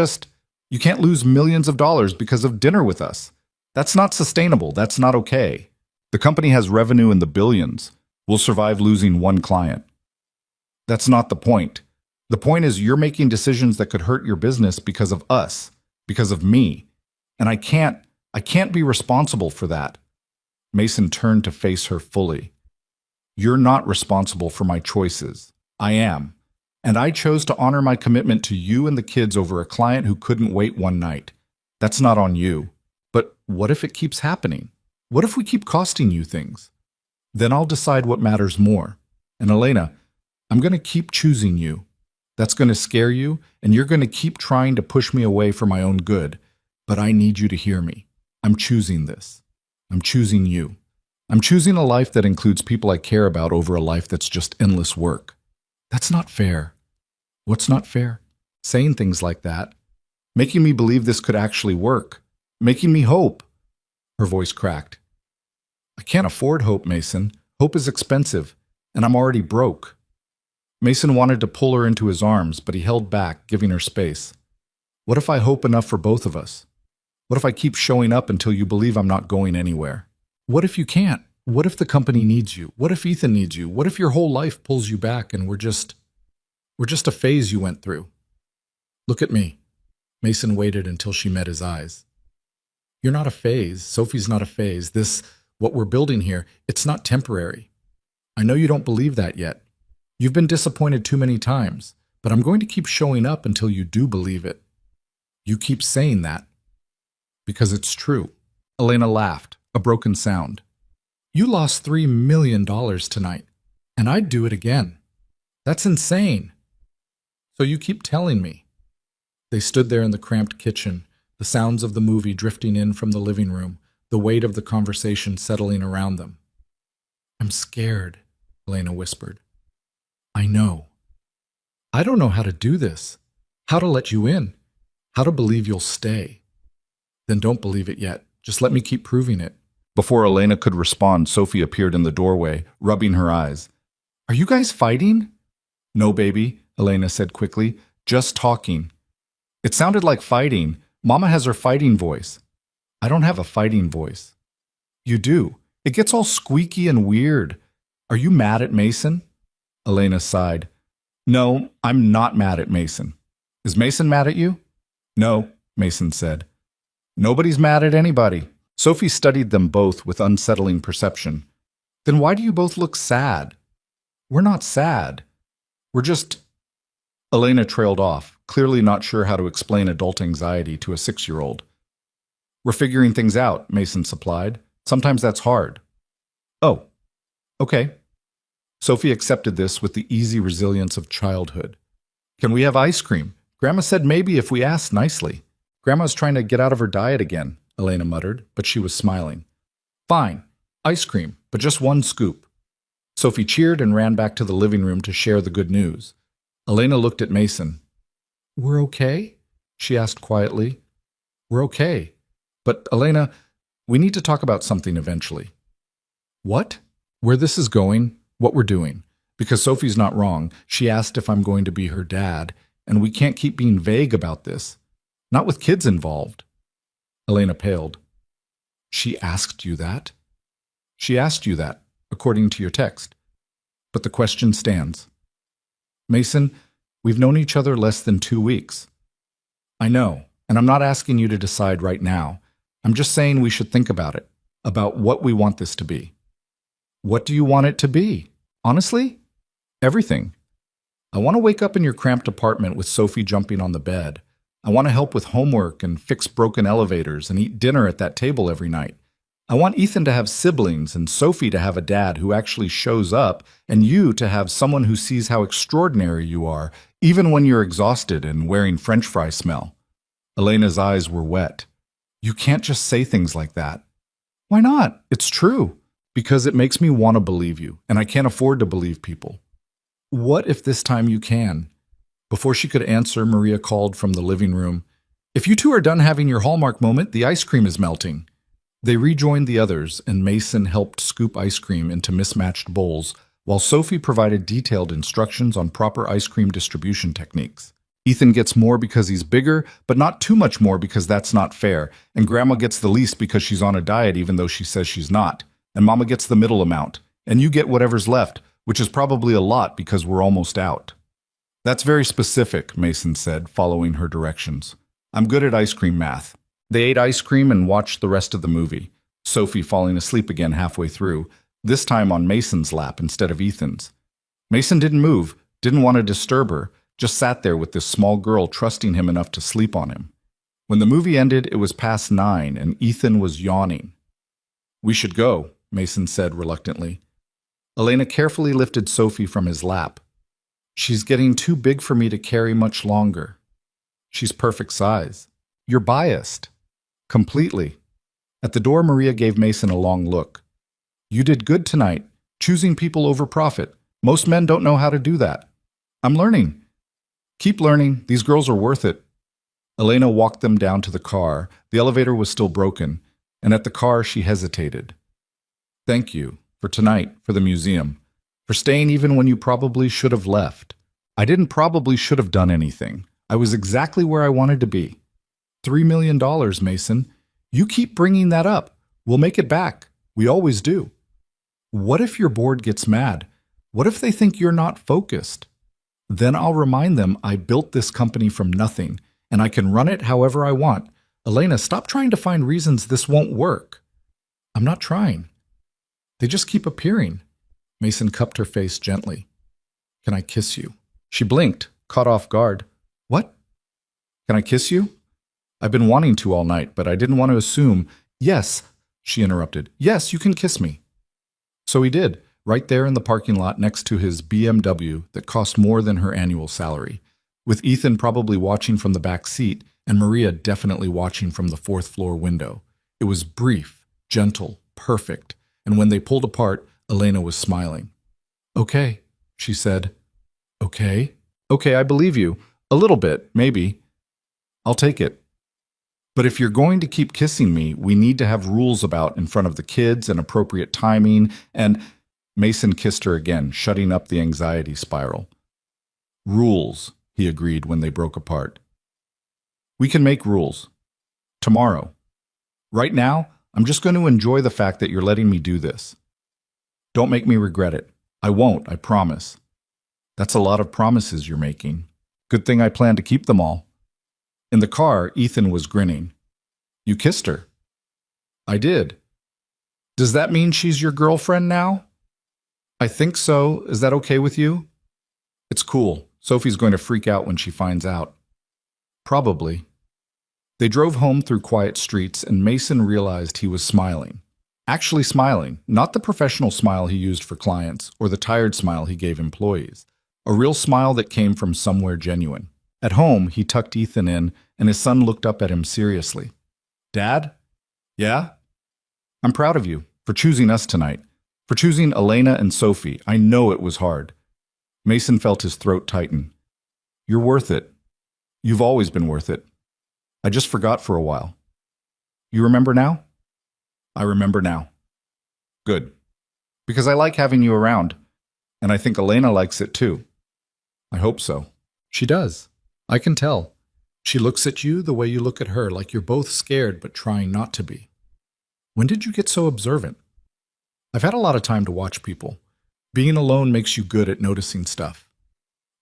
lose millions of dollars because of dinner with us. That's not sustainable. That's not okay. The company has revenue in the billions. We'll survive losing one client. That's not the point. The point is you're making decisions that could hurt your business because of us, because of me. And I can't be responsible for that. Mason turned to face her fully. You're not responsible for my choices. I am. And I chose to honor my commitment to you and the kids over a client who couldn't wait one night. That's not on you. But what if it keeps happening? What if we keep costing you things? Then I'll decide what matters more. And Elena, I'm going to keep choosing you. That's going to scare you, and you're going to keep trying to push me away for my own good. But I need you to hear me. I'm choosing this. I'm choosing you. I'm choosing a life that includes people I care about over a life that's just endless work. That's not fair. What's not fair? Saying things like that. Making me believe this could actually work. Making me hope. Her voice cracked. I can't afford hope, Mason. Hope is expensive, and I'm already broke. Mason wanted to pull her into his arms, but he held back, giving her space. What if I hope enough for both of us? What if I keep showing up until you believe I'm not going anywhere? What if you can't? What if the company needs you? What if Ethan needs you? What if your whole life pulls you back and we're just a phase you went through? Look at me. Mason waited until she met his eyes. You're not a phase. Sophie's not a phase. What we're building here, it's not temporary. I know you don't believe that yet. You've been disappointed too many times, but I'm going to keep showing up until you do believe it. You keep saying that. Because it's true. Elena laughed, a broken sound. You lost $3 million tonight, and I'd do it again. That's insane. So you keep telling me. They stood there in the cramped kitchen, the sounds of the movie drifting in from the living room, the weight of the conversation settling around them. I'm scared, Elena whispered. I know. I don't know how to do this, how to let you in, how to believe you'll stay. Then don't believe it yet. Just let me keep proving it. Before Elena could respond, Sophie appeared in the doorway, rubbing her eyes. Are you guys fighting? No, baby, Elena said quickly. Just talking. It sounded like fighting. Mama has her fighting voice. I don't have a fighting voice. You do. It gets all squeaky and weird. Are you mad at Mason? Elena sighed. No, I'm not mad at Mason. Is Mason mad at you? No, Mason said. Nobody's mad at anybody. Sophie studied them both with unsettling perception. Then why do you both look sad? We're not sad. We're just... Elena trailed off, clearly not sure how to explain adult anxiety to a 6-year-old. We're figuring things out, Mason supplied. Sometimes that's hard. Oh, okay. Sophie accepted this with the easy resilience of childhood. Can we have ice cream? Grandma said maybe if we asked nicely. Grandma's trying to get out of her diet again, Elena muttered, but she was smiling. Fine, ice cream, but just one scoop. Sophie cheered and ran back to the living room to share the good news. Elena looked at Mason. We're okay? She asked quietly. We're okay. But, Elena, we need to talk about something eventually. What? Where this is going, what we're doing. Because Sophie's not wrong. She asked if I'm going to be her dad, and we can't keep being vague about this. Not with kids involved. Elena paled. She asked you that? She asked you that, according to your text. But the question stands. Mason, we've known each other less than 2 weeks. I know, and I'm not asking you to decide right now. I'm just saying we should think about it, about what we want this to be. What do you want it to be? Honestly? Everything. I want to wake up in your cramped apartment with Sophie jumping on the bed. I want to help with homework and fix broken elevators and eat dinner at that table every night. I want Ethan to have siblings and Sophie to have a dad who actually shows up and you to have someone who sees how extraordinary you are, even when you're exhausted and wearing French fry smell. Elena's eyes were wet. You can't just say things like that. Why not? It's true. Because it makes me want to believe you, and I can't afford to believe people. What if this time you can? Before she could answer, Maria called from the living room. If you two are done having your Hallmark moment, the ice cream is melting. They rejoined the others, and Mason helped scoop ice cream into mismatched bowls, while Sophie provided detailed instructions on proper ice cream distribution techniques. Ethan gets more because he's bigger, but not too much more because that's not fair, and Grandma gets the least because she's on a diet even though she says she's not, and Mama gets the middle amount, and you get whatever's left, which is probably a lot because we're almost out. That's very specific, Mason said, following her directions. I'm good at ice cream math. They ate ice cream and watched the rest of the movie, Sophie falling asleep again halfway through, this time on Mason's lap instead of Ethan's. Mason didn't move, didn't want to disturb her, just sat there with this small girl trusting him enough to sleep on him. When the movie ended, it was past 9 and Ethan was yawning. We should go, Mason said reluctantly. Elena carefully lifted Sophie from his lap. She's getting too big for me to carry much longer. She's perfect size. You're biased. Completely. At the door, Maria gave Mason a long look. You did good tonight, choosing people over profit. Most men don't know how to do that. I'm learning. Keep learning. These girls are worth it. Elena walked them down to the car. The elevator was still broken, and at the car she hesitated. Thank you for tonight, for the museum, for staying even when you probably should have left. I didn't probably should have done anything. I was exactly where I wanted to be. $3 million, Mason. You keep bringing that up. We'll make it back. We always do. What if your board gets mad? What if they think you're not focused? Then I'll remind them I built this company from nothing, and I can run it however I want. Elena, stop trying to find reasons this won't work. I'm not trying. They just keep appearing. Mason cupped her face gently. Can I kiss you? She blinked, caught off guard. What? Can I kiss you? I've been wanting to all night, but I didn't want to assume. Yes, she interrupted. Yes, you can kiss me. So he did, right there in the parking lot next to his BMW that cost more than her annual salary, with Ethan probably watching from the back seat and Maria definitely watching from the fourth-floor window. It was brief, gentle, perfect, and when they pulled apart, Elena was smiling. Okay, she said. Okay? Okay, I believe you. A little bit, maybe. I'll take it. But if you're going to keep kissing me, we need to have rules about in front of the kids and appropriate timing, and Mason kissed her again, shutting up the anxiety spiral. Rules, he agreed when they broke apart. We can make rules. Tomorrow. Right now, I'm just going to enjoy the fact that you're letting me do this. Don't make me regret it. I won't, I promise. That's a lot of promises you're making. Good thing I plan to keep them all. In the car, Ethan was grinning. You kissed her. I did. Does that mean she's your girlfriend now? I think so. Is that okay with you? It's cool. Sophie's going to freak out when she finds out. Probably. They drove home through quiet streets, and Mason realized he was smiling. Actually smiling, not the professional smile he used for clients or the tired smile he gave employees. A real smile that came from somewhere genuine. At home, he tucked Ethan in, and his son looked up at him seriously. Dad? Yeah? I'm proud of you for choosing us tonight, for choosing Elena and Sophie. I know it was hard. Mason felt his throat tighten. You're worth it. You've always been worth it. I just forgot for a while. You remember now? I remember now. Good. Because I like having you around, and I think Elena likes it too. I hope so. She does. I can tell. She looks at you the way you look at her, like you're both scared but trying not to be. When did you get so observant? I've had a lot of time to watch people. Being alone makes you good at noticing stuff.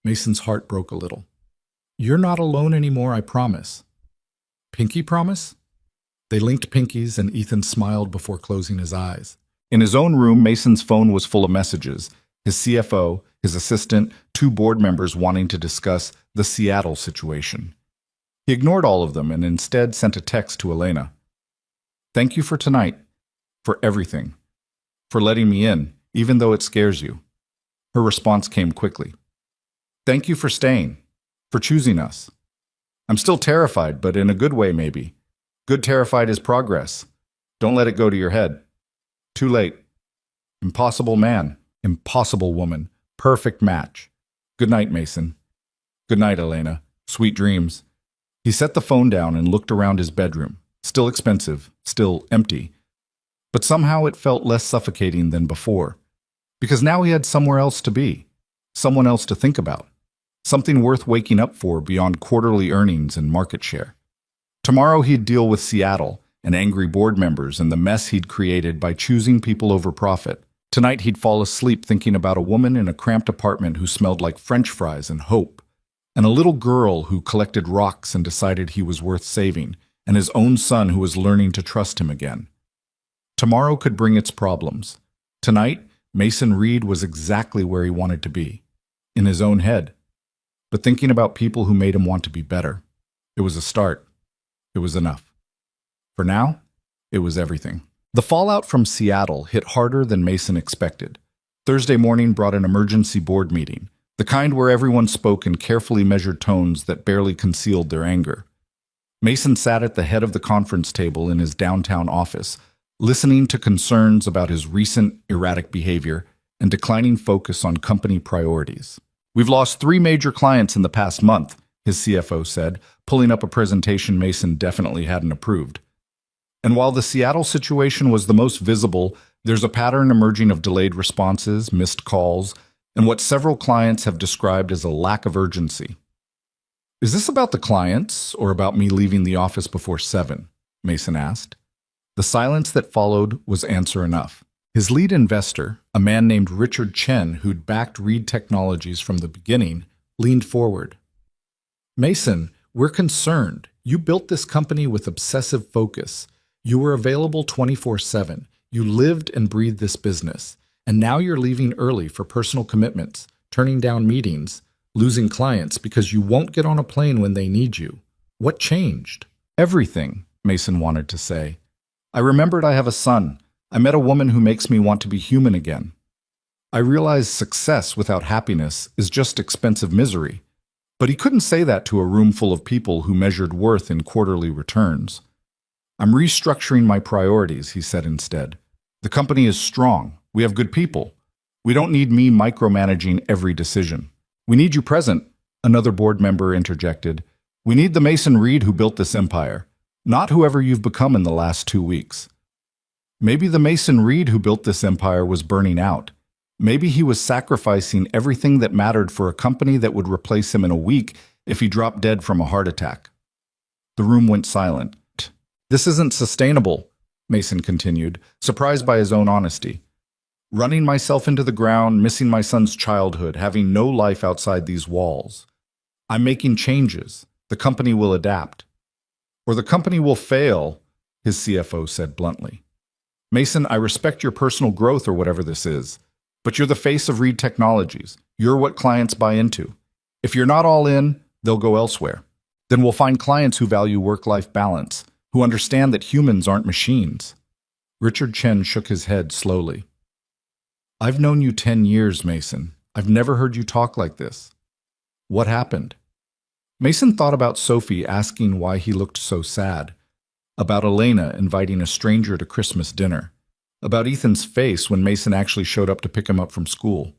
Mason's heart broke a little. You're not alone anymore, I promise. Pinky promise? They linked pinkies, and Ethan smiled before closing his eyes. In his own room, Mason's phone was full of messages. His CFO, his assistant, 2 board members wanting to discuss the Seattle situation. He ignored all of them and instead sent a text to Elena. Thank you for tonight, for everything, for letting me in, even though it scares you. Her response came quickly. Thank you for staying, for choosing us. I'm still terrified, but in a good way maybe. Good terrified is progress. Don't let it go to your head. Too late. Impossible man, impossible woman, perfect match. Good night, Mason. Good night, Elena. Sweet dreams. He set the phone down and looked around his bedroom. Still expensive, still empty. But somehow it felt less suffocating than before. Because now he had somewhere else to be. Someone else to think about. Something worth waking up for beyond quarterly earnings and market share. Tomorrow he'd deal with Seattle and angry board members and the mess he'd created by choosing people over profit. Tonight he'd fall asleep thinking about a woman in a cramped apartment who smelled like French fries and hope, and a little girl who collected rocks and decided he was worth saving, and his own son who was learning to trust him again. Tomorrow could bring its problems. Tonight, Mason Reed was exactly where he wanted to be, in his own head, but thinking about people who made him want to be better. It was a start. It was enough. For now, it was everything. The fallout from Seattle hit harder than Mason expected. Thursday morning brought an emergency board meeting, the kind where everyone spoke in carefully measured tones that barely concealed their anger. Mason sat at the head of the conference table in his downtown office, listening to concerns about his recent erratic behavior and declining focus on company priorities. We've lost 3 major clients in the past month, his CFO said, pulling up a presentation Mason definitely hadn't approved. And while the Seattle situation was the most visible, there's a pattern emerging of delayed responses, missed calls, and what several clients have described as a lack of urgency. Is this about the clients or about me leaving the office before 7? Mason asked. The silence that followed was answer enough. His lead investor, a man named Richard Chen, who'd backed Reed Technologies from the beginning, leaned forward. Mason, we're concerned. You built this company with obsessive focus. You were available 24/7. You lived and breathed this business. And now you're leaving early for personal commitments, turning down meetings, losing clients because you won't get on a plane when they need you. What changed? Everything, Mason wanted to say. I remembered I have a son. I met a woman who makes me want to be human again. I realized success without happiness is just expensive misery. But he couldn't say that to a room full of people who measured worth in quarterly returns. I'm restructuring my priorities, he said instead. The company is strong. We have good people. We don't need me micromanaging every decision. We need you present, another board member interjected. We need the Mason Reed who built this empire, not whoever you've become in the last 2 weeks. Maybe the Mason Reed who built this empire was burning out. Maybe he was sacrificing everything that mattered for a company that would replace him in a week if he dropped dead from a heart attack. The room went silent. This isn't sustainable, Mason continued, surprised by his own honesty. Running myself into the ground, missing my son's childhood, having no life outside these walls. I'm making changes. The company will adapt. Or the company will fail, his CFO said bluntly. Mason, I respect your personal growth or whatever this is, but you're the face of Reed Technologies. You're what clients buy into. If you're not all in, they'll go elsewhere. Then we'll find clients who value work-life balance, who understand that humans aren't machines. Richard Chen shook his head slowly. I've known you 10 years, Mason. I've never heard you talk like this. What happened? Mason thought about Sophie asking why he looked so sad, about Elena inviting a stranger to Christmas dinner, about Ethan's face when Mason actually showed up to pick him up from school.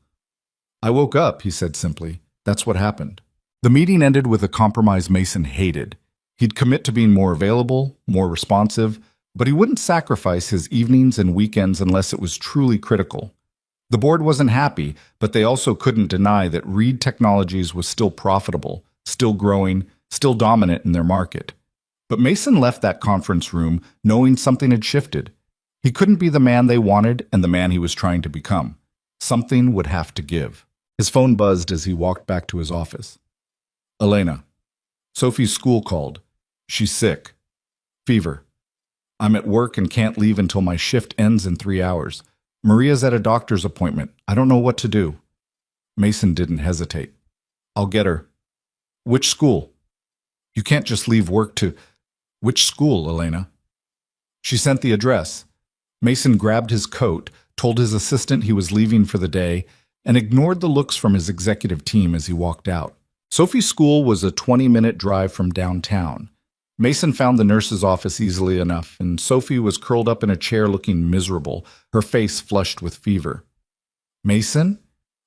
I woke up, he said simply. That's what happened. The meeting ended with a compromise Mason hated. He'd commit to being more available, more responsive, but he wouldn't sacrifice his evenings and weekends unless it was truly critical. The board wasn't happy, but they also couldn't deny that Reed Technologies was still profitable, still growing, still dominant in their market. But Mason left that conference room knowing something had shifted. He couldn't be the man they wanted and the man he was trying to become. Something would have to give. His phone buzzed as he walked back to his office. Elena. Sophie's school called. She's sick. Fever. I'm at work and can't leave until my shift ends in 3 hours. Maria's at a doctor's appointment. I don't know what to do. Mason didn't hesitate. I'll get her. Which school? You can't just leave work to... Which school, Elena? She sent the address. Mason grabbed his coat, told his assistant he was leaving for the day, and ignored the looks from his executive team as he walked out. Sophie's school was a 20-minute drive from downtown. Mason found the nurse's office easily enough, and Sophie was curled up in a chair looking miserable, her face flushed with fever. Mason?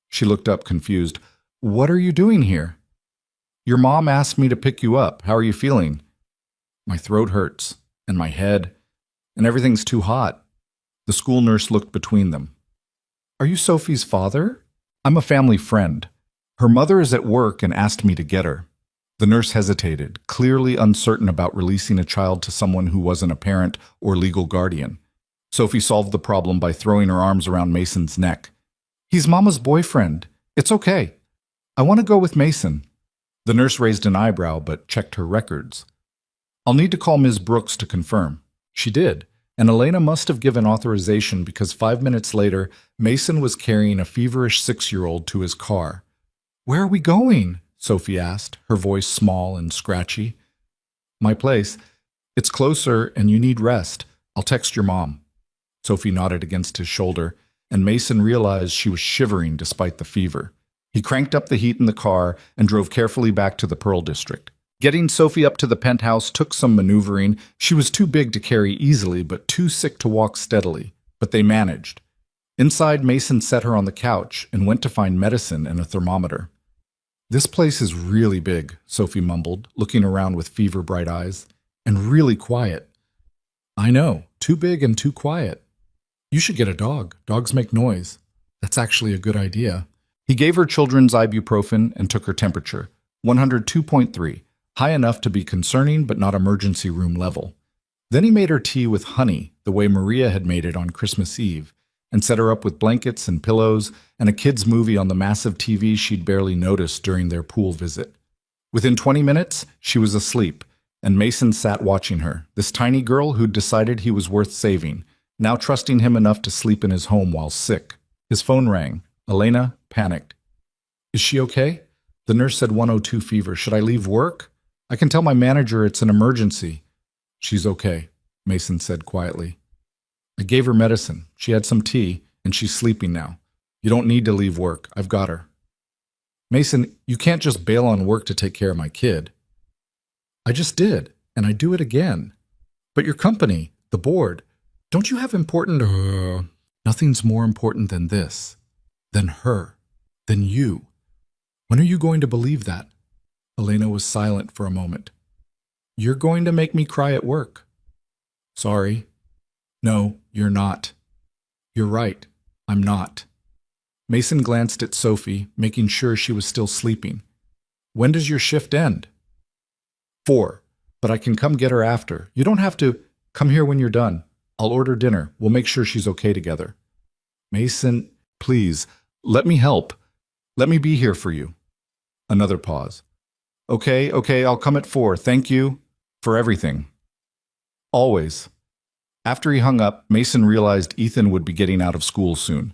She looked up confused. What are you doing here? Your mom asked me to pick you up. How are you feeling? My throat hurts, and my head, and everything's too hot. The school nurse looked between them. Are you Sophie's father? I'm a family friend. Her mother is at work and asked me to get her. The nurse hesitated, clearly uncertain about releasing a child to someone who wasn't a parent or legal guardian. Sophie solved the problem by throwing her arms around Mason's neck. He's Mama's boyfriend. It's okay. I want to go with Mason. The nurse raised an eyebrow but checked her records. I'll need to call Ms. Brooks to confirm. She did, and Elena must have given authorization because 5 minutes later, Mason was carrying a feverish 6-year-old to his car. Where are we going? Sophie asked, her voice small and scratchy. My place. It's closer and you need rest. I'll text your mom. Sophie nodded against his shoulder, and Mason realized she was shivering despite the fever. He cranked up the heat in the car and drove carefully back to the Pearl District. Getting Sophie up to the penthouse took some maneuvering. She was too big to carry easily, but too sick to walk steadily. But they managed. Inside, Mason set her on the couch and went to find medicine and a thermometer. This place is really big, Sophie mumbled, looking around with fever-bright eyes. And really quiet. I know, too big and too quiet. You should get a dog. Dogs make noise. That's actually a good idea. He gave her children's ibuprofen and took her temperature, 102.3, high enough to be concerning but not emergency room level. Then he made her tea with honey, the way Maria had made it on Christmas Eve, and set her up with blankets and pillows and a kid's movie on the massive TV she'd barely noticed during their pool visit. Within 20 minutes, she was asleep, and Mason sat watching her, this tiny girl who'd decided he was worth saving, now trusting him enough to sleep in his home while sick. His phone rang. Elena panicked. Is she okay? The nurse said 102 fever. Should I leave work? I can tell my manager it's an emergency. She's okay, Mason said quietly. I gave her medicine. She had some tea, and she's sleeping now. You don't need to leave work. I've got her. Mason, you can't just bail on work to take care of my kid. I just did, and I do it again. But your company, the board, don't you have important... Nothing's more important than this, than her, than you. When are you going to believe that? Elena was silent for a moment. You're going to make me cry at work. Sorry. No, you're not. You're right. I'm not. Mason glanced at Sophie, making sure she was still sleeping. When does your shift end? 4, but I can come get her after. You don't have to. Come here when you're done. I'll order dinner. We'll make sure she's okay together. Mason, please, let me help. Let me be here for you. Another pause. Okay, I'll come at 4. Thank you for everything. Always. After he hung up, Mason realized Ethan would be getting out of school soon.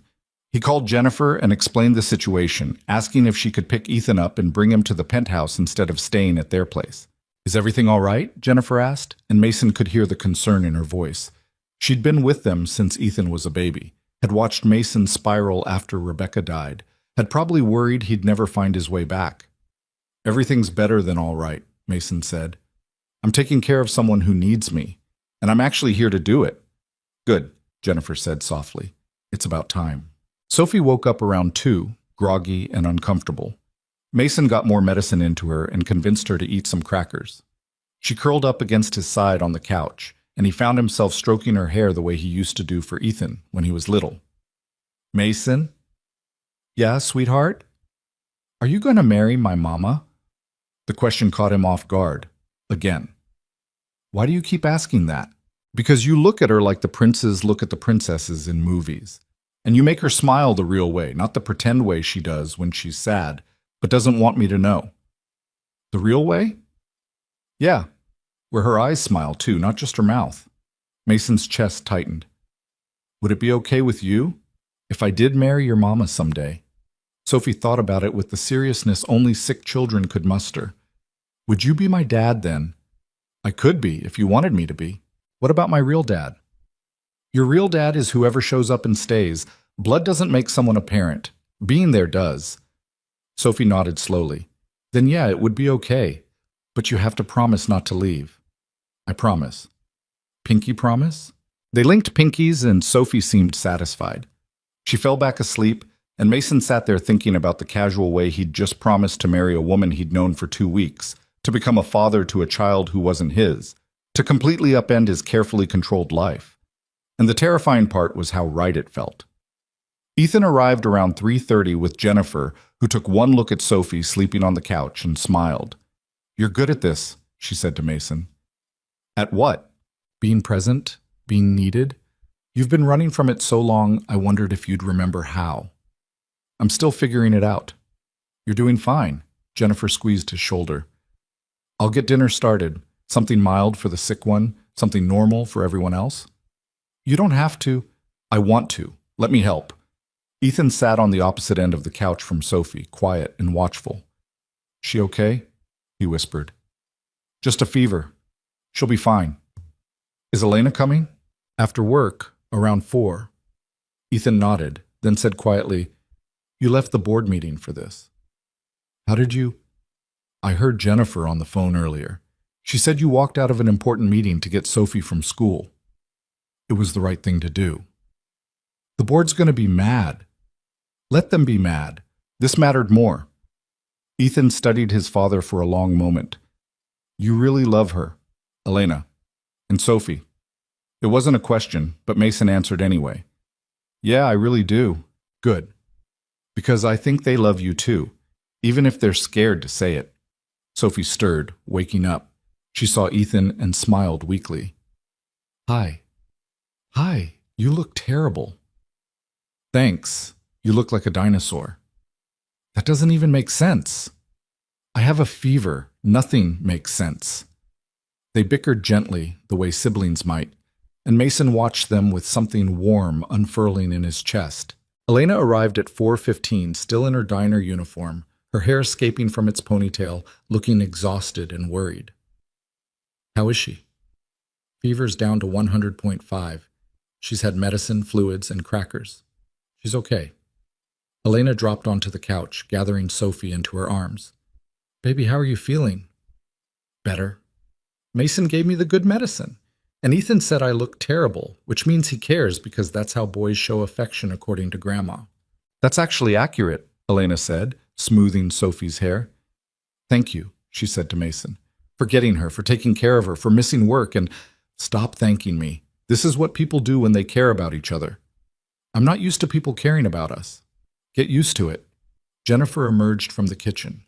He called Jennifer and explained the situation, asking if she could pick Ethan up and bring him to the penthouse instead of staying at their place. Is everything all right? Jennifer asked, and Mason could hear the concern in her voice. She'd been with them since Ethan was a baby, had watched Mason spiral after Rebecca died, had probably worried he'd never find his way back. Everything's better than all right, Mason said. I'm taking care of someone who needs me, and I'm actually here to do it. Good, Jennifer said softly. It's about time. Sophie woke up around 2, groggy and uncomfortable. Mason got more medicine into her and convinced her to eat some crackers. She curled up against his side on the couch, and he found himself stroking her hair the way he used to do for Ethan when he was little. Mason? Yeah, sweetheart? Are you going to marry my mama? The question caught him off guard. Again. Why do you keep asking that? Because you look at her like the princes look at the princesses in movies. And you make her smile the real way, not the pretend way she does when she's sad, but doesn't want me to know. The real way? Yeah, where her eyes smile too, not just her mouth. Mason's chest tightened. Would it be okay with you if I did marry your mama someday? Sophie thought about it with the seriousness only sick children could muster. Would you be my dad then? I could be if you wanted me to be. What about my real dad? Your real dad is whoever shows up and stays. Blood doesn't make someone a parent. Being there does. Sophie nodded slowly. Then yeah, it would be okay. But you have to promise not to leave. I promise. Pinky promise? They linked pinkies and Sophie seemed satisfied. She fell back asleep, and Mason sat there thinking about the casual way he'd just promised to marry a woman he'd known for 2 weeks, to become a father to a child who wasn't his, to completely upend his carefully controlled life. And the terrifying part was how right it felt. Ethan arrived around 3:30 with Jennifer, who took one look at Sophie sleeping on the couch and smiled. You're good at this, she said to Mason. At what? Being present? Being needed? You've been running from it so long, I wondered if you'd remember how. I'm still figuring it out. You're doing fine. Jennifer squeezed his shoulder. I'll get dinner started. Something mild for the sick one, something normal for everyone else. You don't have to. I want to. Let me help. Ethan sat on the opposite end of the couch from Sophie, quiet and watchful. She okay? He whispered. Just a fever. She'll be fine. Is Elena coming? After work, around 4. Ethan nodded, then said quietly, You left the board meeting for this. How did you? I heard Jennifer on the phone earlier. She said you walked out of an important meeting to get Sophie from school. It was the right thing to do. The board's going to be mad. Let them be mad. This mattered more. Ethan studied his father for a long moment. You really love her, Elena. And Sophie. It wasn't a question, but Mason answered anyway. Yeah, I really do. Good. Because I think they love you too, even if they're scared to say it. Sophie stirred, waking up. She saw Ethan and smiled weakly. Hi. Hi, you look terrible. Thanks. You look like a dinosaur. That doesn't even make sense. I have a fever. Nothing makes sense. They bickered gently, the way siblings might, and Mason watched them with something warm unfurling in his chest. Elena arrived at 4:15, still in her diner uniform, her hair escaping from its ponytail, looking exhausted and worried. How is she? Fever's down to 100.5. She's had medicine, fluids, and crackers. She's okay. Elena dropped onto the couch, gathering Sophie into her arms. Baby, how are you feeling? Better. Mason gave me the good medicine. And Ethan said I look terrible, which means he cares because that's how boys show affection according to Grandma. That's actually accurate, Elena said, smoothing Sophie's hair. Thank you, she said to Mason, for getting her, for taking care of her, for missing work, and stop thanking me. This is what people do when they care about each other. I'm not used to people caring about us. Get used to it. Jennifer emerged from the kitchen.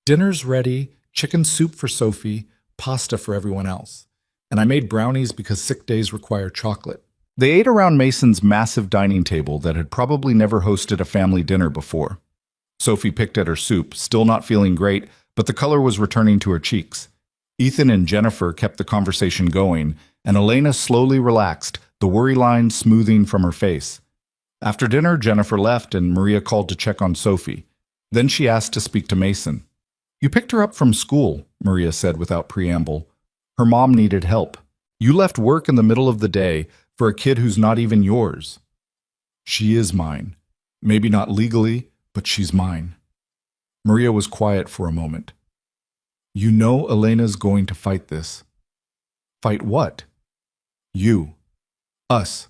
Dinner's ready, chicken soup for Sophie, pasta for everyone else. And I made brownies because sick days require chocolate. They ate around Mason's massive dining table that had probably never hosted a family dinner before. Sophie picked at her soup, still not feeling great, but the color was returning to her cheeks. Ethan and Jennifer kept the conversation going, and Elena slowly relaxed, the worry line smoothing from her face. After dinner, Jennifer left and Maria called to check on Sophie. Then she asked to speak to Mason. You picked her up from school, Maria said without preamble. Her mom needed help. You left work in the middle of the day for a kid who's not even yours. She is mine. Maybe not legally, but she's mine. Maria was quiet for a moment. You know Elena's going to fight this. Fight what? You. Us.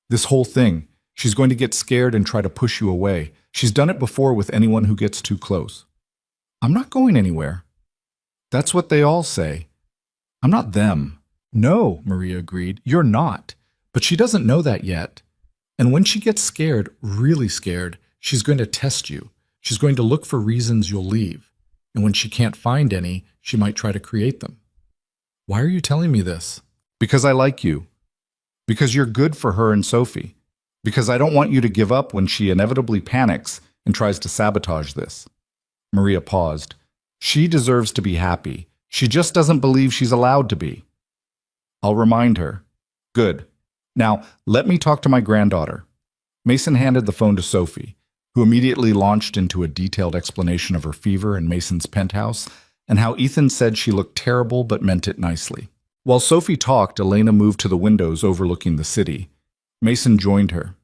This whole thing. She's going to get scared and try to push you away. She's done it before with anyone who gets too close. I'm not going anywhere. That's what they all say. I'm not them. No, Maria agreed. You're not. But she doesn't know that yet. And when she gets scared, really scared, she's going to test you. She's going to look for reasons you'll leave. And when she can't find any, she might try to create them. Why are you telling me this? Because I like you. Because you're good for her and Sophie. Because I don't want you to give up when she inevitably panics and tries to sabotage this. Maria paused. She deserves to be happy. She just doesn't believe she's allowed to be. I'll remind her. Good. Now, let me talk to my granddaughter. Mason handed the phone to Sophie, who immediately launched into a detailed explanation of her fever in Mason's penthouse and how Ethan said she looked terrible but meant it nicely. While Sophie talked, Elena moved to the windows overlooking the city. Mason joined her.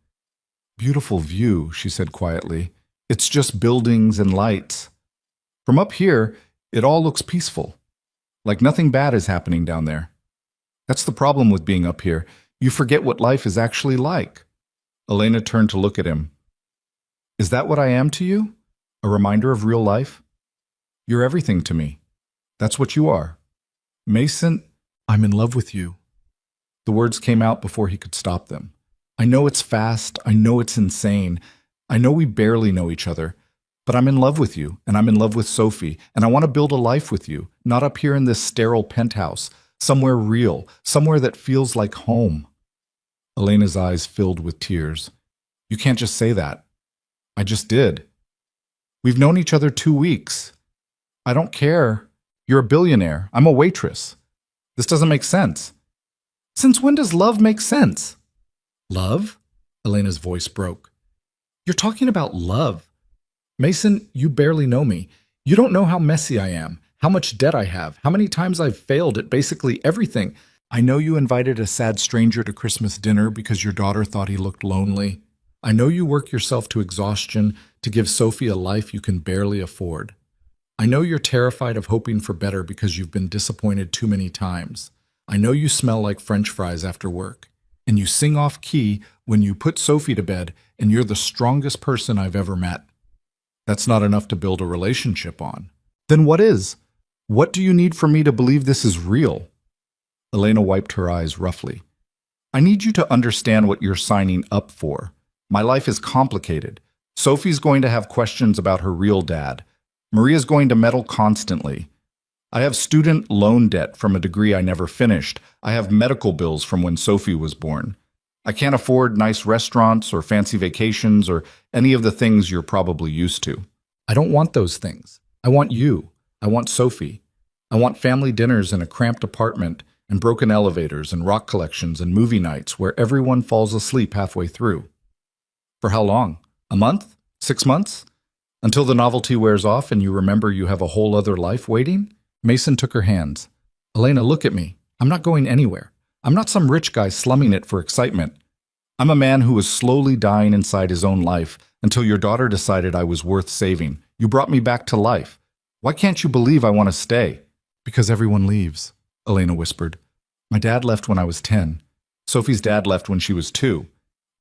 Beautiful view, she said quietly. It's just buildings and lights. From up here, it all looks peaceful. Like nothing bad is happening down there. That's the problem with being up here. You forget what life is actually like. Elena turned to look at him. Is that what I am to you? A reminder of real life? You're everything to me. That's what you are. Mason, I'm in love with you. The words came out before he could stop them. I know it's fast. I know it's insane. I know we barely know each other. But I'm in love with you, and I'm in love with Sophie, and I want to build a life with you, not up here in this sterile penthouse, somewhere real, somewhere that feels like home. Elena's eyes filled with tears. You can't just say that. I just did. We've known each other 2 weeks. I don't care. You're a billionaire. I'm a waitress. This doesn't make sense. Since when does love make sense? Love? Elena's voice broke. You're talking about love. Mason, you barely know me. You don't know how messy I am, how much debt I have, how many times I've failed at basically everything. I know you invited a sad stranger to Christmas dinner because your daughter thought he looked lonely. I know you work yourself to exhaustion to give Sophie a life you can barely afford. I know you're terrified of hoping for better because you've been disappointed too many times. I know you smell like French fries after work. And you sing off key when you put Sophie to bed, and you're the strongest person I've ever met. That's not enough to build a relationship on. Then what is? What do you need from me to believe this is real? Elena wiped her eyes roughly. I need you to understand what you're signing up for. My life is complicated. Sophie's going to have questions about her real dad. Maria's going to meddle constantly. I have student loan debt from a degree I never finished. I have medical bills from when Sophie was born. I can't afford nice restaurants or fancy vacations or any of the things you're probably used to. I don't want those things. I want you. I want Sophie. I want family dinners in a cramped apartment and broken elevators and rock collections and movie nights where everyone falls asleep halfway through. For how long? A month? 6 months? Until the novelty wears off and you remember you have a whole other life waiting? Mason took her hands. Elena, look at me. I'm not going anywhere. I'm not some rich guy slumming it for excitement. I'm a man who was slowly dying inside his own life until your daughter decided I was worth saving. You brought me back to life. Why can't you believe I want to stay? Because everyone leaves, Elena whispered. My dad left when I was 10. Sophie's dad left when she was 2.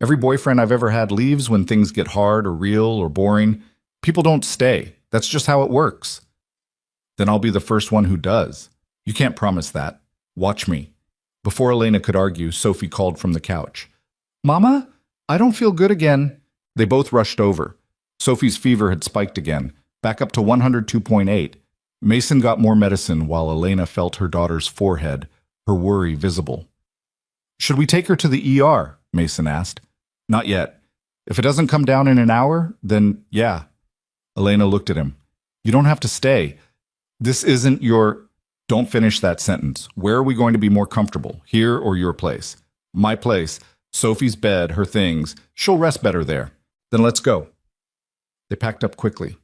Every boyfriend I've ever had leaves when things get hard or real or boring. People don't stay. That's just how it works. Then I'll be the first one who does. You can't promise that. Watch me. Before Elena could argue, Sophie called from the couch. Mama, I don't feel good again. They both rushed over. Sophie's fever had spiked again, back up to 102.8. Mason got more medicine while Elena felt her daughter's forehead, her worry visible. Should we take her to the ER? Mason asked. Not yet. If it doesn't come down in an hour, then yeah. Elena looked at him. You don't have to stay. This isn't your... Don't finish that sentence. Where are we going to be more comfortable, here or your place? My place. Sophie's bed, her things. She'll rest better there. Then let's go. They packed up quickly.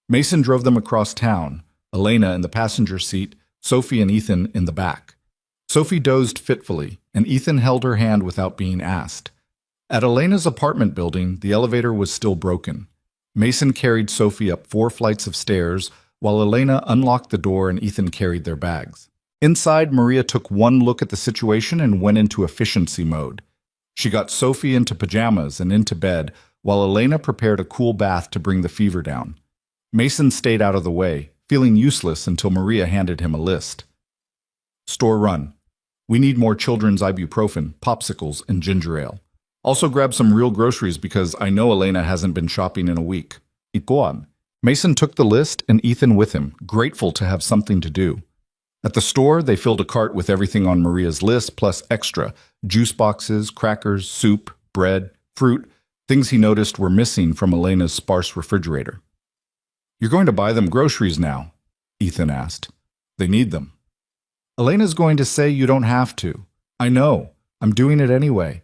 Mason drove them across town, Elena in the passenger seat, Sophie and Ethan in the back. Sophie dozed fitfully, and Ethan held her hand without being asked. At Elena's apartment building, the elevator was still broken. Mason carried Sophie up 4 flights of stairs, while Elena unlocked the door and Ethan carried their bags. Inside, Maria took one look at the situation and went into efficiency mode. She got Sophie into pajamas and into bed, while Elena prepared a cool bath to bring the fever down. Mason stayed out of the way, feeling useless until Maria handed him a list. Store run. We need more children's ibuprofen, popsicles, and ginger ale. Also grab some real groceries because I know Elena hasn't been shopping in a week. Go on. Mason took the list and Ethan with him, grateful to have something to do. At the store, they filled a cart with everything on Maria's list plus extra, juice boxes, crackers, soup, bread, fruit, things he noticed were missing from Elena's sparse refrigerator. You're going to buy them groceries now? Ethan asked. They need them. Elena's going to say you don't have to. I know. I'm doing it anyway.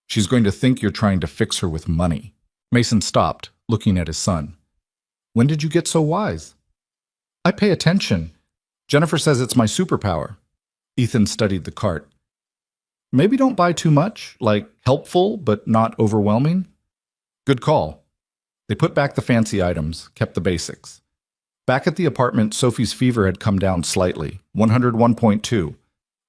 She's going to think you're trying to fix her with money. Mason stopped, looking at his son. When did you get so wise? I pay attention. Jennifer says it's my superpower. Ethan studied the cart. Maybe don't buy too much, like helpful but not overwhelming. Good call. They put back the fancy items, kept the basics. Back at the apartment, Sophie's fever had come down slightly, 101.2.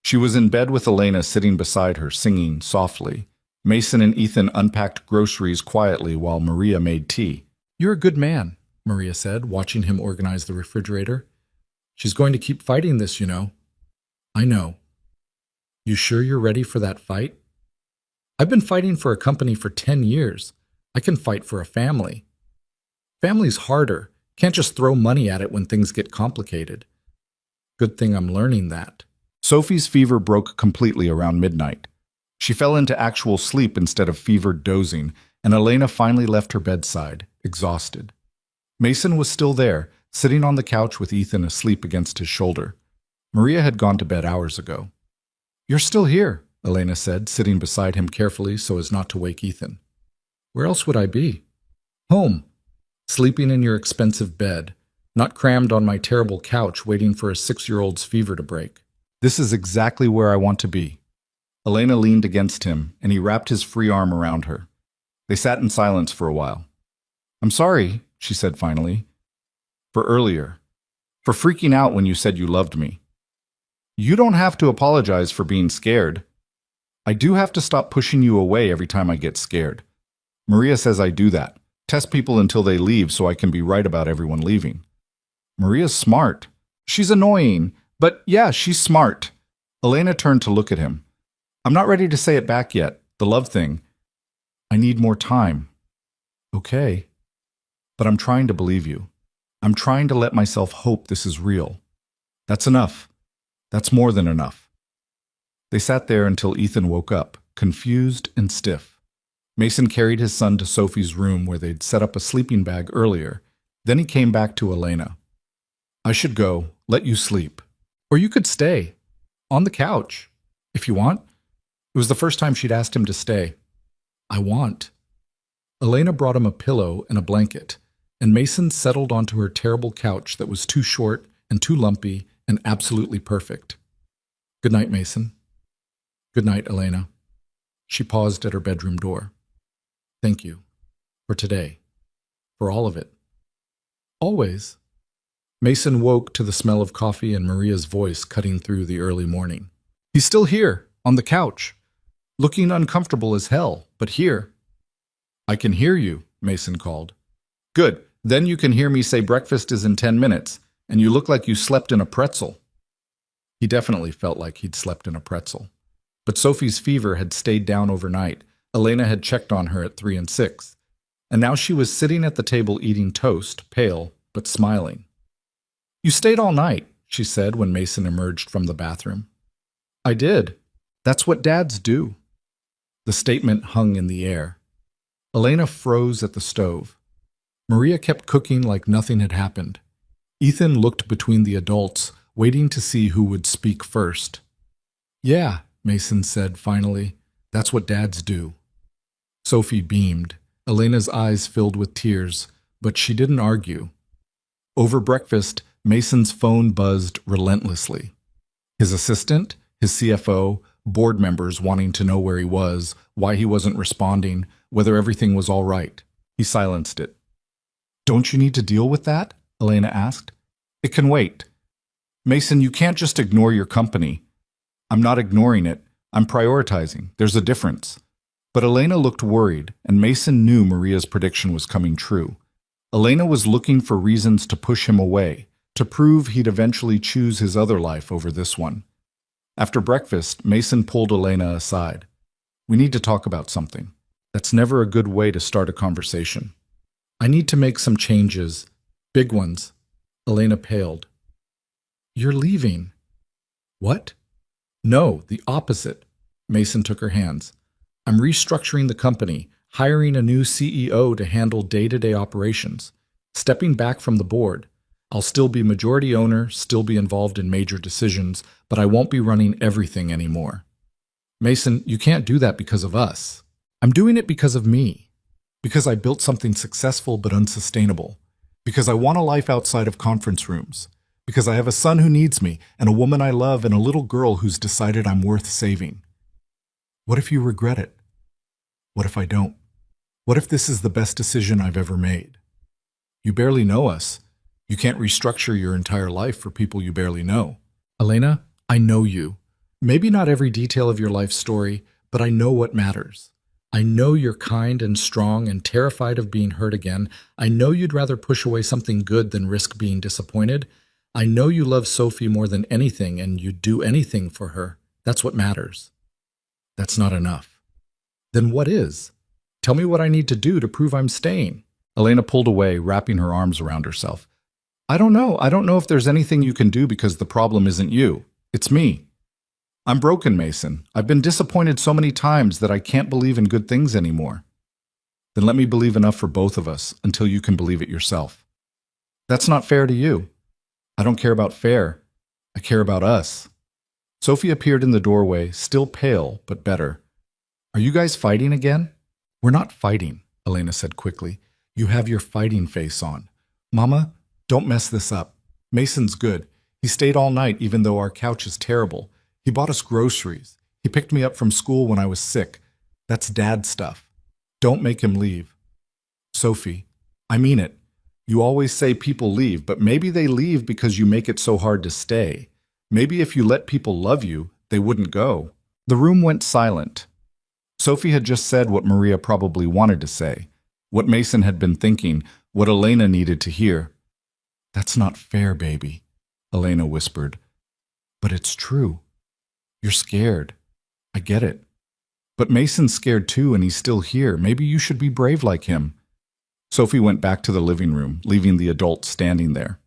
She was in bed with Elena sitting beside her, singing softly. Mason and Ethan unpacked groceries quietly while Maria made tea. You're a good man, Maria said, watching him organize the refrigerator. She's going to keep fighting this, you know. I know. You sure you're ready for that fight? I've been fighting for a company for 10 years. I can fight for a family. Family's harder. Can't just throw money at it when things get complicated. Good thing I'm learning that. Sophie's fever broke completely around midnight. She fell into actual sleep instead of fevered dozing, and Elena finally left her bedside, exhausted. Mason was still there, sitting on the couch with Ethan asleep against his shoulder. Maria had gone to bed hours ago. You're still here, Elena said, sitting beside him carefully so as not to wake Ethan. Where else would I be? Home. Sleeping in your expensive bed, not crammed on my terrible couch waiting for a 6-year-old's fever to break. This is exactly where I want to be. Elena leaned against him, and he wrapped his free arm around her. They sat in silence for a while. I'm sorry, she said finally. For earlier. For freaking out when you said you loved me. You don't have to apologize for being scared. I do have to stop pushing you away every time I get scared. Maria says I do that. Test people until they leave so I can be right about everyone leaving. Maria's smart. She's annoying, but yeah, she's smart. Elena turned to look at him. I'm not ready to say it back yet, the love thing. I need more time. Okay. But I'm trying to believe you. I'm trying to let myself hope this is real. That's enough. That's more than enough. They sat there until Ethan woke up, confused and stiff. Mason carried his son to Sophie's room where they'd set up a sleeping bag earlier. Then he came back to Elena. I should go, let you sleep. Or you could stay. On the couch, if you want. It was the first time she'd asked him to stay. I want. Elena brought him a pillow and a blanket, and Mason settled onto her terrible couch that was too short and too lumpy and absolutely perfect. Good night, Mason. Good night, Elena. She paused at her bedroom door. Thank you. For today. For all of it. Always. Mason woke to the smell of coffee and Maria's voice cutting through the early morning. He's still here, on the couch. Looking uncomfortable as hell, but here. I can hear you, Mason called. Good. Then you can hear me say breakfast is in 10 minutes, and you look like you slept in a pretzel. He definitely felt like he'd slept in a pretzel. But Sophie's fever had stayed down overnight. Elena had checked on her at 3 and 6. And now she was sitting at the table eating toast, pale, but smiling. You stayed all night, she said when Mason emerged from the bathroom. I did. That's what dads do. The statement hung in the air. Elena froze at the stove. Maria kept cooking like nothing had happened. Ethan looked between the adults, waiting to see who would speak first. Yeah, Mason said finally. That's what dads do. Sophie beamed. Elena's eyes filled with tears, but she didn't argue. Over breakfast, Mason's phone buzzed relentlessly. His assistant, his CFO, board members wanting to know where he was, why he wasn't responding, whether everything was all right. He silenced it. Don't you need to deal with that? Elena asked. It can wait. Mason, you can't just ignore your company. I'm not ignoring it. I'm prioritizing. There's a difference. But Elena looked worried, and Mason knew Maria's prediction was coming true. Elena was looking for reasons to push him away, to prove he'd eventually choose his other life over this one. After breakfast, Mason pulled Elena aside. We need to talk about something. That's never a good way to start a conversation. I need to make some changes. Big ones. Elena paled. You're leaving. What? No, the opposite. Mason took her hands. I'm restructuring the company, hiring a new CEO to handle day-to-day operations, stepping back from the board. I'll still be majority owner, still be involved in major decisions, but I won't be running everything anymore. Mason, you can't do that because of us. I'm doing it because of me. Because I built something successful but unsustainable. Because I want a life outside of conference rooms. Because I have a son who needs me, and a woman I love, and a little girl who's decided I'm worth saving. What if you regret it? What if I don't? What if this is the best decision I've ever made? You barely know us. You can't restructure your entire life for people you barely know. Elena, I know you. Maybe not every detail of your life story, but I know what matters. I know you're kind and strong and terrified of being hurt again. I know you'd rather push away something good than risk being disappointed. I know you love Sophie more than anything and you'd do anything for her. That's what matters. That's not enough. Then what is? Tell me what I need to do to prove I'm staying. Elena pulled away, wrapping her arms around herself. I don't know. I don't know if there's anything you can do because the problem isn't you. It's me. I'm broken, Mason. I've been disappointed so many times that I can't believe in good things anymore. Then let me believe enough for both of us until you can believe it yourself. That's not fair to you. I don't care about fair. I care about us. Sophie appeared in the doorway, still pale, but better. Are you guys fighting again? We're not fighting, Elena said quickly. You have your fighting face on. Mama, don't mess this up. Mason's good. He stayed all night even though our couch is terrible. He bought us groceries. He picked me up from school when I was sick. That's dad stuff. Don't make him leave. Sophie, I mean it. You always say people leave, but maybe they leave because you make it so hard to stay. Maybe if you let people love you, they wouldn't go. The room went silent. Sophie had just said what Maria probably wanted to say, what Mason had been thinking, what Elena needed to hear. That's not fair, baby, Elena whispered. But it's true. You're scared. I get it. But Mason's scared too, and he's still here. Maybe you should be brave like him. Sophie went back to the living room, leaving the adult standing there.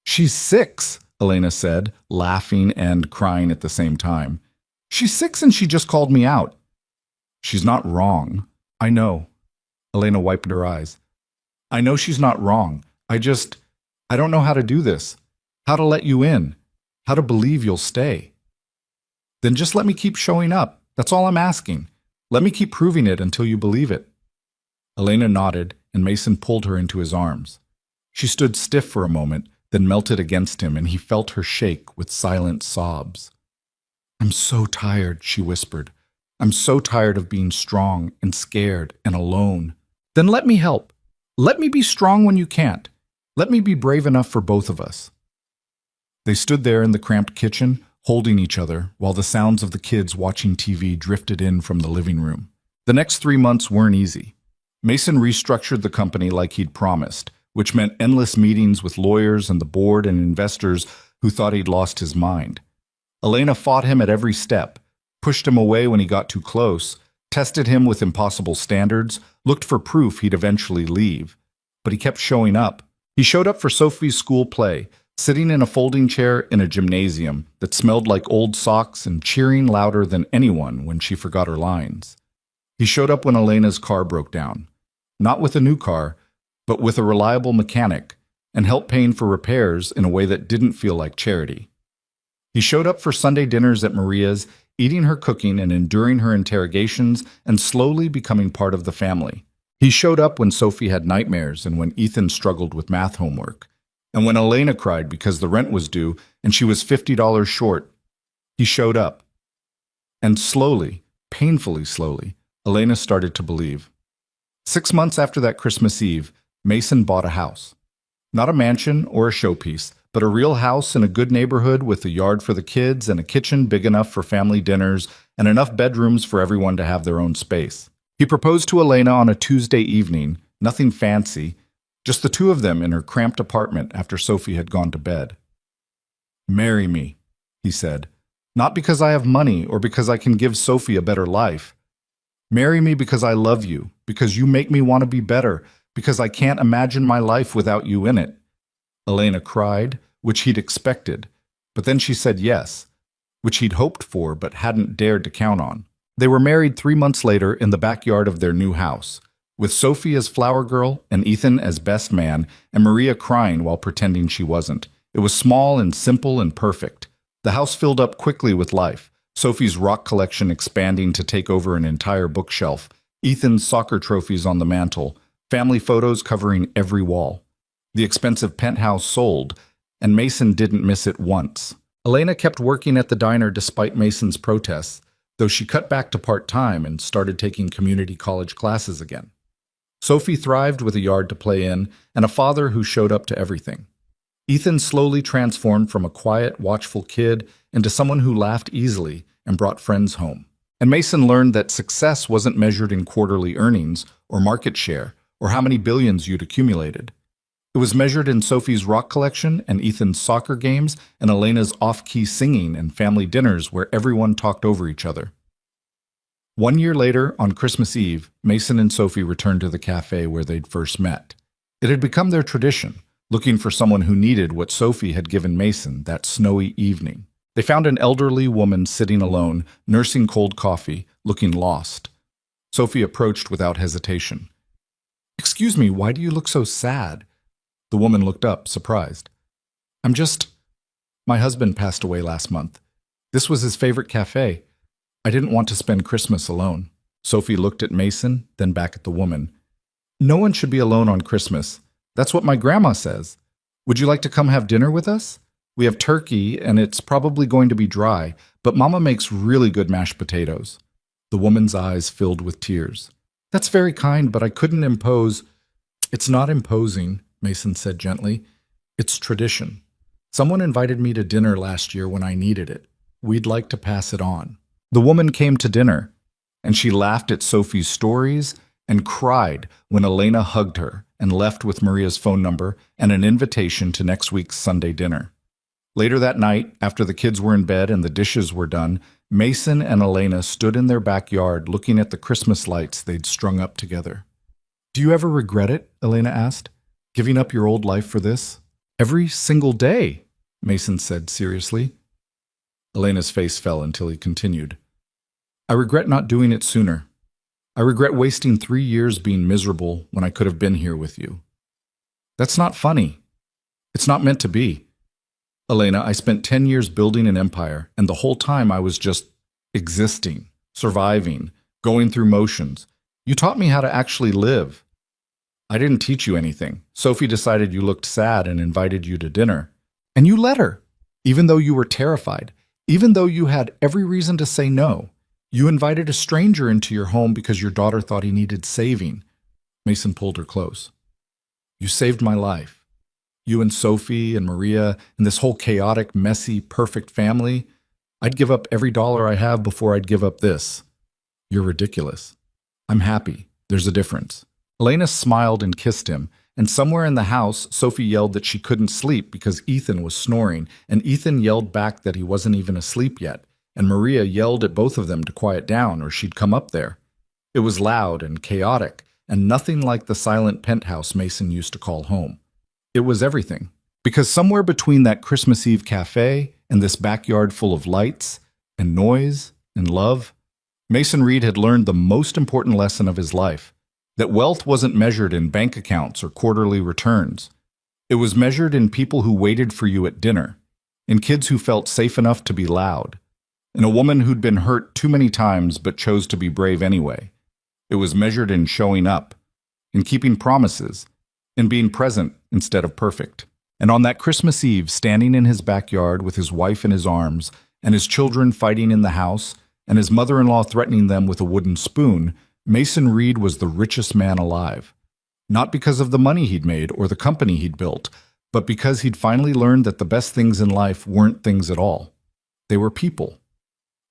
She's 6, Elena said, laughing and crying at the same time. She's 6 and she just called me out. She's not wrong. I know. Elena wiped her eyes. I know she's not wrong. I don't know how to do this. How to let you in. How to believe you'll stay. Then just let me keep showing up. That's all I'm asking. Let me keep proving it until you believe it. Elena nodded, and Mason pulled her into his arms. She stood stiff for a moment, then melted against him, and he felt her shake with silent sobs. I'm so tired, she whispered. I'm so tired of being strong and scared and alone. Then let me help. Let me be strong when you can't. Let me be brave enough for both of us. They stood there in the cramped kitchen, holding each other, while the sounds of the kids watching TV drifted in from the living room. The next 3 months weren't easy. Mason restructured the company like he'd promised, which meant endless meetings with lawyers and the board and investors who thought he'd lost his mind. Elena fought him at every step, pushed him away when he got too close, tested him with impossible standards, looked for proof he'd eventually leave. But he kept showing up. He showed up for Sophie's school play, sitting in a folding chair in a gymnasium that smelled like old socks and cheering louder than anyone when she forgot her lines. He showed up when Elena's car broke down, not with a new car, but with a reliable mechanic, and helped paying for repairs in a way that didn't feel like charity. He showed up for Sunday dinners at Maria's, eating her cooking and enduring her interrogations and slowly becoming part of the family. He showed up when Sophie had nightmares and when Ethan struggled with math homework, and when Elena cried because the rent was due and she was $50 short. He showed up. And slowly, painfully slowly, Elena started to believe. 6 months after that Christmas Eve, Mason bought a house. Not a mansion or a showpiece, but a real house in a good neighborhood with a yard for the kids and a kitchen big enough for family dinners and enough bedrooms for everyone to have their own space. He proposed to Elena on a Tuesday evening, nothing fancy, just the two of them in her cramped apartment after Sophie had gone to bed. Marry me, he said, not because I have money or because I can give Sophie a better life. Marry me because I love you, because you make me want to be better, because I can't imagine my life without you in it. Elena cried, which he'd expected, but then she said yes, which he'd hoped for but hadn't dared to count on. They were married 3 months later in the backyard of their new house, with Sophie as flower girl and Ethan as best man, and Maria crying while pretending she wasn't. It was small and simple and perfect. The house filled up quickly with life, Sophie's rock collection expanding to take over an entire bookshelf, Ethan's soccer trophies on the mantle, family photos covering every wall. The expensive penthouse sold, and Mason didn't miss it once. Elena kept working at the diner despite Mason's protests, though she cut back to part-time and started taking community college classes again. Sophie thrived with a yard to play in and a father who showed up to everything. Ethan slowly transformed from a quiet, watchful kid into someone who laughed easily and brought friends home. And Mason learned that success wasn't measured in quarterly earnings or market share or how many billions you'd accumulated. It was measured in Sophie's rock collection and Ethan's soccer games and Elena's off-key singing and family dinners where everyone talked over each other. 1 year later, on Christmas Eve, Mason and Sophie returned to the cafe where they'd first met. It had become their tradition, looking for someone who needed what Sophie had given Mason that snowy evening. They found an elderly woman sitting alone, nursing cold coffee, looking lost. Sophie approached without hesitation. "Excuse me, why do you look so sad?" The woman looked up, surprised. My husband passed away last month. This was his favorite cafe. I didn't want to spend Christmas alone." Sophie looked at Mason, then back at the woman. "No one should be alone on Christmas. That's what my grandma says. Would you like to come have dinner with us? We have turkey, and it's probably going to be dry, but Mama makes really good mashed potatoes." The woman's eyes filled with tears. "That's very kind, but I couldn't impose." "It's not imposing," Mason said gently. "It's tradition. Someone invited me to dinner last year when I needed it. We'd like to pass it on." The woman came to dinner, and she laughed at Sophie's stories and cried when Elena hugged her and left with Maria's phone number and an invitation to next week's Sunday dinner. Later that night, after the kids were in bed and the dishes were done, Mason and Elena stood in their backyard looking at the Christmas lights they'd strung up together. "Do you ever regret it?" Elena asked. "Giving up your old life for this?" "Every single day," Mason said seriously. Elena's face fell until he continued. "I regret not doing it sooner. I regret wasting 3 years being miserable when I could have been here with you." "That's not funny. It's not meant to be. Elena, I spent 10 years building an empire, and the whole time I was just existing, surviving, going through motions. You taught me how to actually live." "I didn't teach you anything. Sophie decided you looked sad and invited you to dinner. And you let her, even though you were terrified, even though you had every reason to say no. You invited a stranger into your home because your daughter thought he needed saving." Mason pulled her close. "You saved my life. You and Sophie and Maria and this whole chaotic, messy, perfect family. I'd give up every dollar I have before I'd give up this. You're ridiculous. I'm happy. There's a difference." Elena smiled and kissed him, and somewhere in the house, Sophie yelled that she couldn't sleep because Ethan was snoring, and Ethan yelled back that he wasn't even asleep yet, and Maria yelled at both of them to quiet down or she'd come up there. It was loud and chaotic, and nothing like the silent penthouse Mason used to call home. It was everything. Because somewhere between that Christmas Eve cafe and this backyard full of lights and noise and love, Mason Reed had learned the most important lesson of his life, that wealth wasn't measured in bank accounts or quarterly returns. It was measured in people who waited for you at dinner, in kids who felt safe enough to be loud, in a woman who'd been hurt too many times but chose to be brave anyway. It was measured in showing up, in keeping promises, in being present instead of perfect. And on that Christmas Eve, standing in his backyard with his wife in his arms, and his children fighting in the house, and his mother-in-law threatening them with a wooden spoon, Mason Reed was the richest man alive. Not because of the money he'd made or the company he'd built, but because he'd finally learned that the best things in life weren't things at all. They were people.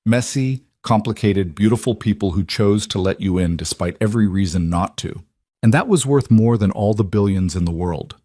Messy, complicated, beautiful people who chose to let you in despite every reason not to. And that was worth more than all the billions in the world.